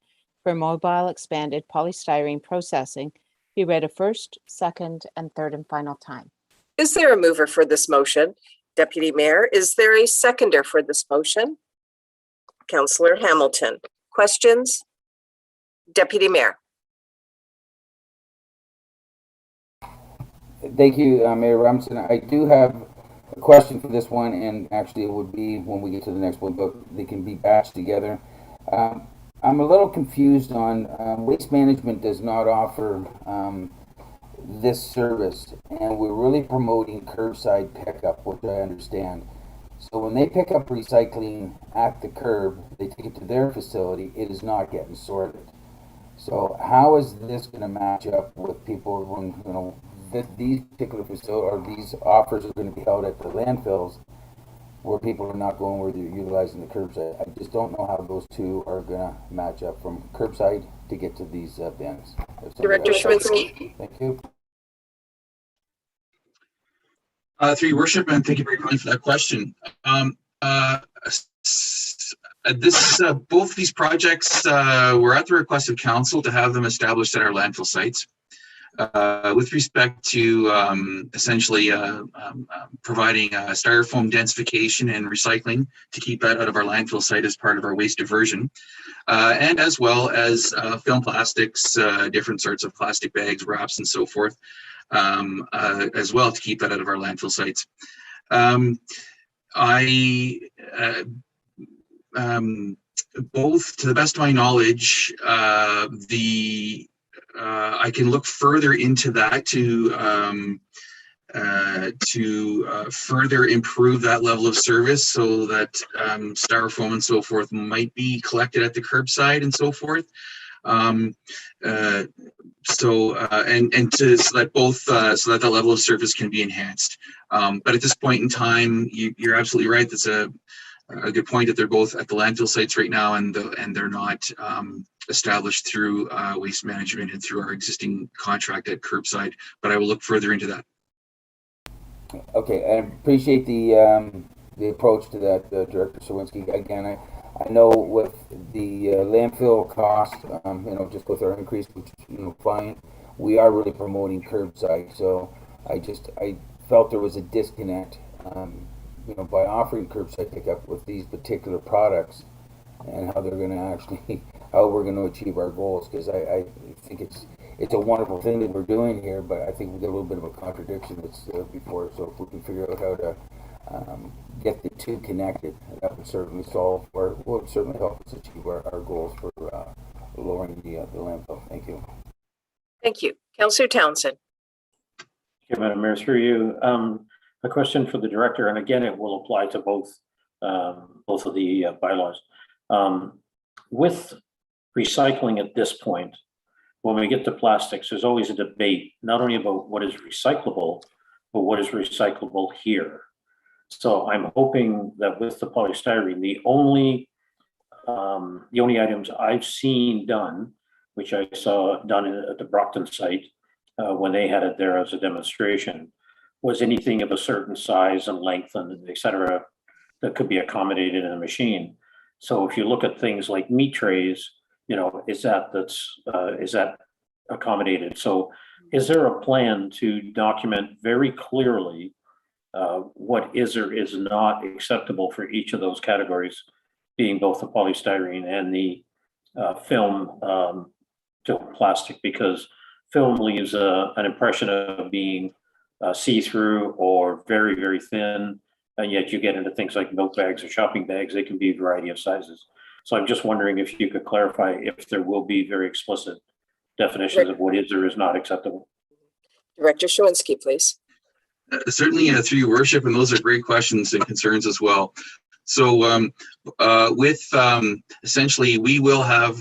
for mobile expanded polystyrene processing, be read a first, second, and third and final time. Is there a mover for this motion? Deputy Mayor, is there a seconder for this motion? Councillor Hamilton. Questions? Deputy Mayor. Thank you, Mayor Robinson. I do have a question for this one, and actually it would be when we get to the next one, but they can be batched together. I'm a little confused on Waste Management does not offer this service, and we're really promoting curbside pickup, which I understand. So when they pick up recycling at the curb, they take it to their facility, it is not getting sorted. So how is this going to match up with people when, that these particular facilities or these offers are going to be held at the landfills where people are not going where they're utilizing the curbside. I just don't know how those two are going to match up from curbside to get to these bins. Director Schwinski. Thank you. Through your worship, and thank you very much for that question. Both these projects were at the request of council to have them established at our landfill sites. With respect to essentially providing styrofoam densification and recycling to keep that out of our landfill site as part of our waste diversion, and as well as film plastics, different sorts of plastic bags, wraps, and so forth, as well to keep that out of our landfill sites. Both, to the best of my knowledge, I can look further into that to further improve that level of service, so that styrofoam and so forth might be collected at the curbside and so forth. So that both so that the level of service can be enhanced. But at this point in time, you're absolutely right. That's a good point that they're both at the landfill sites right now, and they're not established through waste management and through our existing contract at curbside. But I will look further into that. Okay, I appreciate the approach to that, Director Sawinski. Again, I know with the landfill cost, just with our increase, which is fine, we are really promoting curbside. So I felt there was a disconnect, by offering curbside pickup with these particular products, and how they're going to actually, how we're going to achieve our goals. Because I think it's a wonderful thing that we're doing here, but I think we got a little bit of a contradiction that's before. So if we can figure out how to get the two connected, that would certainly would certainly help us achieve our goals for lowering the landfill. Thank you. Thank you. Councillor Townsend. Okay, Madam Mayor, through you. A question for the director, and again, it will apply to both of the bylaws. With recycling at this point, when we get to plastics, there's always a debate, not only about what is recyclable, but what is recyclable here. So I'm hoping that with the polystyrene, the only items I've seen done, which I saw done at the Brockton site when they had it there as a demonstration, was anything of a certain size and length and et cetera that could be accommodated in a machine. So if you look at things like meat trays, is that accommodated? So is there a plan to document very clearly what is or is not acceptable for each of those categories, being both the polystyrene and the film plastic? Because film leaves an impression of being see-through or very, very thin, and yet you get into things like milk bags or shopping bags. They can be a variety of sizes. So I'm just wondering if you could clarify if there will be very explicit definitions of what is or is not acceptable. Director Schwinski, please. Certainly, through your worship, and those are great questions and concerns as well. So essentially, we will have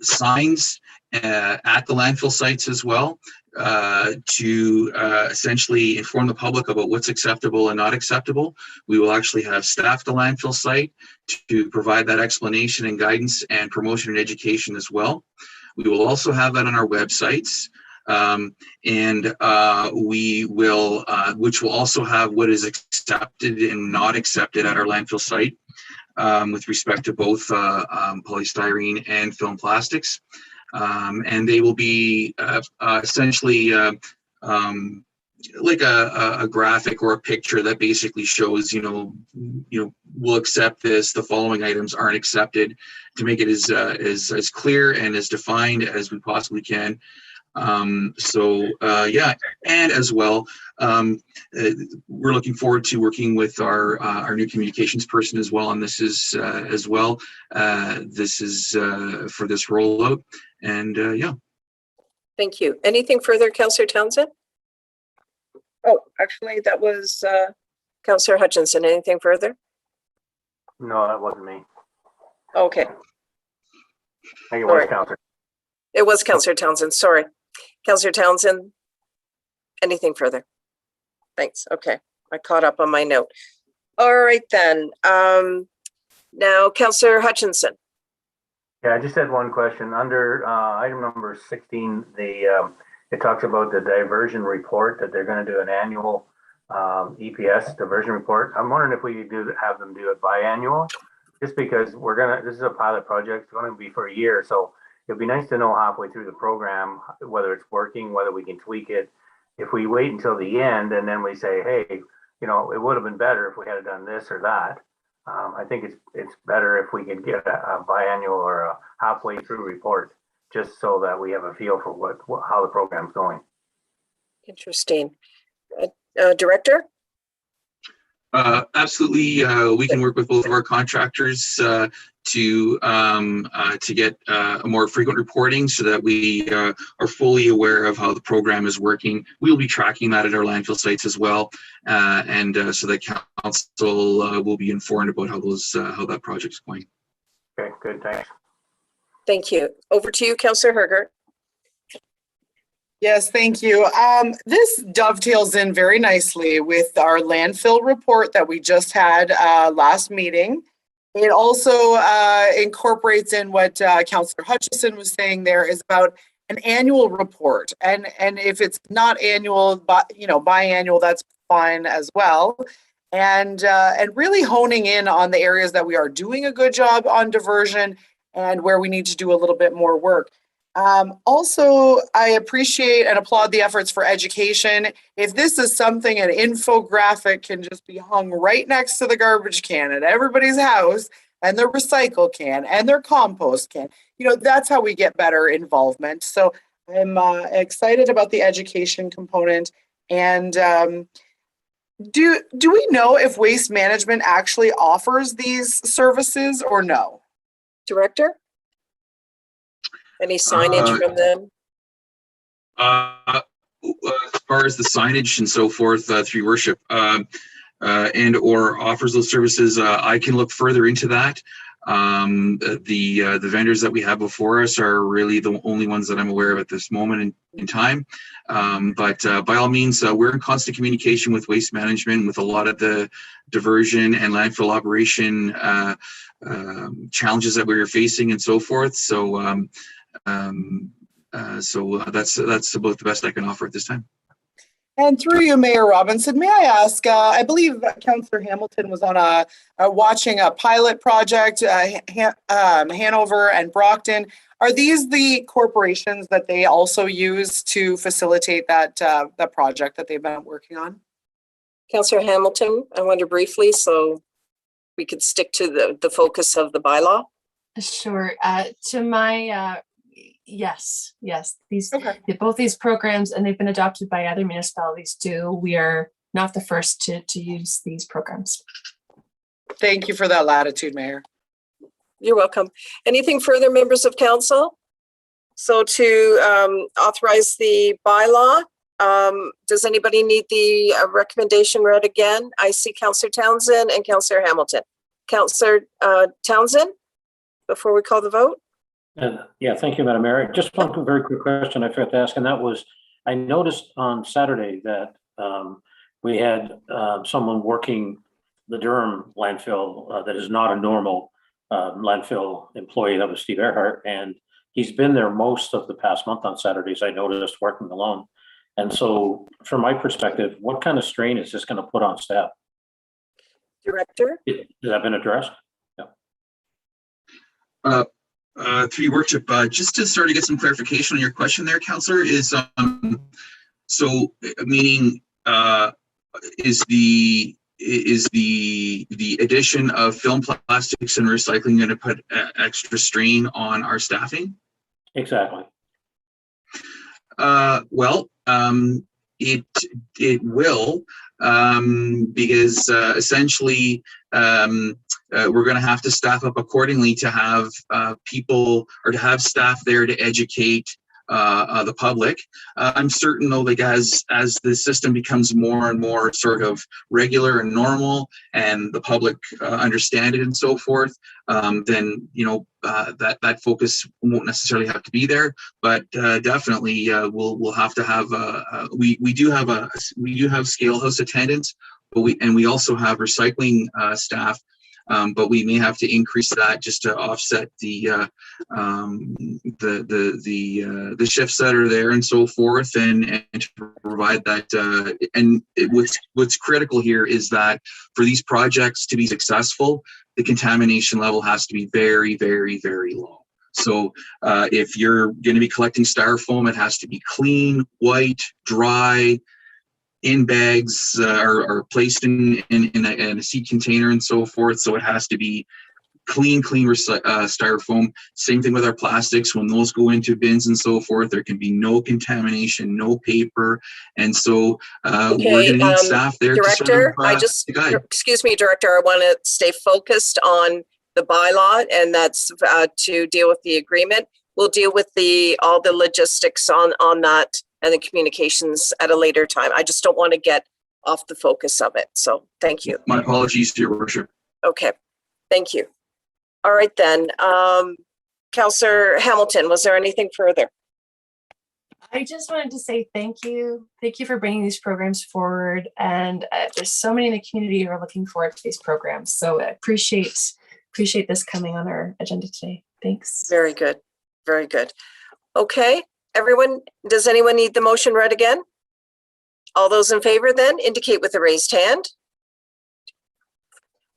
signs at the landfill sites as well to essentially inform the public about what's acceptable and not acceptable. We will actually have staff at the landfill site to provide that explanation and guidance and promotion and education as well. We will also have that on our websites. We will, which will also have what is accepted and not accepted at our landfill site with respect to both polystyrene and film plastics. And they will be essentially like a graphic or a picture that basically shows, we'll accept this, the following items aren't accepted, to make it as clear and as defined as we possibly can. Yeah, and as well, we're looking forward to working with our new communications person as well, and this is as well. This is for this rollout, and yeah. Thank you. Anything further, Councillor Townsend? Oh, actually, that was Councillor Hutchinson. Anything further? No, that wasn't me. Okay. I think it was Councillor. It was Councillor Townsend. Sorry. Councillor Townsend, anything further? Thanks. Okay, I caught up on my note. All right then. Now, Councillor Hutchinson. Yeah, I just had one question. Under item number 16, it talks about the diversion report, that they're going to do an annual EPS diversion report. I'm wondering if we could have them do it biannual, just because this is a pilot project. It's going to be for a year. So it'd be nice to know halfway through the program whether it's working, whether we can tweak it. If we wait until the end and then we say, hey, it would have been better if we had done this or that. I think it's better if we could get a biannual or a halfway through report, just so that we have a feel for how the program's going. Interesting. Director? Absolutely. We can work with both of our contractors to get a more frequent reporting so that we are fully aware of how the program is working. We'll be tracking that at our landfill sites as well, and so that council will be informed about how that project's going. Okay, good, thanks. Thank you. Over to you, Councillor Hergert. Yes, thank you. This dovetails in very nicely with our landfill report that we just had last meeting. It also incorporates in what Councillor Hutchison was saying there is about an annual report. And if it's not annual, but biannual, that's fine as well. And really honing in on the areas that we are doing a good job on diversion and where we need to do a little bit more work. Also, I appreciate and applaud the efforts for education. If this is something, an infographic can just be hung right next to the garbage can at everybody's house, and their recycle can and their compost can, that's how we get better involvement. So I'm excited about the education component. And do we know if Waste Management actually offers these services or no? Director? Any signage from them? As far as the signage and so forth through worship and or offers those services, I can look further into that. The vendors that we have before us are really the only ones that I'm aware of at this moment in time. But by all means, we're in constant communication with Waste Management, with a lot of the diversion and landfill operation challenges that we are facing and so forth. So that's about the best I can offer at this time. And through you, Mayor Robinson, may I ask, I believe Councillor Hamilton was on watching a pilot project, Hanover and Brockton. Are these the corporations that they also use to facilitate that project that they've been working on? Councillor Hamilton, I wonder briefly, so we could stick to the focus of the bylaw. Sure. To my yes. Both these programs, and they've been adopted by other municipalities too. We are not the first to use these programs. Thank you for that latitude, Mayor. You're welcome. Anything further, members of council? So to authorize the bylaw, does anybody need the recommendation read again? I see Councillor Townsend and Councillor Hamilton. Councillor Townsend, before we call the vote? Yeah, thank you, Madam Mayor. Just one very quick question I forgot to ask, and that was, I noticed on Saturday that we had someone working the Durham landfill that is not a normal landfill employee. That was Steve Earhart, and he's been there most of the past month on Saturdays, I noticed, working alone. And so from my perspective, what kind of strain is this going to put on staff? Director? Has that been addressed? Yeah. Through your worship, just to start to get some clarification on your question there, Councillor, is so meaning is the addition of film plastics and recycling going to put extra strain on our staffing? Exactly. Well, it will, because essentially we're going to have to staff up accordingly to have people or to have staff there to educate the public. I'm certain though, like as the system becomes more and more sort of regular and normal, and the public understand it and so forth, then that focus won't necessarily have to be there. But definitely, we'll have to have we do have scale house attendants, but we also have recycling staff. But we may have to increase that just to offset the shifts that are there and so forth, and to provide that. What's critical here is that for these projects to be successful, the contamination level has to be very, very, very low. So if you're going to be collecting styrofoam, it has to be clean, white, dry, in bags, or placed in a seed container and so forth. So it has to be clean styrofoam. Same thing with our plastics. When those go into bins and so forth, there can be no contamination, no paper. And so we're going to need staff there. Director, to guide. excuse me, Director, I want to stay focused on the bylaw, and that's to deal with the agreement. We'll deal with all the logistics on that and the communications at a later time. I just don't want to get off the focus of it. So thank you. My apologies to your worship. Okay, thank you. All right then, Councillor Hamilton, was there anything further? I just wanted to say thank you. Thank you for bringing these programs forward. And there's so many in the community who are looking forward to these programs. So I appreciate this coming on our agenda today. Thanks. Very good. Very good. Okay, everyone, does anyone need the motion read again? All those in favor then indicate with a raised hand.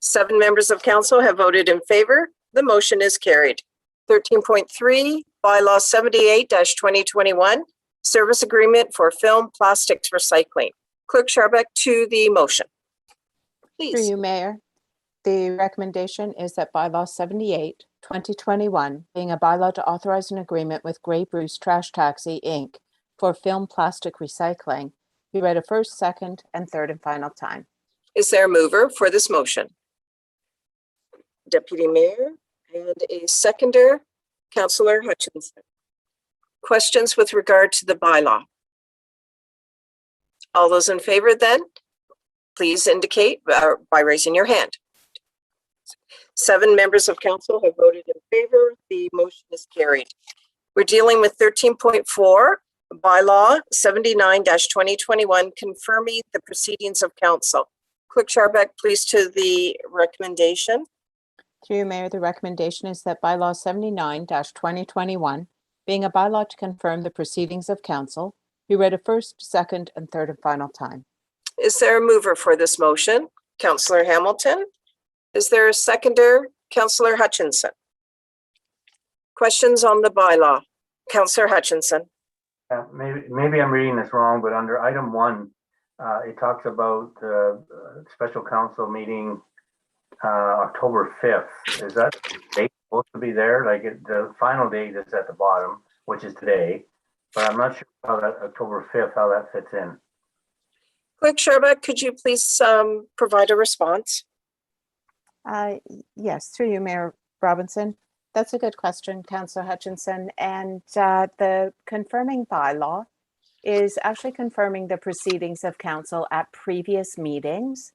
7 members of council have voted in favor. The motion is carried. 13.3, bylaw 78-2021, service agreement for film plastics recycling. Clerk Scharbeck to the motion. Through Please. you, Mayor. The recommendation is that bylaw 78-2021, being a bylaw to authorize an agreement with Grey Bruce Trash Taxi, Inc. for film plastic recycling, be read a first, second, and third and final time. Is there a mover for this motion? Deputy Mayor and a seconder, Councillor Hutchinson. Questions with regard to the bylaw? All those in favor then, please indicate by raising your hand. 7 members of council have voted in favor. The motion is carried. We're dealing with 13.4, bylaw 79-2021, confirming the proceedings of council. Clerk Scharbeck, please to the recommendation. Through you, Mayor, the recommendation is that bylaw 79-2021, being a bylaw to confirm the proceedings of council, be read a first, second, and third and final time. Is there a mover for this motion? Councillor Hamilton. Is there a seconder? Councillor Hutchinson. Questions on the bylaw? Councillor Hutchinson. Maybe I'm reading this wrong, but under item 1, it talks about special council meeting October 5th. Is that date supposed to be there? Like the final date is at the bottom, which is today, but I'm not sure how that October 5th, how that fits in. Clerk Scharbeck, could you please provide a response? Yes, through you, Mayor Robinson. That's a good question, Councillor Hutchinson. And the confirming bylaw is actually confirming the proceedings of council at previous meetings,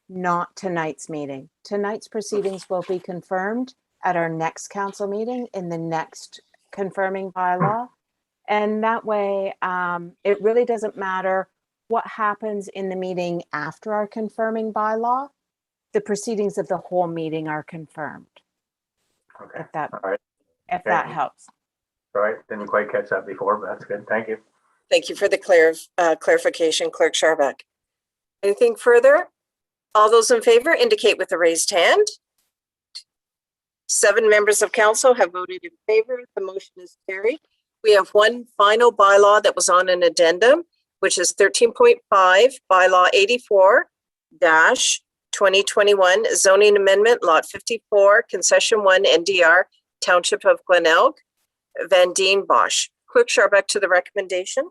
not tonight's meeting. Tonight's proceedings will be confirmed at our next council meeting in the next confirming bylaw. And that way, it really doesn't matter what happens in the meeting after our confirming bylaw. The proceedings of the whole meeting are confirmed. Okay. If that, all right. if that helps. All right. Didn't quite catch that before, but that's good. Thank you. Thank you for the clarification, Clerk Scharbeck. Anything further? All those in favor indicate with a raised hand. 7 members of council have voted in favor. The motion is carried. We have one final bylaw that was on an addendum, which is 13.5, bylaw 84-2021, zoning amendment, lot 54, concession 1, NDR, Township of Glenelg, Van Dien Bosch. Clerk Scharbeck to the recommendation.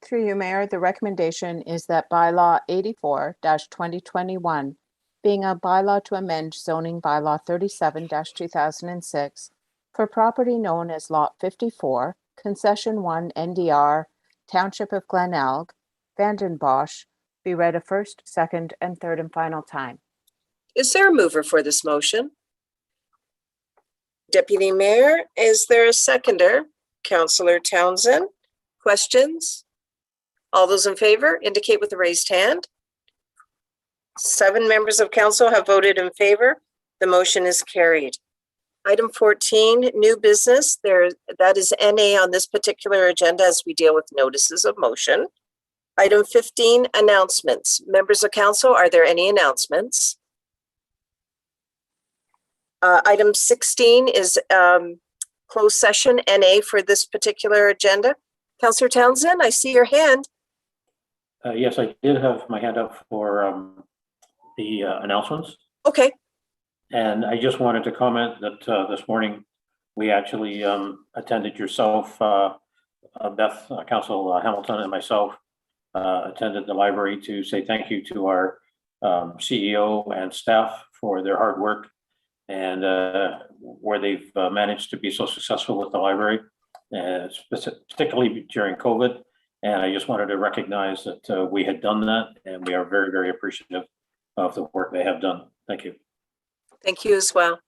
Through you, Mayor, the recommendation is that bylaw 84-2021, being a bylaw to amend zoning bylaw 37-2006 for property known as lot 54, Concession 1 NDR, Township of Glenelg, Vanden Bosch, be read a first, second, and third and final time. Is there a mover for this motion? Deputy Mayor, is there a seconder? Councillor Townsend, questions? All those in favor indicate with a raised hand. 7 members of council have voted in favor. The motion is carried. Item 14, new business. That is NA on this particular agenda as we deal with notices of motion. Item 15, announcements. Members of council, are there any announcements? Item 16 is closed session NA for this particular agenda. Councillor Townsend, I see your hand. Yes, I did have my hand up for the announcements. Okay. And I just wanted to comment that this morning, we actually attended yourself, Beth, Council Hamilton and myself attended the library to say thank you to our CEO and staff for their hard work and where they've managed to be so successful with the library, particularly during COVID. And I just wanted to recognize that we had done that, and we are very, very appreciative of the work they have done. Thank you. Thank you as well.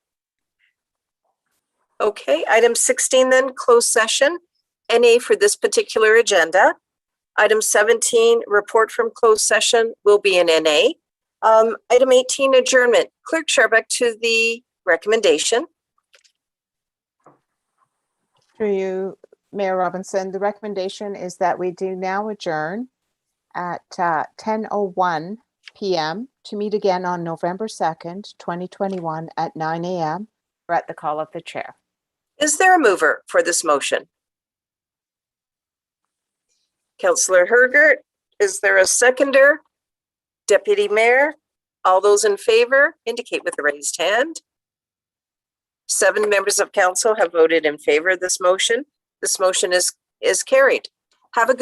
Okay, item 16 then, closed session, NA for this particular agenda. Item 17, report from closed session will be in NA. Item 18, adjournment. Clerk Sharbeck to the recommendation. Through you, Mayor Robinson, the recommendation is that we do now adjourn at 10:01 p.m. to meet again on November 2nd, 2021 at 9 a.m. or at the call of the chair. Is there a mover for this motion? Councillor Hergert, is there a seconder? Deputy Mayor, all those in favor indicate with a raised hand. 7 members of council have voted in favor of this motion. This motion is carried. Have a good